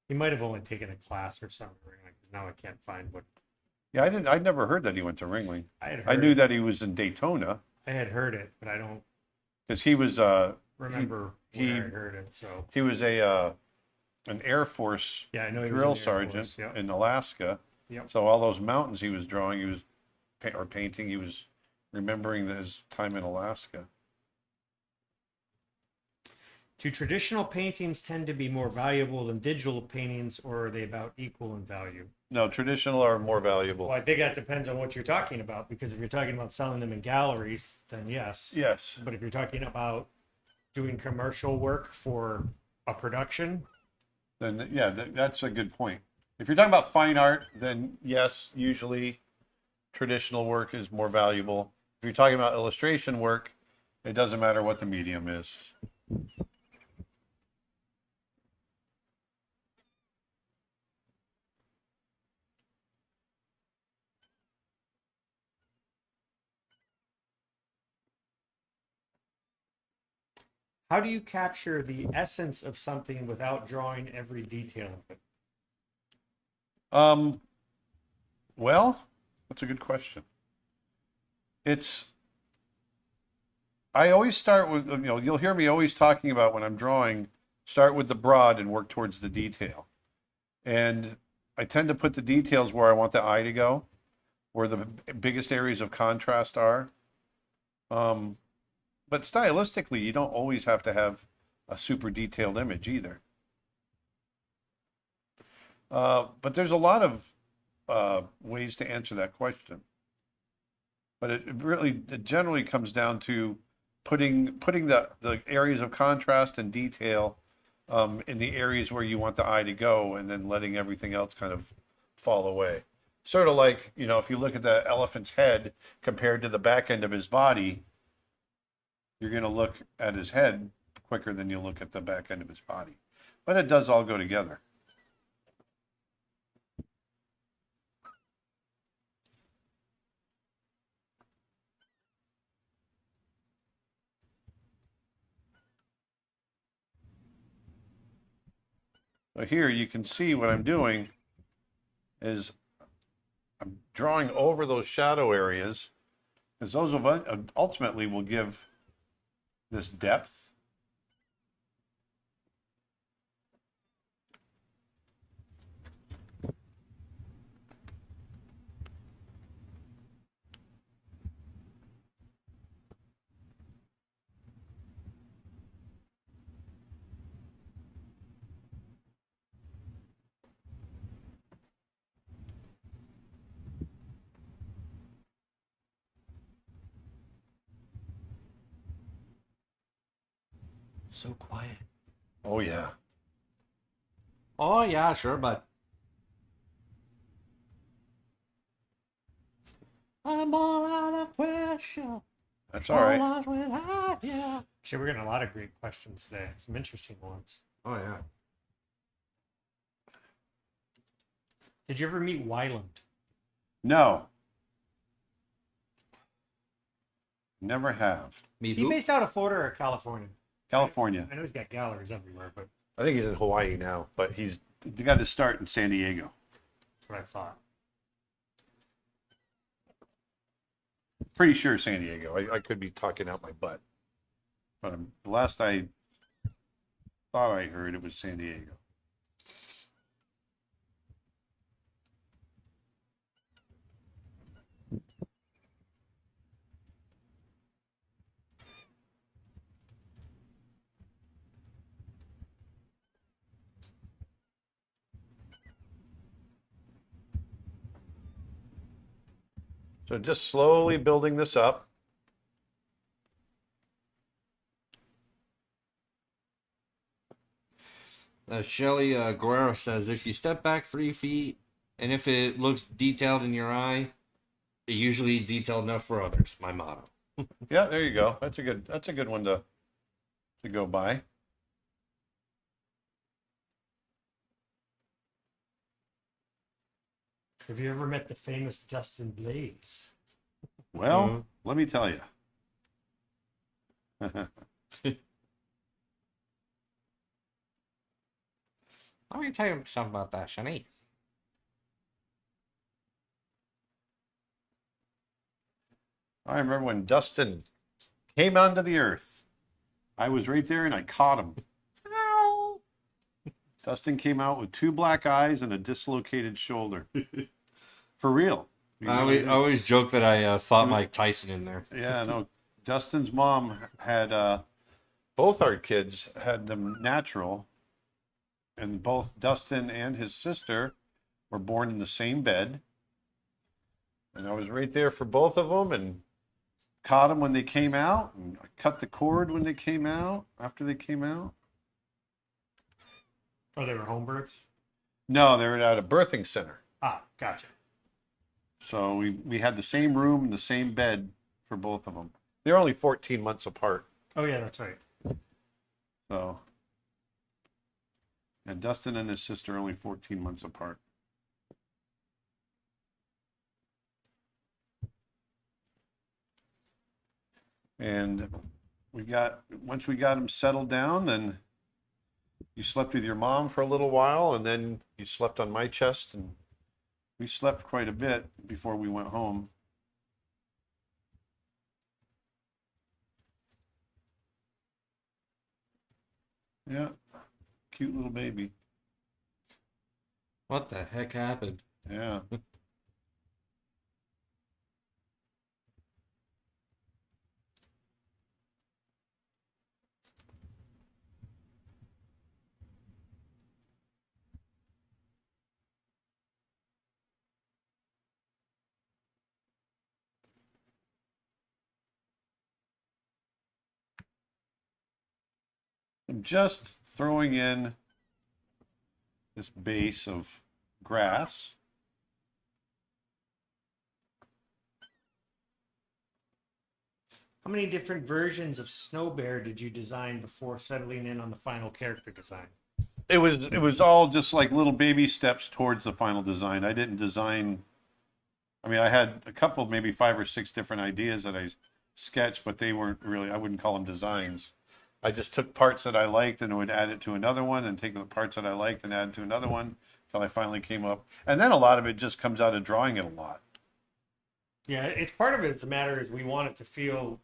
Speaker 2: He might have only taken a class or something, because now I can't find what
Speaker 1: Yeah, I'd never heard that he went to Ringling.
Speaker 2: I had heard.
Speaker 1: I knew that he was in Daytona
Speaker 2: I had heard it, but I don't
Speaker 1: because he was
Speaker 2: remember
Speaker 1: he-
Speaker 2: where I heard it. So
Speaker 1: he was a an Air Force
Speaker 2: yeah, I know he was in
Speaker 1: drill
Speaker 2: the Air
Speaker 1: sergeant
Speaker 2: Force. Yep.
Speaker 1: in Alaska.
Speaker 2: Yep.
Speaker 1: So all those mountains he was drawing, he was or painting, he was remembering his time in Alaska.
Speaker 2: Do traditional paintings tend to be more valuable than digital paintings, or are they about equal in value?
Speaker 1: No, traditional are more valuable.
Speaker 2: Well, I think that depends on what you're talking about, because if you're talking about selling them in galleries, then yes.
Speaker 1: Yes.
Speaker 2: But if you're talking about doing commercial work for a production,
Speaker 1: Then yeah, that's a good point. If you're talking about fine art, then yes, usually traditional work is more valuable. If you're talking about illustration work, it doesn't matter what the medium is.
Speaker 2: how do you capture the essence of something without drawing every detail of it?
Speaker 1: Well, that's a good question. I always start with, you'll hear me always talking about when I'm drawing, start with the broad and work towards the detail. And I tend to put the details where I want the eye to go, where the biggest areas of contrast are. But stylistically, you don't always have to have a super detailed image either. But there's a lot of ways to answer that question. But it generally comes down to putting the areas of contrast and detail in the areas where you want the eye to go, and then letting everything else kind of fall away. Sort of like, if you look at the elephant's head compared to the back end of his body, you're going to look at his head quicker than you look at the back end of his body. But it does all go together. So here you can see what I'm doing is I'm drawing over those shadow areas, because those ultimately will give this depth.
Speaker 3: So quiet.
Speaker 1: Oh yeah.
Speaker 3: Oh yeah, sure, but I'm all out of pressure.
Speaker 1: That's all right.
Speaker 3: Lost without you.
Speaker 2: Actually, we're getting a lot of great questions today. Some interesting ones.
Speaker 3: Oh yeah.
Speaker 2: Did you ever meet Wyland?
Speaker 1: No. Never have.
Speaker 3: Me
Speaker 2: Is he
Speaker 3: who?
Speaker 2: based out of Florida or California?
Speaker 1: California.
Speaker 2: I know he's got galleries everywhere, but
Speaker 1: I think he's in Hawaii now, but he got his start in San Diego.
Speaker 2: that's what I thought.
Speaker 1: Pretty sure San Diego. I could be talking out my butt. But the last I thought I heard, it was San Diego. So just slowly building this up.
Speaker 3: Shelly Guerrero says, if you step back 3 feet and if it looks detailed in your eye, it usually detailed enough for others. My motto.
Speaker 1: Yeah, there you go. That's a good one to go by.
Speaker 2: Have you ever met the famous Dustin Blaze?
Speaker 1: Well, let me tell you.
Speaker 4: Let me tell you something about that, Shani.
Speaker 1: I remember when Dustin came onto the earth. I was right there and I caught him.
Speaker 4: Ow.
Speaker 1: Dustin came out with 2 black eyes and a dislocated shoulder. For real. You know,
Speaker 3: I always joke that I fought Mike Tyson in there.
Speaker 1: yeah, no. Dustin's mom had both our kids had them natural, and both Dustin and his sister were born in the same bed. And I was right there for both of them and caught them when they came out, and I cut the cord when they came out, after they came out.
Speaker 2: Oh, they were home births?
Speaker 1: No, they were at a birthing center.
Speaker 2: Ah, gotcha.
Speaker 1: So we had the same room and the same bed for both of them. They're only 14 months apart.
Speaker 2: Oh, yeah, that's right.
Speaker 1: So, and Dustin and his sister are only 14 months apart. And once we got him settled down, then you slept with your mom for a little while, and then you slept on my chest, and we slept quite a bit before we went home. Yeah, cute little baby.
Speaker 3: What the heck happened?
Speaker 1: Yeah. I'm just throwing in this base of grass.
Speaker 2: How many different versions of Snow Bear did you design before settling in on the final character design?
Speaker 1: It was all just like little baby steps towards the final design. I didn't design. I mean, I had a couple, maybe 5 or 6 different ideas that I sketched, but they weren't really, I wouldn't call them designs. I just took parts that I liked and would add it to another one, and take the parts that I liked and add it to another one until I finally came up. And then a lot of it just comes out of drawing it a lot.
Speaker 2: Yeah, it's part of it. It's a matter is we want it to feel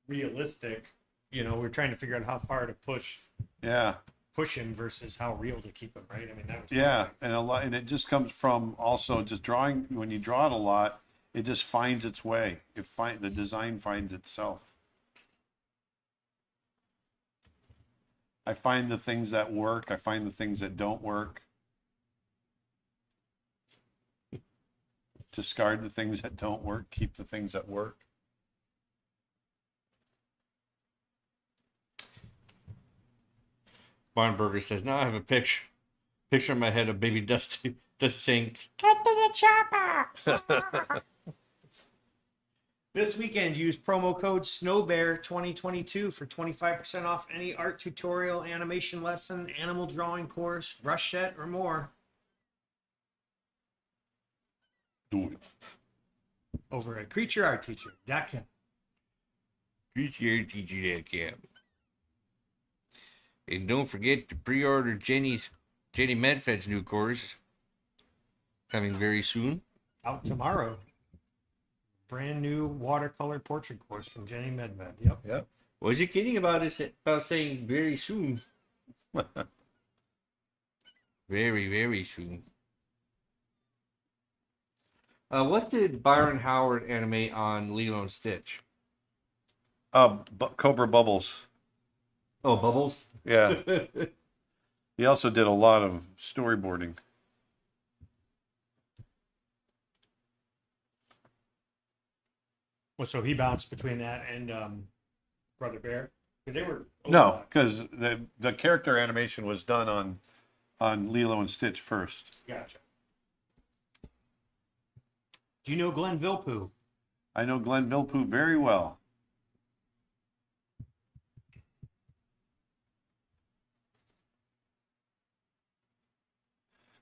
Speaker 2: realistic. You know, we're trying to figure out how far to push
Speaker 1: Yeah.
Speaker 2: him versus how real to keep him, right? I mean, that was
Speaker 1: Yeah, and a lot, and it just comes from also just drawing. When you draw it a lot, it just finds its way. The design finds itself. I find the things that work. I find the things that don't work. Discard the things that don't work. Keep the things that work.
Speaker 3: Barnburger says, now I have a picture in my head of baby Dusty just saying, "Get to the chopper."
Speaker 2: This weekend, use promo code SNOWBEAR2022 for 25% off any art tutorial, animation lesson, animal drawing course, brush set, or more
Speaker 1: Do it.
Speaker 2: over at CreatureArtTeacher.com.
Speaker 3: Appreciate teacher.com. And don't forget to pre-order Jenny Medved's new course coming very soon.
Speaker 2: Out tomorrow. Brand new watercolor portrait course from Jenny Medved. Yep.
Speaker 1: Yep.
Speaker 3: Was you kidding about saying very soon? Very, very soon. What did Byron Howard animate on Lilo and Stitch?
Speaker 1: Cobra Bubbles.
Speaker 3: Oh, Bubbles?
Speaker 1: Yeah. He also did a lot of storyboarding.
Speaker 2: Well, so he bounced between that and Brother Bear because they were
Speaker 1: No, because the character animation was done on Lilo and Stitch first.
Speaker 2: Gotcha. Do you know Glenn Vilppu?
Speaker 1: I know Glenn Vilppu very well.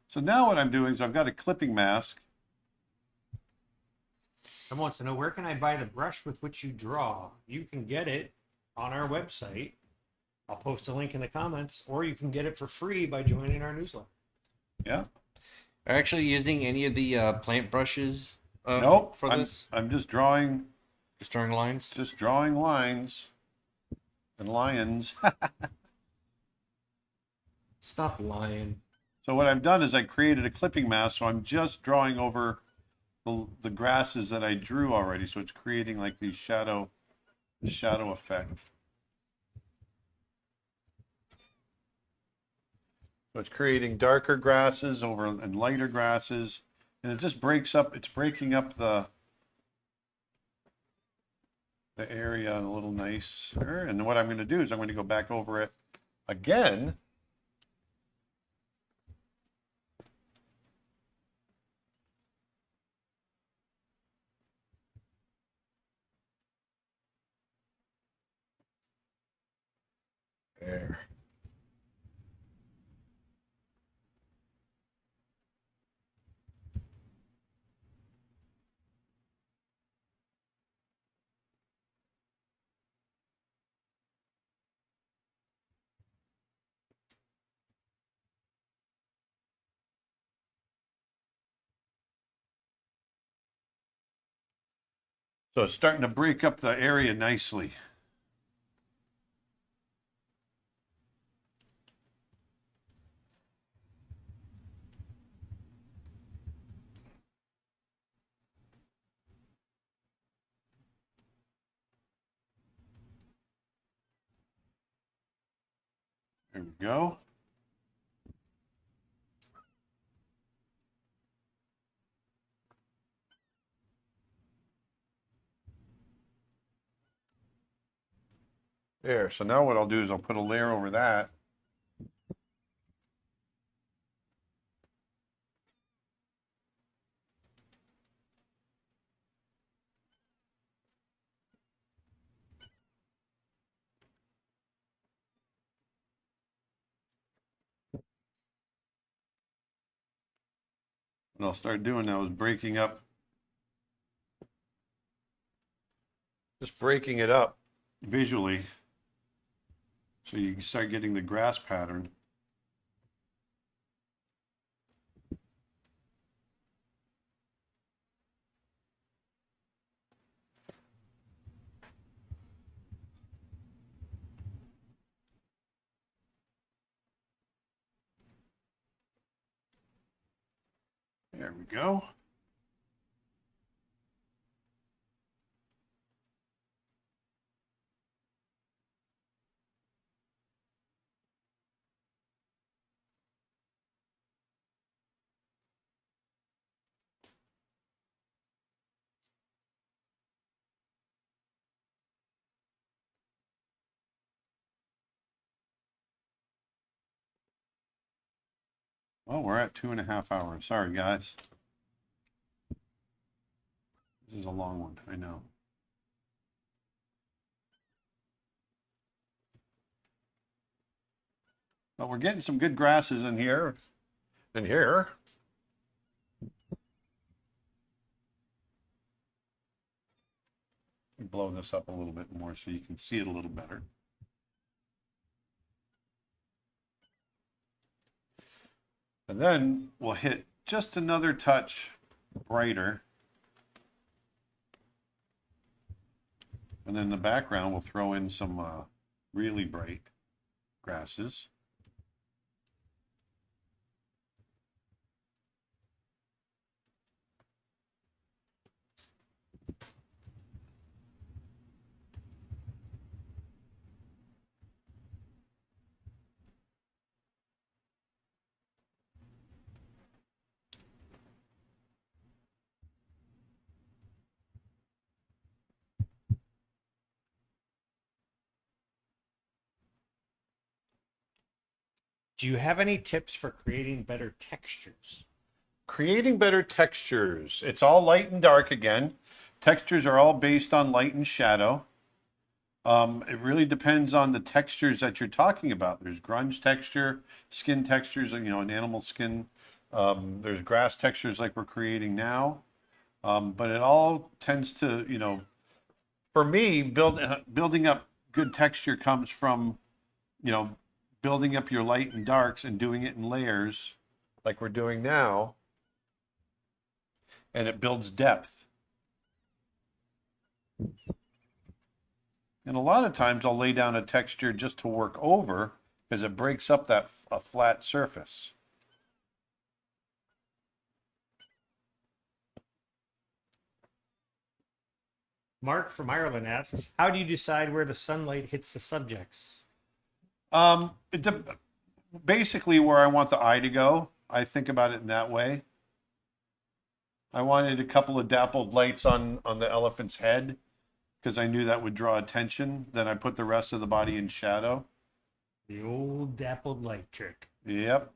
Speaker 1: So now what I'm doing is I've got a clipping mask.
Speaker 2: Someone wants to know, where can I buy the brush with which you draw? You can get it on our website. I'll post a link in the comments, or you can get it for free by joining our newsletter.
Speaker 1: Yeah.
Speaker 3: Are you actually using any of the plant brushes
Speaker 1: Nope.
Speaker 3: for this?
Speaker 1: I'm just drawing
Speaker 3: lines?
Speaker 1: Just drawing lines and lions.
Speaker 3: Stop lying.
Speaker 1: So what I've done is I created a clipping mask, so I'm just drawing over the grasses that I drew already. So it's creating like these shadow effect. So it's creating darker grasses over and lighter grasses, and it just breaks up. It's breaking up the area a little nicer. And then what I'm going to do is I'm going to go back over it again. There. So it's starting to break up the area nicely. There we go. There, so now what I'll do is I'll put a layer over that. What I'll start doing now is breaking up, just breaking it up visually. So you can start getting the grass pattern. There we go. Well, we're at 2.5 hours. Sorry, guys. This is a long one, I know. But we're getting some good grasses in here. And here. Blow this up a little bit more so you can see it a little better. And then we'll hit just another touch brighter. And then in the background, we'll throw in some really bright grasses.
Speaker 2: Do you have any tips for creating better textures?
Speaker 1: Creating better textures. It's all light and dark again. Textures are all based on light and shadow. It really depends on the textures that you're talking about. There's grunge texture, skin textures, an animal skin. There's grass textures like we're creating now. But it all tends to, for me, building up good texture comes from, building up your light and darks and doing it in layers like we're doing now. And it builds depth. And a lot of times I'll lay down a texture just to work over because it breaks up a flat surface.
Speaker 2: Mark from Ireland asks, how do you decide where the sunlight hits the subjects?
Speaker 1: Basically where I want the eye to go. I think about it in that way. I wanted a couple of dappled lights on the elephant's head because I knew that would draw attention. Then I put the rest of the body in shadow.
Speaker 2: The old dappled light trick.
Speaker 1: Yep.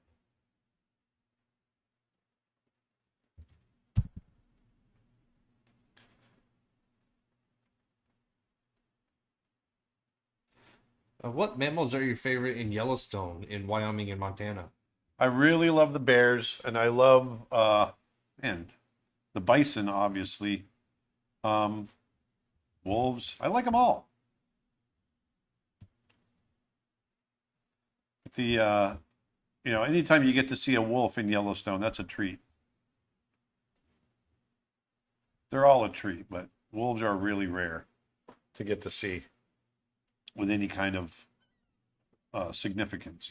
Speaker 3: What mammals are your favorite in Yellowstone, in Wyoming and Montana?
Speaker 1: I really love the bears, and I love and the bison, obviously. Wolves. I like them all. Anytime you get to see a wolf in Yellowstone, that's a treat. They're all a treat, but wolves are really rare to get to see with any kind of significance,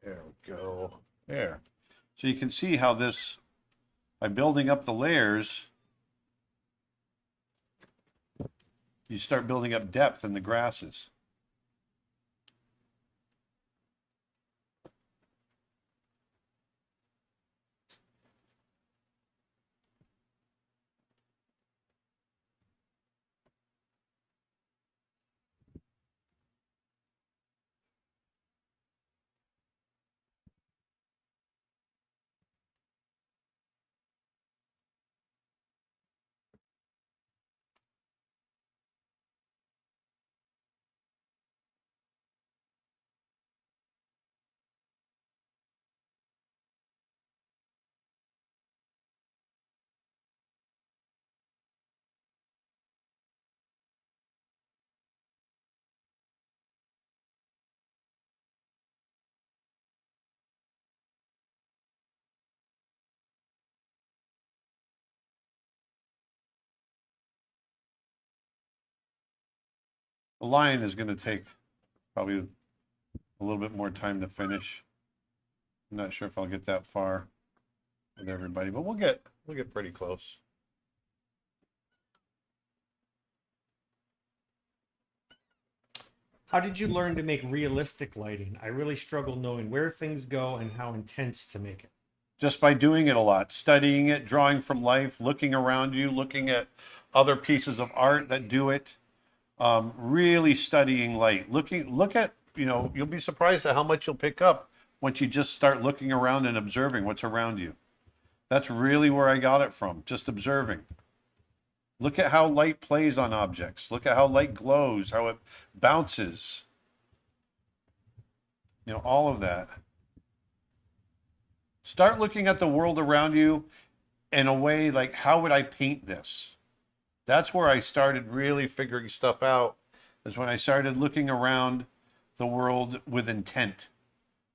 Speaker 1: There we go. There. So you can see how this, by building up the layers, you start building up depth in the grasses. The lion is going to take probably a little bit more time to finish. I'm not sure if I'll get that far with everybody, but we'll get pretty close.
Speaker 2: How did you learn to make realistic lighting? I really struggle knowing where things go and how intense to make it.
Speaker 1: Just by doing it a lot, studying it, drawing from life, looking around you, looking at other pieces of art that do it. Really studying light. Look at, you'll be surprised at how much you'll pick up once you just start looking around and observing what's around you. That's really where I got it from, just observing. Look at how light plays on objects. Look at how light glows, how it bounces. All of that. Start looking at the world around you in a way like, how would I paint this? That's where I started really figuring stuff out, is when I started looking around the world with intent.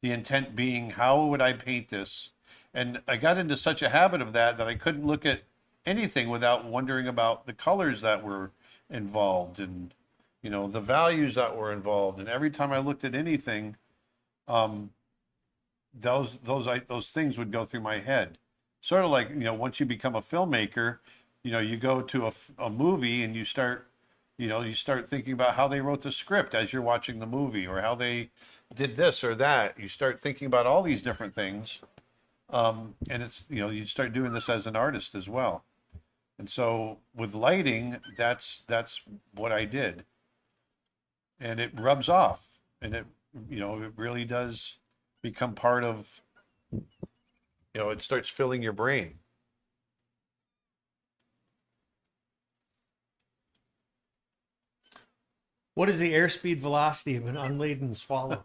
Speaker 1: The intent being, how would I paint this? And I got into such a habit of that I couldn't look at anything without wondering about the colors that were involved and, the values that were involved. And every time I looked at anything, those things would go through my head. Sort of like, once you become a filmmaker, you go to a movie and you start You know, you start thinking about how they wrote the script as you're watching the movie, or how they did this or that. You start thinking about all these different things. And it's, you know, you start doing this as an artist as well. And so with lighting, that's what I did. And it rubs off, and it, you know, it really does become part of, you know, it starts filling your brain.
Speaker 2: What is the airspeed velocity of an unladen swallow?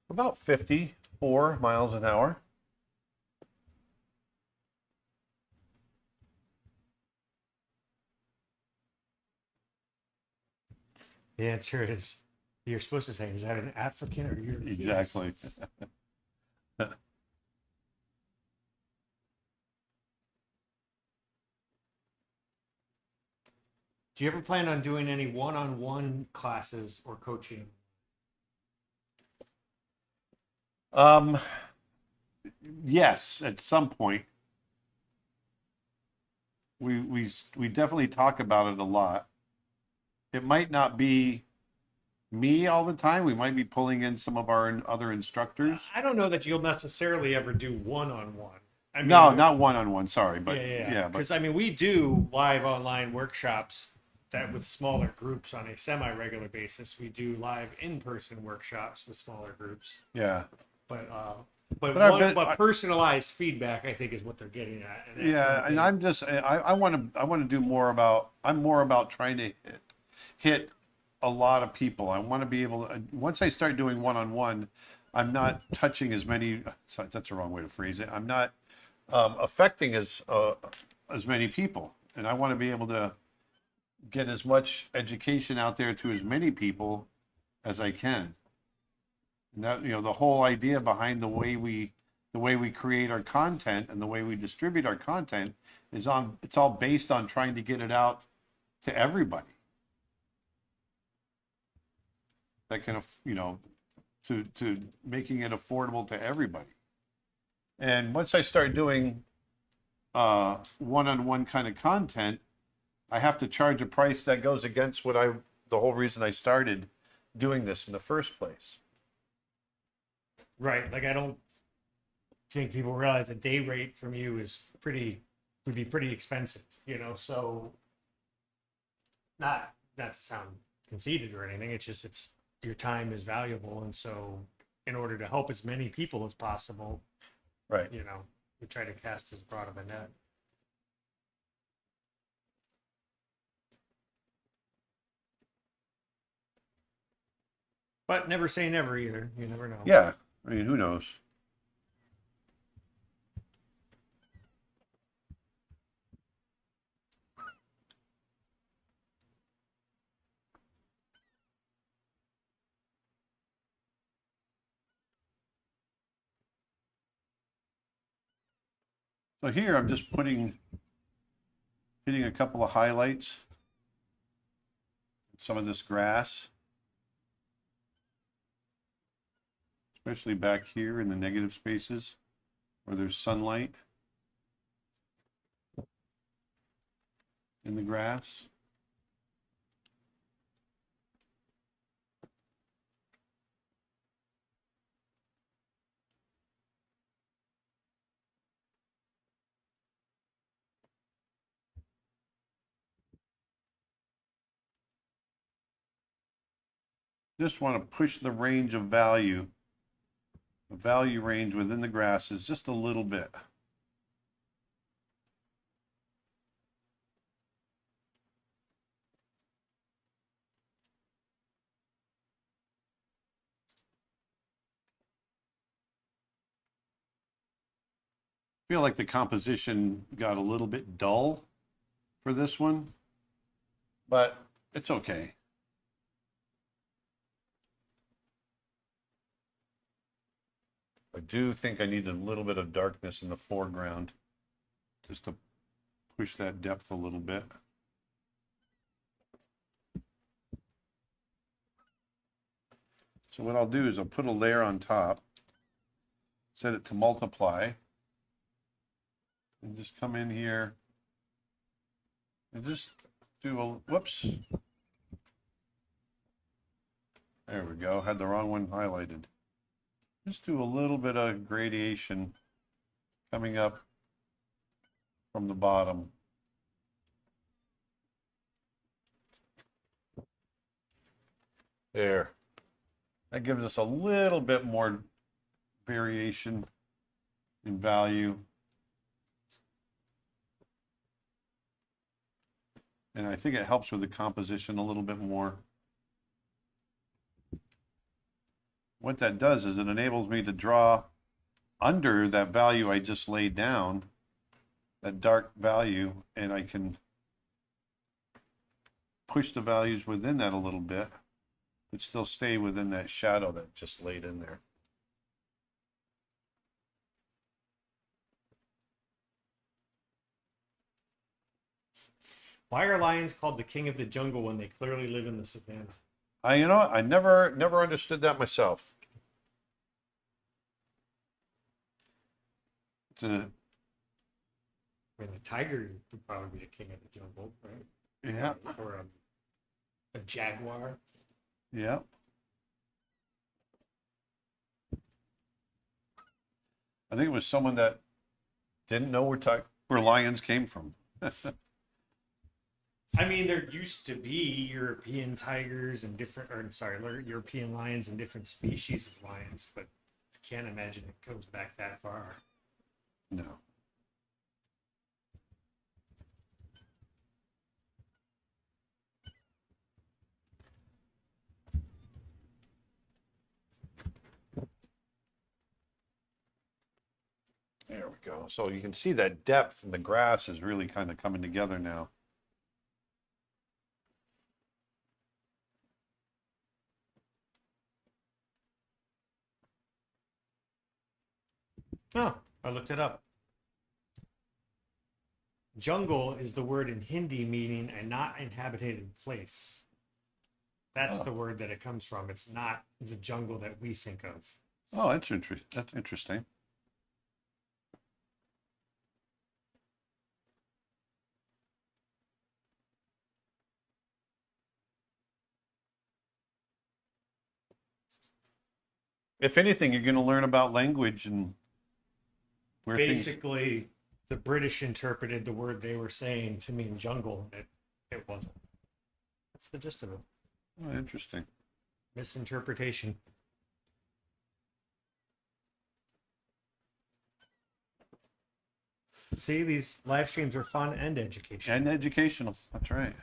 Speaker 1: About 54 miles an hour.
Speaker 2: The answer is, you're supposed to say, is that an African or European?
Speaker 1: Exactly.
Speaker 2: Do you ever plan on doing any one-on-one classes or coaching?
Speaker 1: Um, yes, at some point. We definitely talk about it a lot. It might not be me all the time. We might be pulling in some of our other instructors.
Speaker 2: I don't know that you'll necessarily ever do one-on-one. I mean,
Speaker 1: No, not one-on-one, sorry, but
Speaker 2: yeah.
Speaker 1: but
Speaker 2: Because I mean, we do live online workshops that with smaller groups on a semi-regular basis. We do live in-person workshops with smaller groups,
Speaker 1: yeah.
Speaker 2: but
Speaker 1: But
Speaker 2: personalized feedback, I think, is what they're getting at. And that's
Speaker 1: Yeah, and
Speaker 2: something-
Speaker 1: I want to do more about, I'm more about trying to hit a lot of people. I want to be able to, once I start doing one-on-one, I'm not touching as many, sorry, that's the wrong way to phrase it. I'm not affecting as many people, and I want to be able to get as much education out there to as many people as I can. And that, you know, the whole idea behind the way we create our content and the way we distribute our content it's all based on trying to get it out to everybody that can, you know, to making it affordable to everybody. And once I start doing one-on-one kind of content, I have to charge a price that goes against the whole reason I started doing this in the first place.
Speaker 2: right. Like, I don't think people realize a day rate from you would be pretty expensive, you know. So, not to sound conceited or anything. It's just your time is valuable, and so in order to help as many people as possible,
Speaker 1: Right.
Speaker 2: you know, we try to cast as broad of a net. But never say never either. You never know.
Speaker 1: Yeah. I mean, who knows? So here I'm just hitting a couple of highlights. Some of this grass, especially back here in the negative spaces where there's sunlight in the grass. Just want to push the range of value, the value range within the grasses just a little bit. I feel like the composition got a little bit dull for this one, but it's okay. I do think I need a little bit of darkness in the foreground just to push that depth a little bit. So what I'll do is I'll put a layer on top, set it to multiply, And just come in here and just do a, whoops. There we go. Had the wrong one highlighted. Just do a little bit of gradation coming up from the bottom. There. That gives us a little bit more variation in value. And I think it helps with the composition a little bit more. What that does is it enables me to draw under that value I just laid down, that dark value, and I can push the values within that a little bit, but still stay within that shadow that just laid in there.
Speaker 2: Why are lions called the king of the jungle when they clearly live in the savannah?
Speaker 1: You know what? I never understood that myself. It's a,
Speaker 2: I mean, the tiger would probably be the king of the jungle, right?
Speaker 1: yeah,
Speaker 2: Or a jaguar.
Speaker 1: yeah. I think it was someone that didn't know where lions came from.
Speaker 2: I mean, there used to be European tigers and different, or sorry, European lions and different species of lions, but I can't imagine it goes back that far.
Speaker 1: No. There we go. So you can see that depth in the grass is really kind of coming together now.
Speaker 2: Oh, I looked it up. Jungle is the word in Hindi meaning a not inhabited place. That's the word that it comes from. It's not the jungle that we think of.
Speaker 1: Oh, that's interesting. If anything, you're going to learn about language and where things.
Speaker 2: Basically, the British interpreted the word they were saying to mean jungle. It wasn't. That's the gist of it.
Speaker 1: Oh, interesting.
Speaker 2: Misinterpretation. See, these live streams are fun and educational.
Speaker 1: And educational. That's right.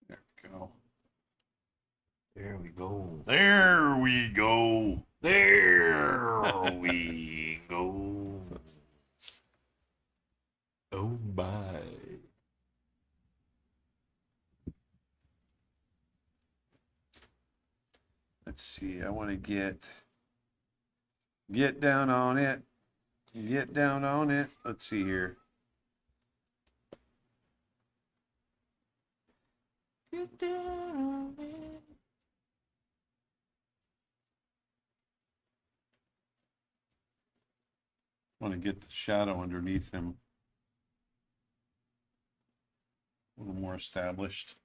Speaker 1: There we go.
Speaker 3: There we go.
Speaker 1: There we go.
Speaker 3: There we go. Oh my.
Speaker 1: Let's see. I want to get down on it. Get down on it. Let's see here.
Speaker 3: Get down on it.
Speaker 1: Want to get the shadow underneath him a little more established.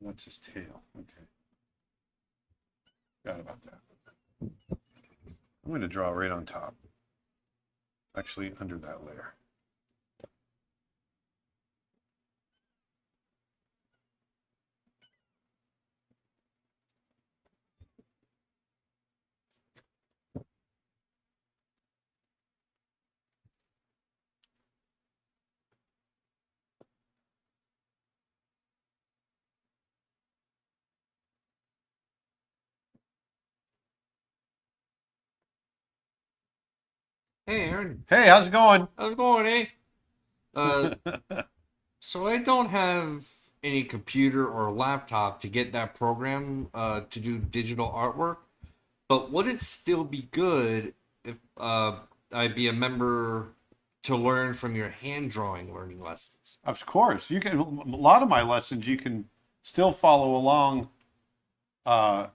Speaker 1: That's his tail. Okay. Forgot about that. I'm going to draw right on top. Actually, under that layer.
Speaker 3: Hey, Aaron.
Speaker 1: Hey, how's it going?
Speaker 3: How's it going, eh? Uh, so I don't have any computer or laptop to get that program to do digital artwork, but would it still be good if I'd be a member to learn from your hand drawing learning lessons?
Speaker 1: Of course, you can. A lot of my lessons, you can still follow along. Uh,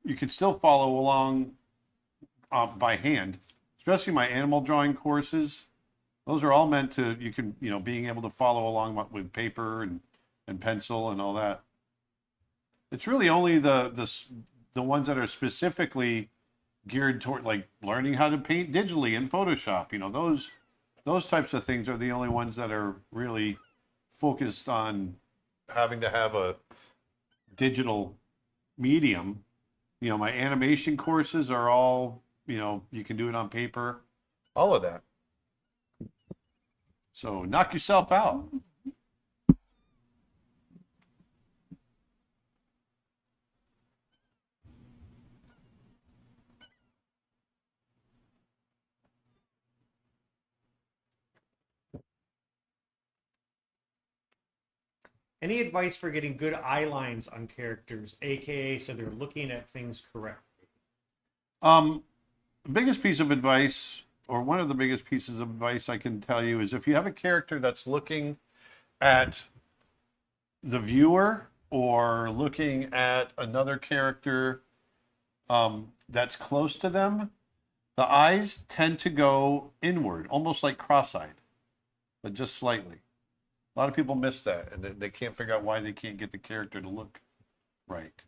Speaker 1: you can still follow along by hand, especially my animal drawing courses. Those are all meant to, you can, being able to follow along with paper and pencil and all that. It's really only the ones that are specifically geared toward like learning how to paint digitally in Photoshop. Those types of things are the only ones that are really focused on having to have a digital medium. My animation courses are all, you can do it on paper, all of that. So knock yourself out.
Speaker 2: Any advice for getting good eye lines on characters, aka so they're looking at things correctly?
Speaker 1: The biggest piece of advice, or one of the biggest pieces of advice I can tell you, is if you have a character that's looking at the viewer or looking at another character that's close to them, the eyes tend to go inward, almost like cross-eyed, but just slightly. A lot of people miss that, and they can't figure out why they can't get the character to look right.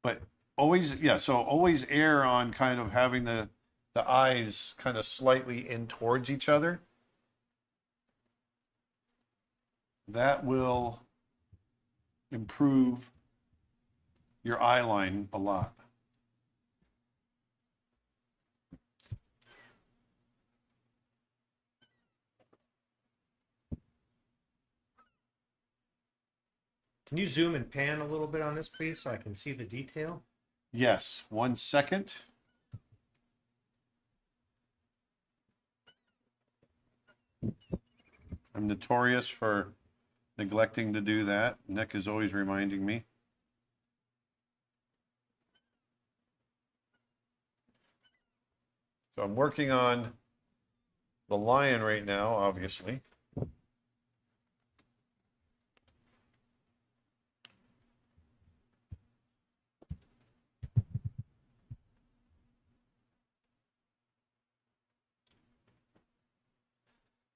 Speaker 1: But always, yeah, so always err on kind of having the eyes kind of slightly in towards each other. That will improve your eye line a lot.
Speaker 2: Can you zoom and pan a little bit on this, please, so I can see the detail?
Speaker 1: Yes, 1 second. I'm notorious for neglecting to do that. Nick is always reminding me. So I'm working on the lion right now, obviously.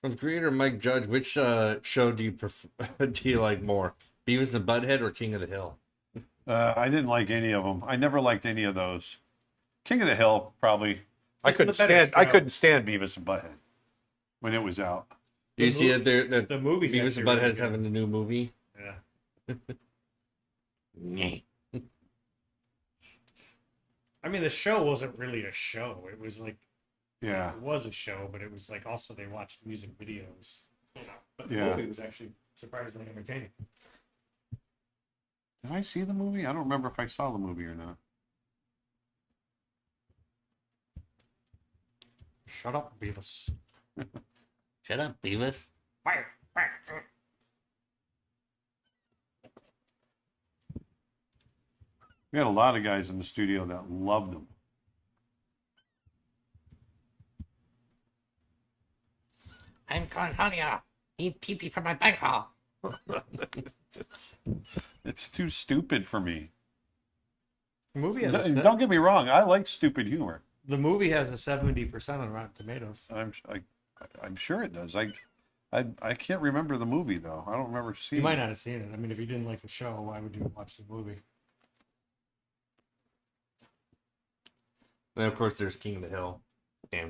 Speaker 3: From creator Mike Judge, which show do you prefer? Do you like more, Beavis and Butthead or King of the Hill?
Speaker 1: I didn't like any of them. I never liked any of those. King of the Hill, probably. I couldn't stand Beavis and Butthead when it was out.
Speaker 3: Do you see that
Speaker 2: the movie's
Speaker 3: Beavis
Speaker 2: actually
Speaker 3: and Butthead's
Speaker 2: really good.
Speaker 3: having a new movie?
Speaker 2: Yeah. I mean, the show wasn't really a show. It was like,
Speaker 1: Yeah.
Speaker 2: it was a show, but it was like also they watched music videos. But the
Speaker 1: Yeah.
Speaker 2: movie was actually surprisingly entertaining.
Speaker 1: Did I see the movie? I don't remember if I saw the movie or not.
Speaker 2: Shut up, Beavis.
Speaker 4: Shut up, Beavis.
Speaker 2: Fire! Fire!
Speaker 1: We had a lot of guys in the studio that loved them.
Speaker 4: I'm Cornelia. Need pee-pee from my bank hall.
Speaker 1: It's too stupid for me.
Speaker 2: The movie has a,
Speaker 1: Don't get me wrong. I like stupid humor.
Speaker 2: the movie has a 70% on Rotten Tomatoes.
Speaker 1: I'm sure it does. I can't remember the movie though. I don't remember seeing.
Speaker 2: You might not have seen it. I mean, if you didn't like the show, why would you watch the movie?
Speaker 3: And of course, there's King of the Hill.
Speaker 2: Yeah.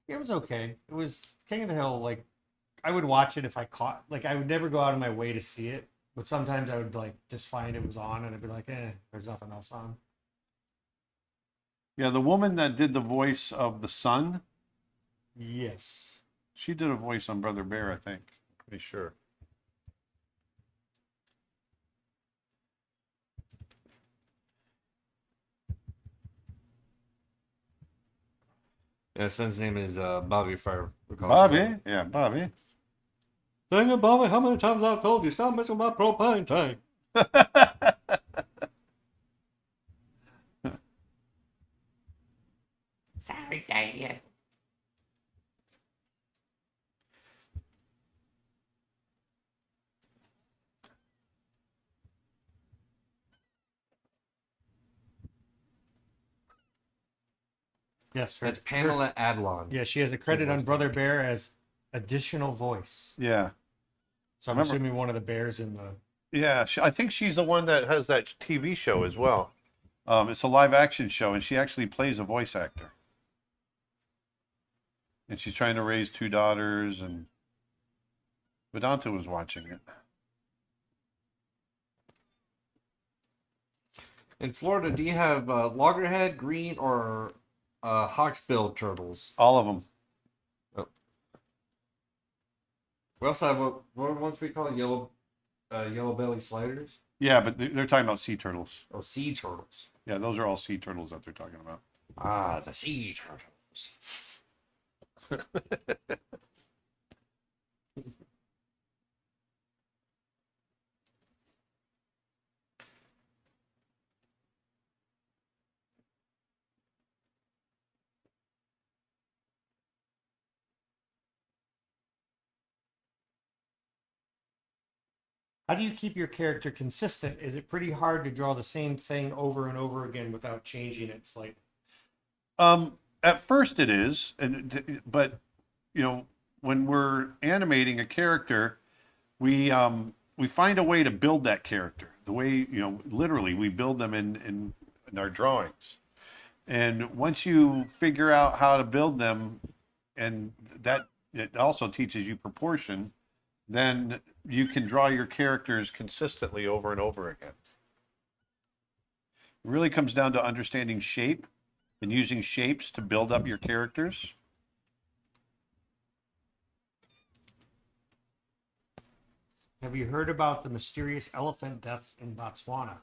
Speaker 2: It was okay. It was King of the Hill. Like, I would watch it if I caught. Like, I would never go out of my way to see it, but sometimes I would like just find it was on, and I'd be like, there's nothing else on.
Speaker 1: Yeah, the woman that did the voice of the son,
Speaker 2: Yes.
Speaker 1: she did a voice on Brother Bear, I think. Pretty sure.
Speaker 3: Yeah, son's name is Bobby, if I recall.
Speaker 1: Bobby, yeah, Bobby.
Speaker 3: Dang it, Bobby, how many times I've told you, stop messing with my propane tank.
Speaker 4: Sorry, Dad.
Speaker 2: Yes,
Speaker 3: That's Pamela Adlon.
Speaker 2: Yeah, she has a credit on Brother Bear as additional voice.
Speaker 1: Yeah,
Speaker 2: So I'm
Speaker 1: Remember-
Speaker 2: assuming one of the bears in the.
Speaker 1: yeah. I think she's the one that has that TV show as well. It's a live action show, and she actually plays a voice actor. And she's trying to raise two daughters, and Vedanta was watching it.
Speaker 3: In Florida, do you have loggerhead, green, or hawksbill turtles?
Speaker 1: All of them.
Speaker 3: We also have what ones we call yellow belly sliders.
Speaker 1: Yeah, but they're talking about sea turtles.
Speaker 3: Oh, sea turtles.
Speaker 1: Yeah, those are all sea turtles that they're talking about.
Speaker 3: Ah, the sea turtles.
Speaker 2: How do you keep your character consistent? Is it pretty hard to draw the same thing over and over again without changing it slightly?
Speaker 1: At first it is, but when we're animating a character, we find a way to build that character. The way literally we build them in our drawings. And once you figure out how to build them, and that it also teaches you proportion, then you can draw your characters consistently over and over again. It really comes down to understanding shape and using shapes to build up your characters.
Speaker 2: Have you heard about the mysterious elephant deaths in Botswana?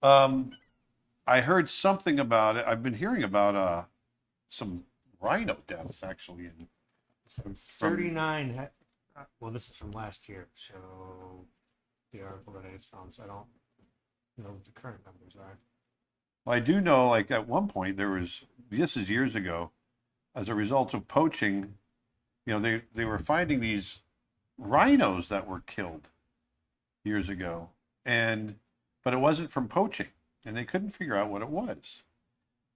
Speaker 1: I heard something about it. I've been hearing about some rhino deaths actually.
Speaker 2: So 39. Well, this is from last year, so the article that I just found, so I don't know what the current numbers are.
Speaker 1: Well, I do know, like at one point this is years ago, as a result of poaching, they were finding these rhinos that were killed years ago, but it wasn't from poaching, and they couldn't figure out what it was.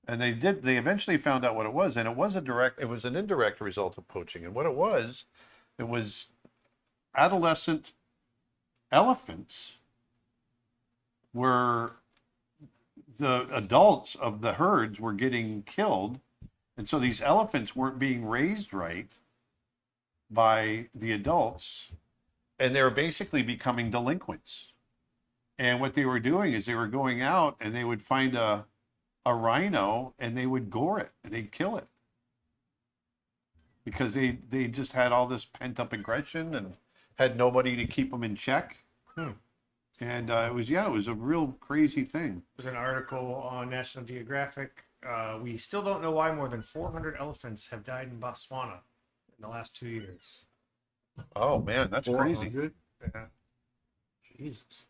Speaker 1: And they eventually found out what it was, and it was an indirect result of poaching. And what it was adolescent elephants were the adults of the herds were getting killed, and so these elephants weren't being raised right by the adults, and they were basically becoming delinquents. And what they were doing is they were going out and they would find a rhino and they would gore it and they'd kill it because they just had all this pent up aggression and had nobody to keep them in check. And it was a real crazy thing.
Speaker 2: There's an article on National Geographic. We still don't know why more than 400 elephants have died in Botswana in the last 2 years.
Speaker 1: Oh man, that's crazy.
Speaker 3: 400?
Speaker 2: Yeah. Jesus.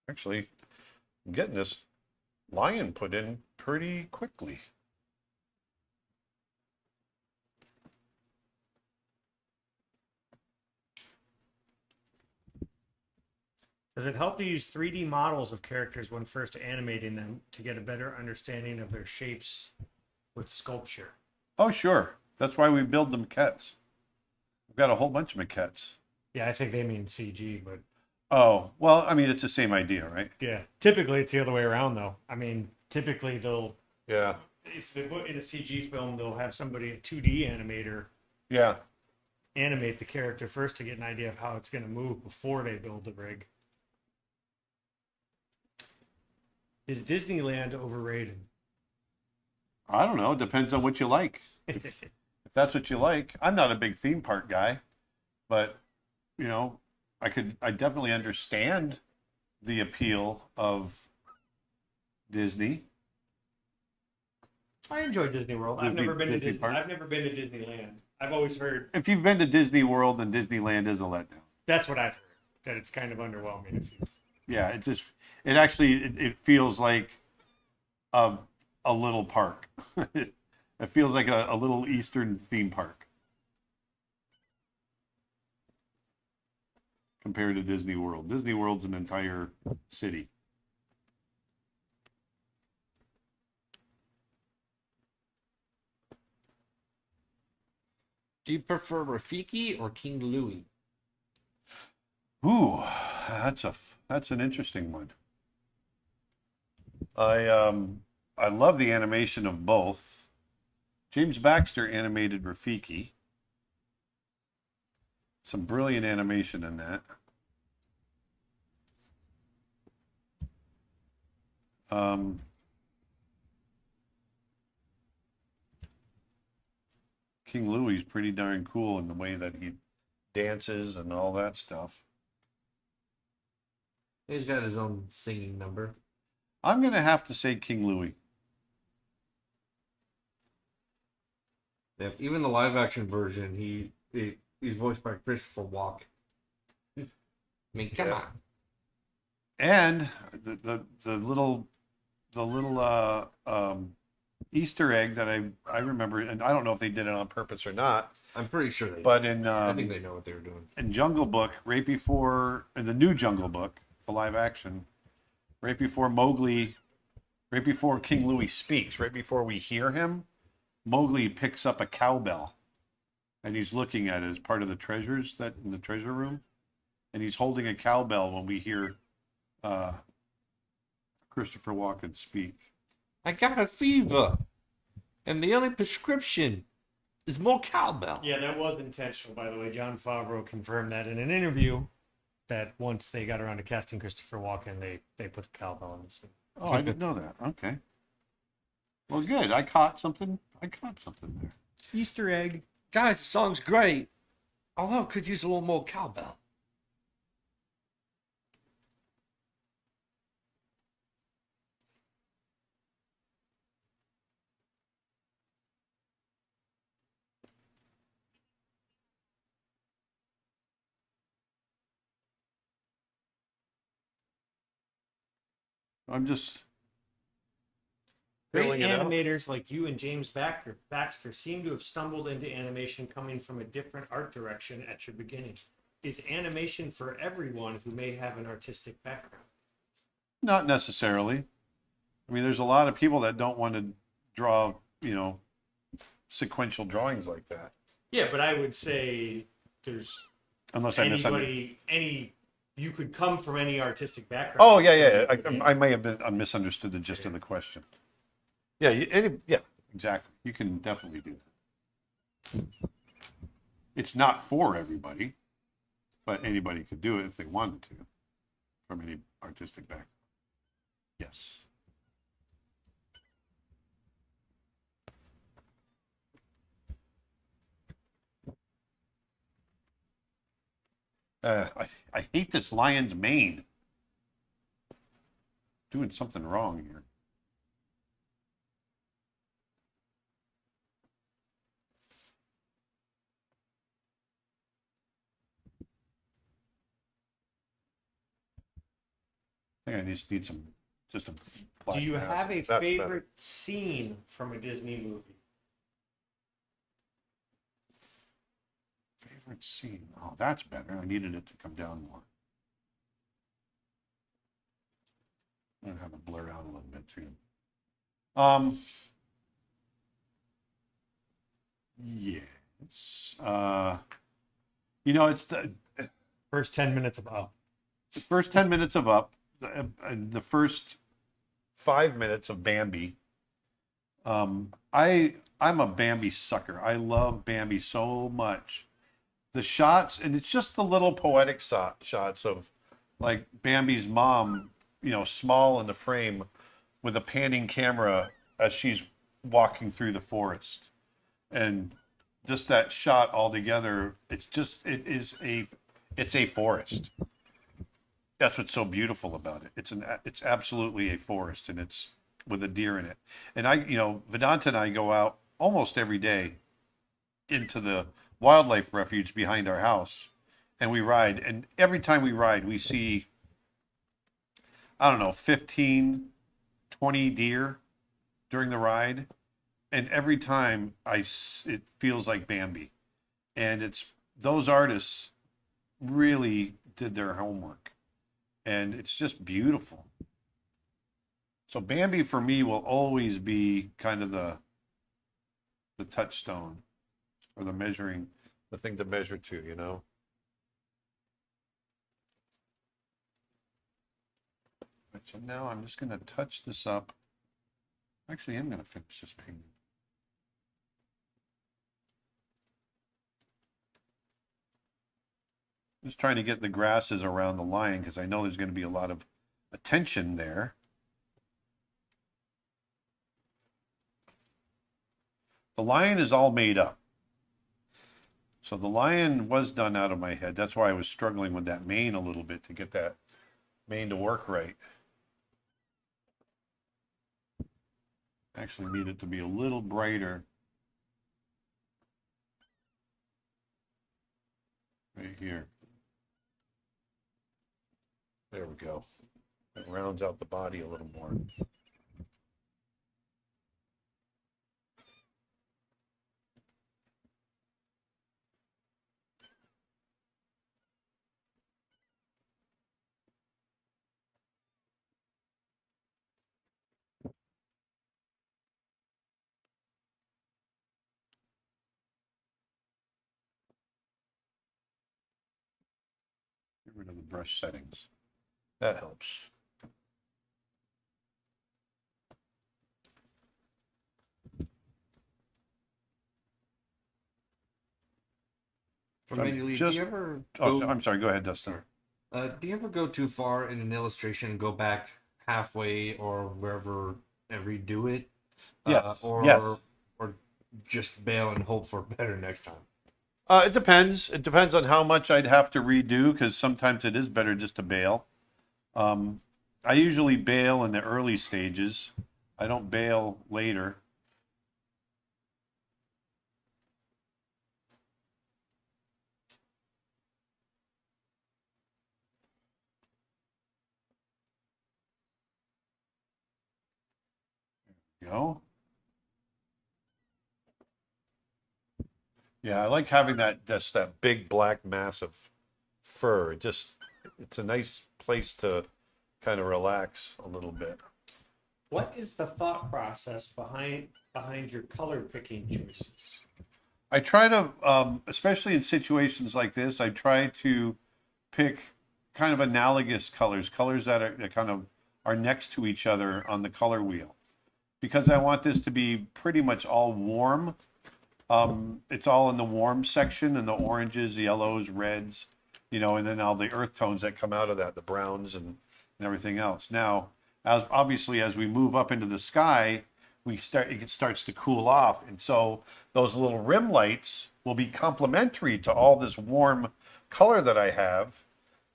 Speaker 1: Actually, I'm getting this lion put in pretty quickly.
Speaker 2: Does it help to use 3D models of characters when first animating them to get a better understanding of their shapes with sculpture?
Speaker 1: Oh, sure. That's why we build the maquettes. We've got a whole bunch of maquettes.
Speaker 2: Yeah, I think they mean CG, but
Speaker 1: Oh, well, I mean, it's the same idea, right?
Speaker 2: yeah. Typically, it's the other way around, though. I mean, typically
Speaker 1: Yeah.
Speaker 2: if they put in a CG film, they'll have somebody, a 2D animator,
Speaker 1: Yeah.
Speaker 2: animate the character first to get an idea of how it's going to move before they build the rig. Is Disneyland overrated?
Speaker 1: I don't know. It depends on what you like. If that's what you like, I'm not a big theme park guy, but you know, I definitely understand the appeal of Disney.
Speaker 2: I enjoy Disney World. I've
Speaker 1: Disney-
Speaker 2: never been to
Speaker 1: Disney
Speaker 2: Disney.
Speaker 1: park?
Speaker 2: I've never been to Disneyland. I've always heard
Speaker 1: If you've been to Disney World, then Disneyland is a letdown.
Speaker 2: that's what I've heard. That it's kind of underwhelming. If you,
Speaker 1: Yeah, it actually it feels like a a little park. It feels like a little Eastern theme park compared to Disney World. Disney World's an entire city.
Speaker 3: Do you prefer Rafiki or King Louis?
Speaker 1: Ooh, that's an interesting one. I love the animation of both. James Baxter animated Rafiki. Some brilliant animation in that. Um, King Louis is pretty darn cool in the way that he dances and all that stuff.
Speaker 3: He's got his own singing number.
Speaker 1: I'm gonna have to say King Louis.
Speaker 3: Yeah, even the live action version, he's voiced by Christopher Walken. I mean, come
Speaker 1: Yeah.
Speaker 3: on.
Speaker 1: And the little Easter egg that I remember, and I don't know if they did it on purpose or not,
Speaker 3: I'm pretty sure they.
Speaker 1: but in
Speaker 3: I think they know what they were doing.
Speaker 1: in Jungle Book, right before in the new Jungle Book, the live action, right before Mowgli, right before King Louis speaks, right before we hear him, Mowgli picks up a cowbell, and he's looking at it as part of the treasures that in the treasure room, and he's holding a cowbell when we hear Christopher Walken speak.
Speaker 3: I got a fever, and the only prescription is more cowbell.
Speaker 2: yeah, that was intentional, by the way. Jon Favreau confirmed that in an interview. That once they got around to casting Christopher Walken, they put the cowbell in the scene.
Speaker 1: Oh, I didn't know that. Okay. Well, good. I caught something. There.
Speaker 2: Easter egg.
Speaker 3: Guys, the song's great, although it could use a little more cowbell.
Speaker 1: I'm just
Speaker 2: Great
Speaker 1: filling it out.
Speaker 2: animators like you and James Baxter seem to have stumbled into animation coming from a different art direction at your beginning. Is animation for everyone who may have an artistic background?
Speaker 1: Not necessarily. I mean, there's a lot of people that don't want to draw, sequential drawings like that.
Speaker 2: Yeah, but I would say there's
Speaker 1: Unless I misunderstood.
Speaker 2: you could come from any artistic background.
Speaker 1: Oh, yeah. I may have been I misunderstood the gist of the question. Yeah, yeah, exactly. You can definitely do that. It's not for everybody, but anybody could do it if they wanted to, from any artistic background. Yes. I hate this lion's mane. Doing something wrong here. I think I just need just a black
Speaker 2: Do you
Speaker 1: mask.
Speaker 2: have a
Speaker 1: That's better.
Speaker 2: favorite scene from a Disney movie?
Speaker 1: Favorite scene? Oh, that's better. I needed it to come down more. I'm gonna have it blur out a little bit too. Yes. It's the
Speaker 2: First 10 minutes of
Speaker 1: first 10 minutes of Up, the first 5 minutes of Bambi. I'm a Bambi sucker. I love Bambi so much. The shots, and it's just the little poetic shots of like Bambi's mom, small in the frame with a panning camera as she's walking through the forest. And just that shot altogether, it's a forest. That's what's so beautiful about it. It's absolutely a forest, and it's with a deer in it. And Vedanta and I go out almost every day into the wildlife refuge behind our house, and we ride. And every time we ride, we see, I don't know, 15, 20 deer during the ride. And every time it feels like Bambi. And those artists really did their homework, and it's just beautiful. So Bambi for me will always be kind of the touchstone, or the thing to measure to. Right, so now I'm just going to touch this up. Actually, I'm going to finish this painting. Just trying to get the grasses around the lion because I know there's going to be a lot of attention there. The lion is all made up. So the lion was done out of my head. That's why I was struggling with that mane a little bit to get that mane to work right. Actually need it to be a little brighter. Right here. There we go. It rounds out the body a little more. Get rid of the brush settings. That helps.
Speaker 3: Manually, do you ever
Speaker 1: Oh,
Speaker 3: go,
Speaker 1: I'm sorry. Go ahead, Dustin.
Speaker 3: do you ever go too far in an illustration and go back halfway or wherever and redo it?
Speaker 1: Yes.
Speaker 3: Or
Speaker 1: Yes.
Speaker 3: or just bail and hope for better next time?
Speaker 1: It depends. It depends on how much I'd have to redo, because sometimes it is better just to bail. I usually bail in the early stages. I don't bail later. You know? Yeah, I like having that big black mass of fur. It's a nice place to kind of relax a little bit.
Speaker 2: What is the thought process behind your color picking choices?
Speaker 1: I try to, especially in situations like this, I try to pick kind of analogous colors that kind of are next to each other on the color wheel, because I want this to be pretty much all warm. It's all in the warm section, and the oranges, the yellows, reds, and then all the earth tones that come out of that, the browns and everything else. Now, as we move up into the sky, it starts to cool off, and so those little rim lights will be complementary to all this warm color that I have.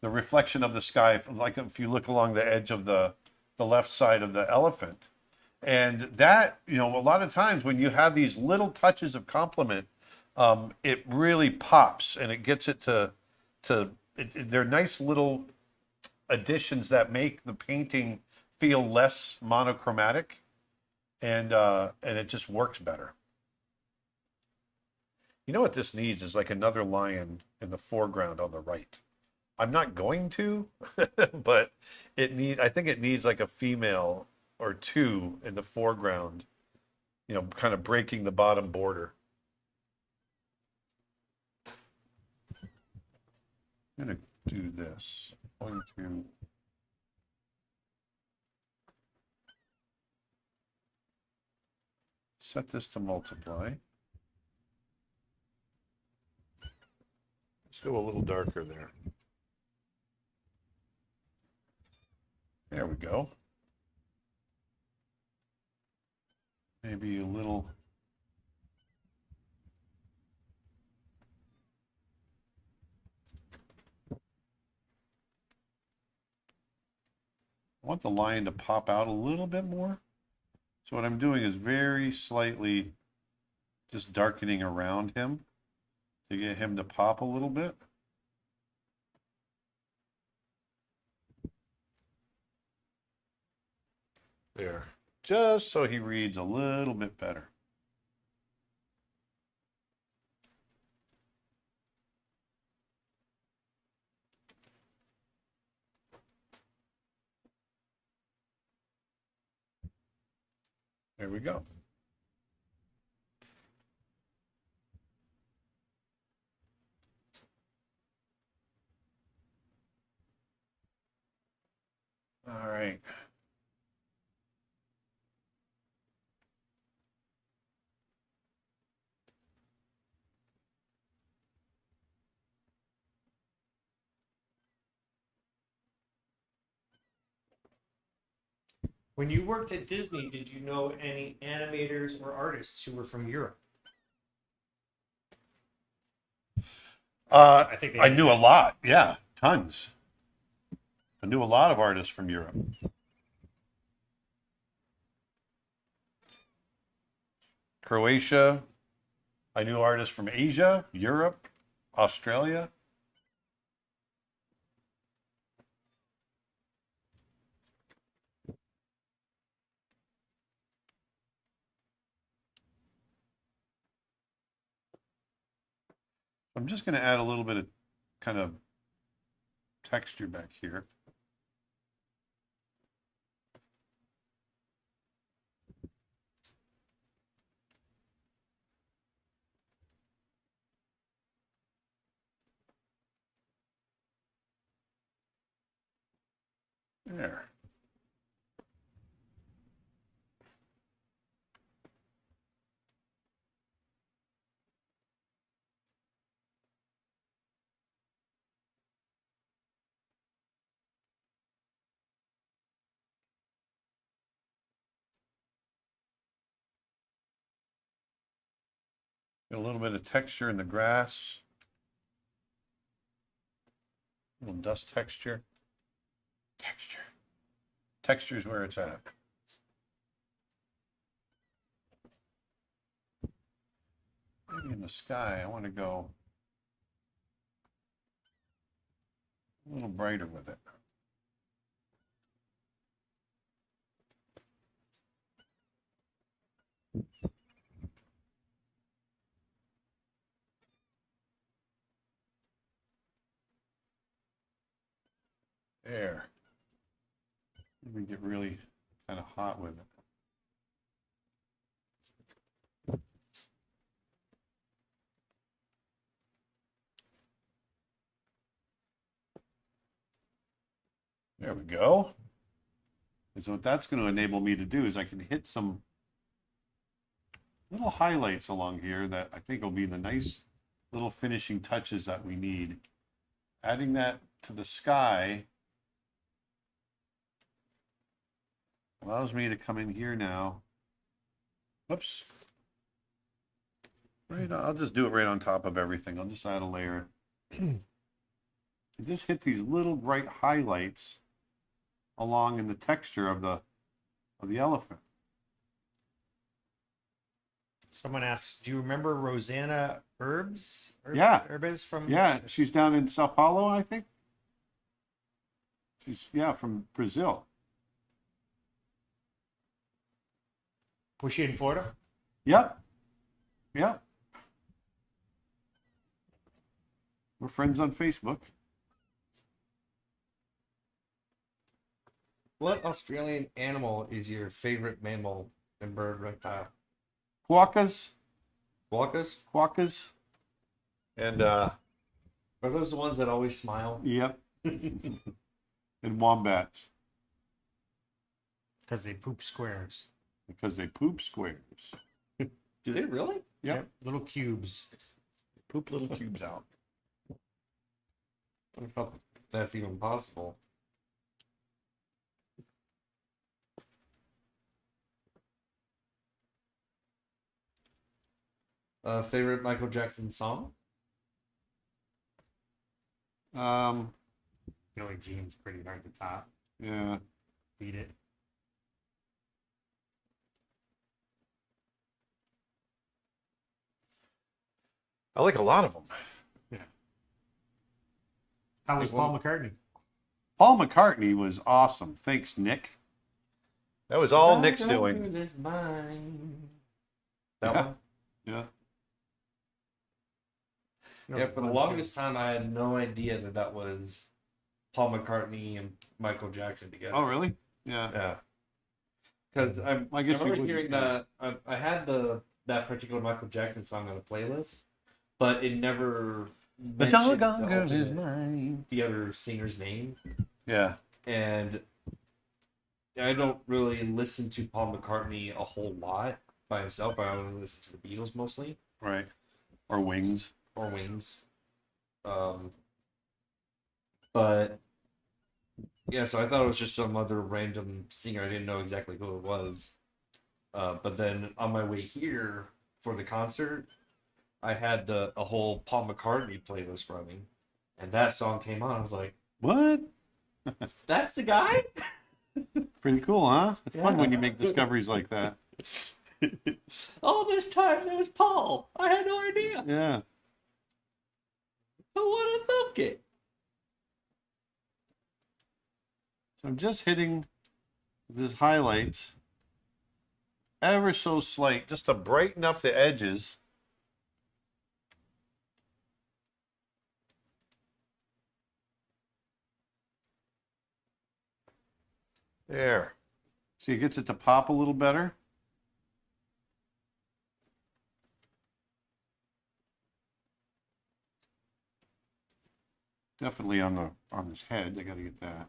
Speaker 1: The reflection of the sky, like if you look along the edge of the left side of the elephant. And that, a lot of times when you have these little touches of complement, it really pops, and it gets it they're nice little additions that make the painting feel less monochromatic, and it just works better. You know what this needs is like another lion in the foreground on the right. I'm not going to, but I think it needs like a female or two in the foreground, kind of breaking the bottom border. I'm going to do this. I'm going to set this to multiply. Let's go a little darker there. There we go. maybe a little. I want the line to pop out a little bit more. So what I'm doing is very slightly just darkening around him to get him to pop a little bit. There. Just so he reads a little bit better. There we go. All right.
Speaker 2: When you worked at Disney, did you know any animators or artists who were from Europe? I think
Speaker 1: I knew a lot. Yeah, tons. I knew a lot of artists from Europe. Croatia. I knew artists from Asia, Europe, Australia. I'm just going to add a little bit of kind of texture back here. There. Get a little bit of texture in the grass. A little dust texture. Texture. Texture is where it's at. Maybe in the sky, I want to go a little brighter with it. There. Let me get really kind of hot with it. There we go. And so what that's going to enable me to do is I can hit some little highlights along here that I think will be the nice little finishing touches that we need. Adding that to the sky allows me to come in here now. Whoops. Right, I'll just do it right on top of everything. I'll just add a layer. And just hit these little bright highlights along in the texture of the elephant.
Speaker 2: Someone asks, do you remember Rosanna Herbs?
Speaker 1: Yeah.
Speaker 2: Herbes from...
Speaker 1: Yeah, she's down in Sao Paulo, I think. She's, yeah, from Brazil.
Speaker 2: Was she in Florida?
Speaker 1: Yep. Yep. We're friends on Facebook.
Speaker 3: What Australian animal is your favorite mammal and bird reptile?
Speaker 1: Quokkas.
Speaker 3: Quokkas?
Speaker 1: Quokkas. And,
Speaker 3: Are those the ones that always smile?
Speaker 1: yep. And wombats.
Speaker 2: Because they poop squares.
Speaker 1: Because they poop squares.
Speaker 3: Do they really?
Speaker 1: Yep.
Speaker 2: Little cubes.
Speaker 1: Poop little cubes out.
Speaker 3: I don't know if that's even possible. Favorite Michael Jackson song?
Speaker 2: Billie Jean's pretty hard to top.
Speaker 1: Yeah.
Speaker 2: Beat it.
Speaker 1: I like a lot of them.
Speaker 2: How was Paul McCartney?
Speaker 1: Paul McCartney was awesome. Thanks, Nick. That was all Nick's doing.
Speaker 3: That
Speaker 1: Yeah.
Speaker 3: one?
Speaker 1: Yeah.
Speaker 3: Yeah, for the longest time, I had no idea that was Paul McCartney and Michael Jackson together.
Speaker 1: Oh, really? Yeah.
Speaker 3: Yeah. Because I
Speaker 1: I guess you
Speaker 3: remember
Speaker 1: wouldn't,
Speaker 3: hearing
Speaker 1: yeah.
Speaker 3: that. I had that particular Michael Jackson song on the playlist, but it never
Speaker 1: The
Speaker 3: mentioned
Speaker 1: doggone girl is
Speaker 3: alternate-
Speaker 1: mine.
Speaker 3: the other singer's name.
Speaker 1: Yeah.
Speaker 3: And I don't really listen to Paul McCartney a whole lot by himself. I only listen to the Beatles mostly,
Speaker 1: Right. Or Wings.
Speaker 3: or Wings. But yeah, so I thought it was just some other random singer. I didn't know exactly who it was. But then on my way here for the concert, I had a whole Paul McCartney playlist running, and that song came on. I was like,
Speaker 1: What?
Speaker 3: "That's the guy."
Speaker 1: Pretty cool, huh? It's fun
Speaker 3: Yeah.
Speaker 1: when you make discoveries like that.
Speaker 3: All this time there was Paul. I had no idea.
Speaker 1: Yeah.
Speaker 3: Who would have thunk it?
Speaker 1: So I'm just hitting this highlights ever so slight just to brighten up the edges. There. See, it gets it to pop a little better. Definitely on his head. I got to get that.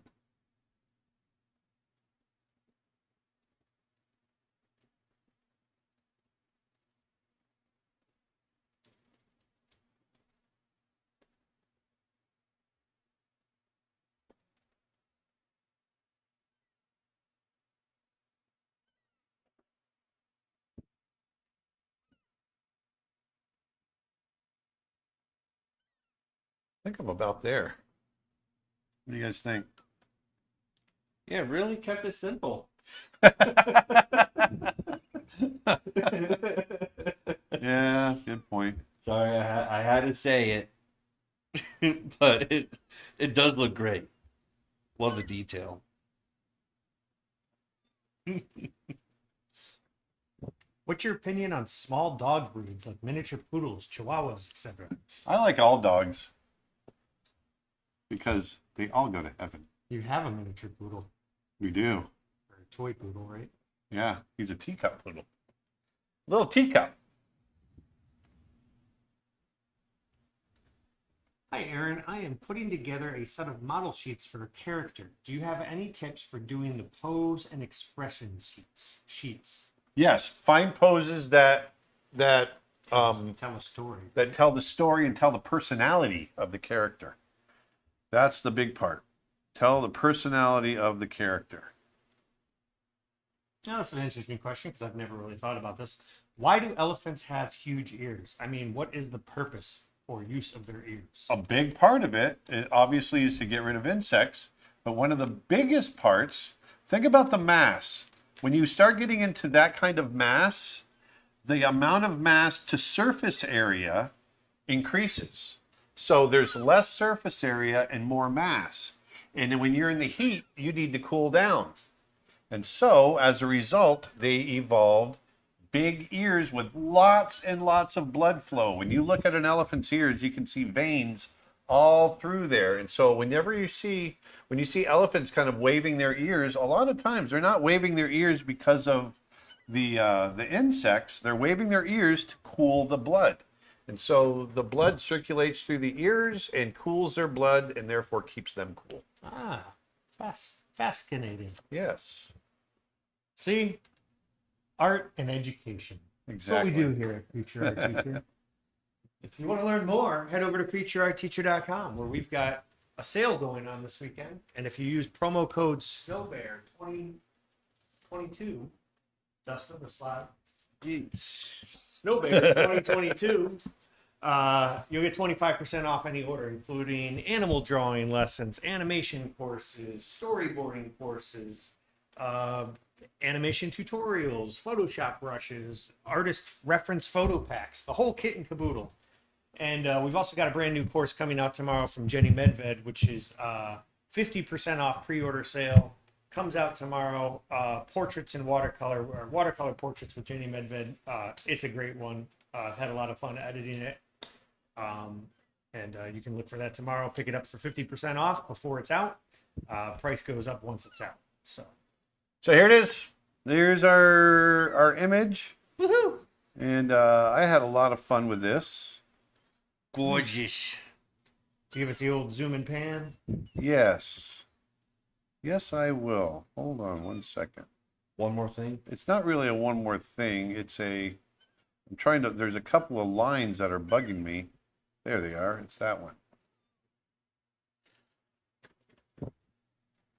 Speaker 1: I think I'm about there. What do you guys think?
Speaker 3: Yeah, really kept it simple.
Speaker 1: Yeah, good point.
Speaker 3: Sorry, I had to say it, but it does look great. Love the detail.
Speaker 2: What's your opinion on small dog breeds like miniature poodles, chihuahuas, etc.?
Speaker 1: I like all dogs because they all go to heaven.
Speaker 2: You have a miniature poodle
Speaker 1: We do.
Speaker 2: or a toy poodle, right?
Speaker 1: Yeah, he's a teacup poodle. Little teacup.
Speaker 2: Hi, Aaron. I am putting together a set of model sheets for a character. Do you have any tips for doing the pose and expression sheets?
Speaker 1: Yes, find poses that
Speaker 2: Tell a story.
Speaker 1: that tell the story and tell the personality of the character. That's the big part. Tell the personality of the character.
Speaker 2: Now, that's an interesting question because I've never really thought about this. Why do elephants have huge ears? I mean, what is the purpose or use of their ears?
Speaker 1: A big part of it obviously is to get rid of insects, but one of the biggest parts, think about the mass. When you start getting into that kind of mass, the amount of mass to surface area increases. So there's less surface area and more mass. And then when you're in the heat, you need to cool down. And so as a result, they evolved big ears with lots and lots of blood flow. When you look at an elephant's ears, you can see veins all through there. And so when you see elephants kind of waving their ears, a lot of times they're not waving their ears because of the insects. They're waving their ears to cool the blood. And so the blood circulates through the ears and cools their blood and therefore keeps them cool.
Speaker 2: Ah, fascinating.
Speaker 1: Yes,
Speaker 2: See, art and education. That's what
Speaker 1: exactly.
Speaker 2: we do here at Future Art Teacher. If you want to learn more, head over to futureartteacher.com where we've got a sale going on this weekend. And if you use promo code SNOWBEAR2022, Dustin, the slide, Snow Bear 2022. You'll get 25% off any order, including animal drawing lessons, animation courses, storyboarding courses, animation tutorials, Photoshop brushes, artist reference photo packs, the whole kit and caboodle. And we've also got a brand new course coming out tomorrow from Jenny Medved, which is 50% off pre-order sale. Comes out tomorrow. Portraits in watercolor, or watercolor portraits with Jenny Medved. It's a great one. I've had a lot of fun editing it. And you can look for that tomorrow. Pick it up for 50% off before it's out. Price goes up once it's out. So
Speaker 1: here it is. There's our image.
Speaker 2: woohoo!
Speaker 1: And I had a lot of fun with this.
Speaker 3: Gorgeous.
Speaker 2: Give us the old zoom and pan.
Speaker 1: Yes. Yes, I will. Hold on one second.
Speaker 3: One more thing.
Speaker 1: It's not really a one more thing. I'm trying to, there's a couple of lines that are bugging me. There they are. It's that one.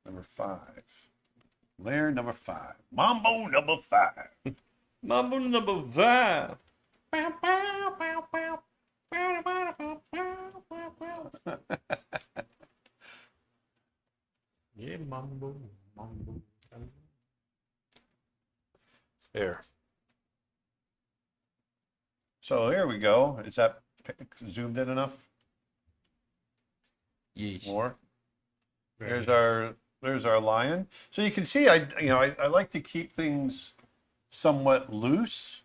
Speaker 1: Number 5. Layer number 5. Mambo number 5.
Speaker 3: Mambo number 5.
Speaker 2: Yeah, mambo.
Speaker 1: There. So there we go. Is that zoomed in enough?
Speaker 3: Yeesh.
Speaker 1: More. There's our lion. So you can see, I like to keep things somewhat loose,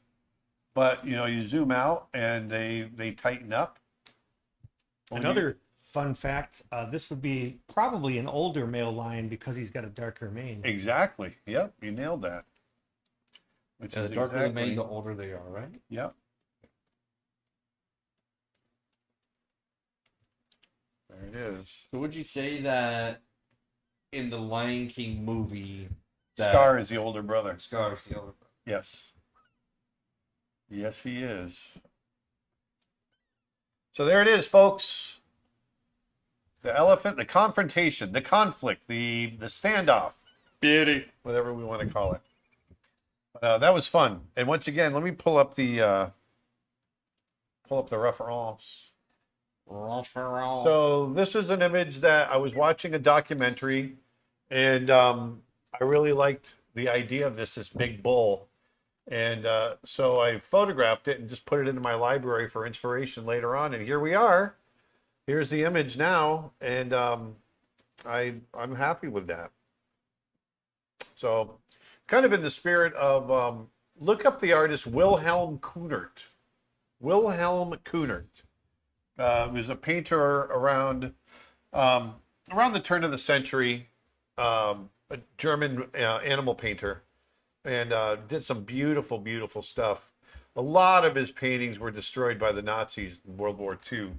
Speaker 1: but you zoom out and they tighten up.
Speaker 2: Another fun fact: this would be probably an older male lion because he's got a darker mane.
Speaker 1: Exactly. Yep. You nailed that. Which
Speaker 3: The
Speaker 1: is
Speaker 3: darker the
Speaker 1: exactly.
Speaker 3: mane, the older they are, right?
Speaker 1: Yep. There it is.
Speaker 3: So would you say that in the Lion King movie, that
Speaker 1: Scar is the older brother.
Speaker 3: Scar's the older brother?
Speaker 1: Yes. Yes, he is. So there it is, folks. The elephant, the confrontation, the conflict, the standoff,
Speaker 3: Beauty.
Speaker 1: whatever we want to call it. That was fun. And once again, let me pull up the reference. So this is an image that I was watching a documentary, and I really liked the idea of this big bull. And so I photographed it and just put it into my library for inspiration later on. And here we are. Here's the image now, and I'm happy with that. So kind of in the spirit of look up the artist Wilhelm Kunert. Wilhelm Kunert was a painter around the turn of the century, a German animal painter, and did some beautiful, beautiful stuff. A lot of his paintings were destroyed by the Nazis in World War II,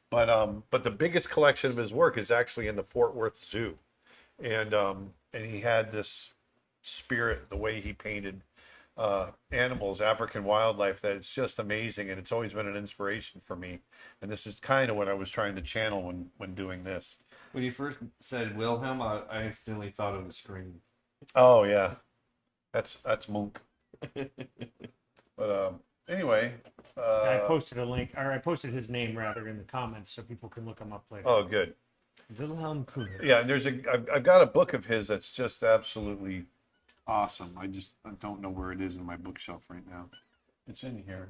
Speaker 1: but the biggest collection of his work is actually in the Fort Worth Zoo, and he had this spirit, the way he painted animals, African wildlife, that it's just amazing, and it's always been an inspiration for me. And this is kind of what I was trying to channel when doing this.
Speaker 3: When you first said Wilhelm, I instantly thought of a scream.
Speaker 1: Oh yeah, that's Monk. But anyway,
Speaker 2: I posted a link, or I posted his name rather in the comments so people can look him up later.
Speaker 1: oh good.
Speaker 2: Wilhelm Kunert.
Speaker 1: Yeah, and I've got a book of his that's just absolutely awesome. I don't know where it is in my bookshelf right now. It's in here.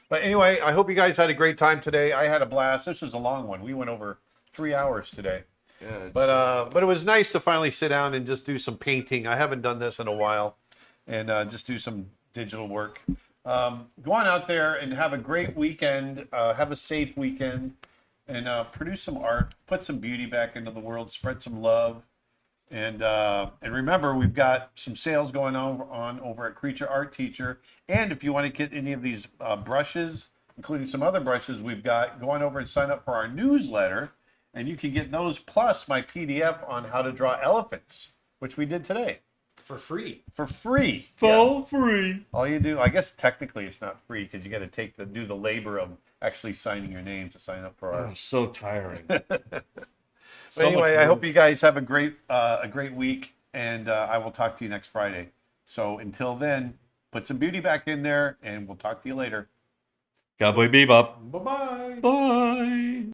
Speaker 1: But anyway, I hope you guys had a great time today. I had a blast. This was a long one. We went over 3 hours today.
Speaker 3: Yeah,
Speaker 1: But it was nice to finally sit down and just do some painting. I haven't done this in a while, and just do some digital work. Go on out there and have a great weekend. Have a safe weekend, and produce some art. Put some beauty back into the world. Spread some love. And remember, we've got some sales going on over at Creature Art Teacher. And if you want to get any of these brushes, including some other brushes we've got, go on over and sign up for our newsletter. And you can get those plus my PDF on how to draw elephants, which we did today.
Speaker 2: For free.
Speaker 1: For free.
Speaker 3: for free.
Speaker 1: All you do, I guess technically it's not free because you got to do the labor of actually signing your name to sign up for our.
Speaker 3: Oh, so tiring.
Speaker 1: But anyway, I hope you guys have a great week, and I will talk to you next Friday. So until then, put some beauty back in there, and we'll talk to you later.
Speaker 3: Cowboy Bebop.
Speaker 2: Bye bye.
Speaker 3: Bye.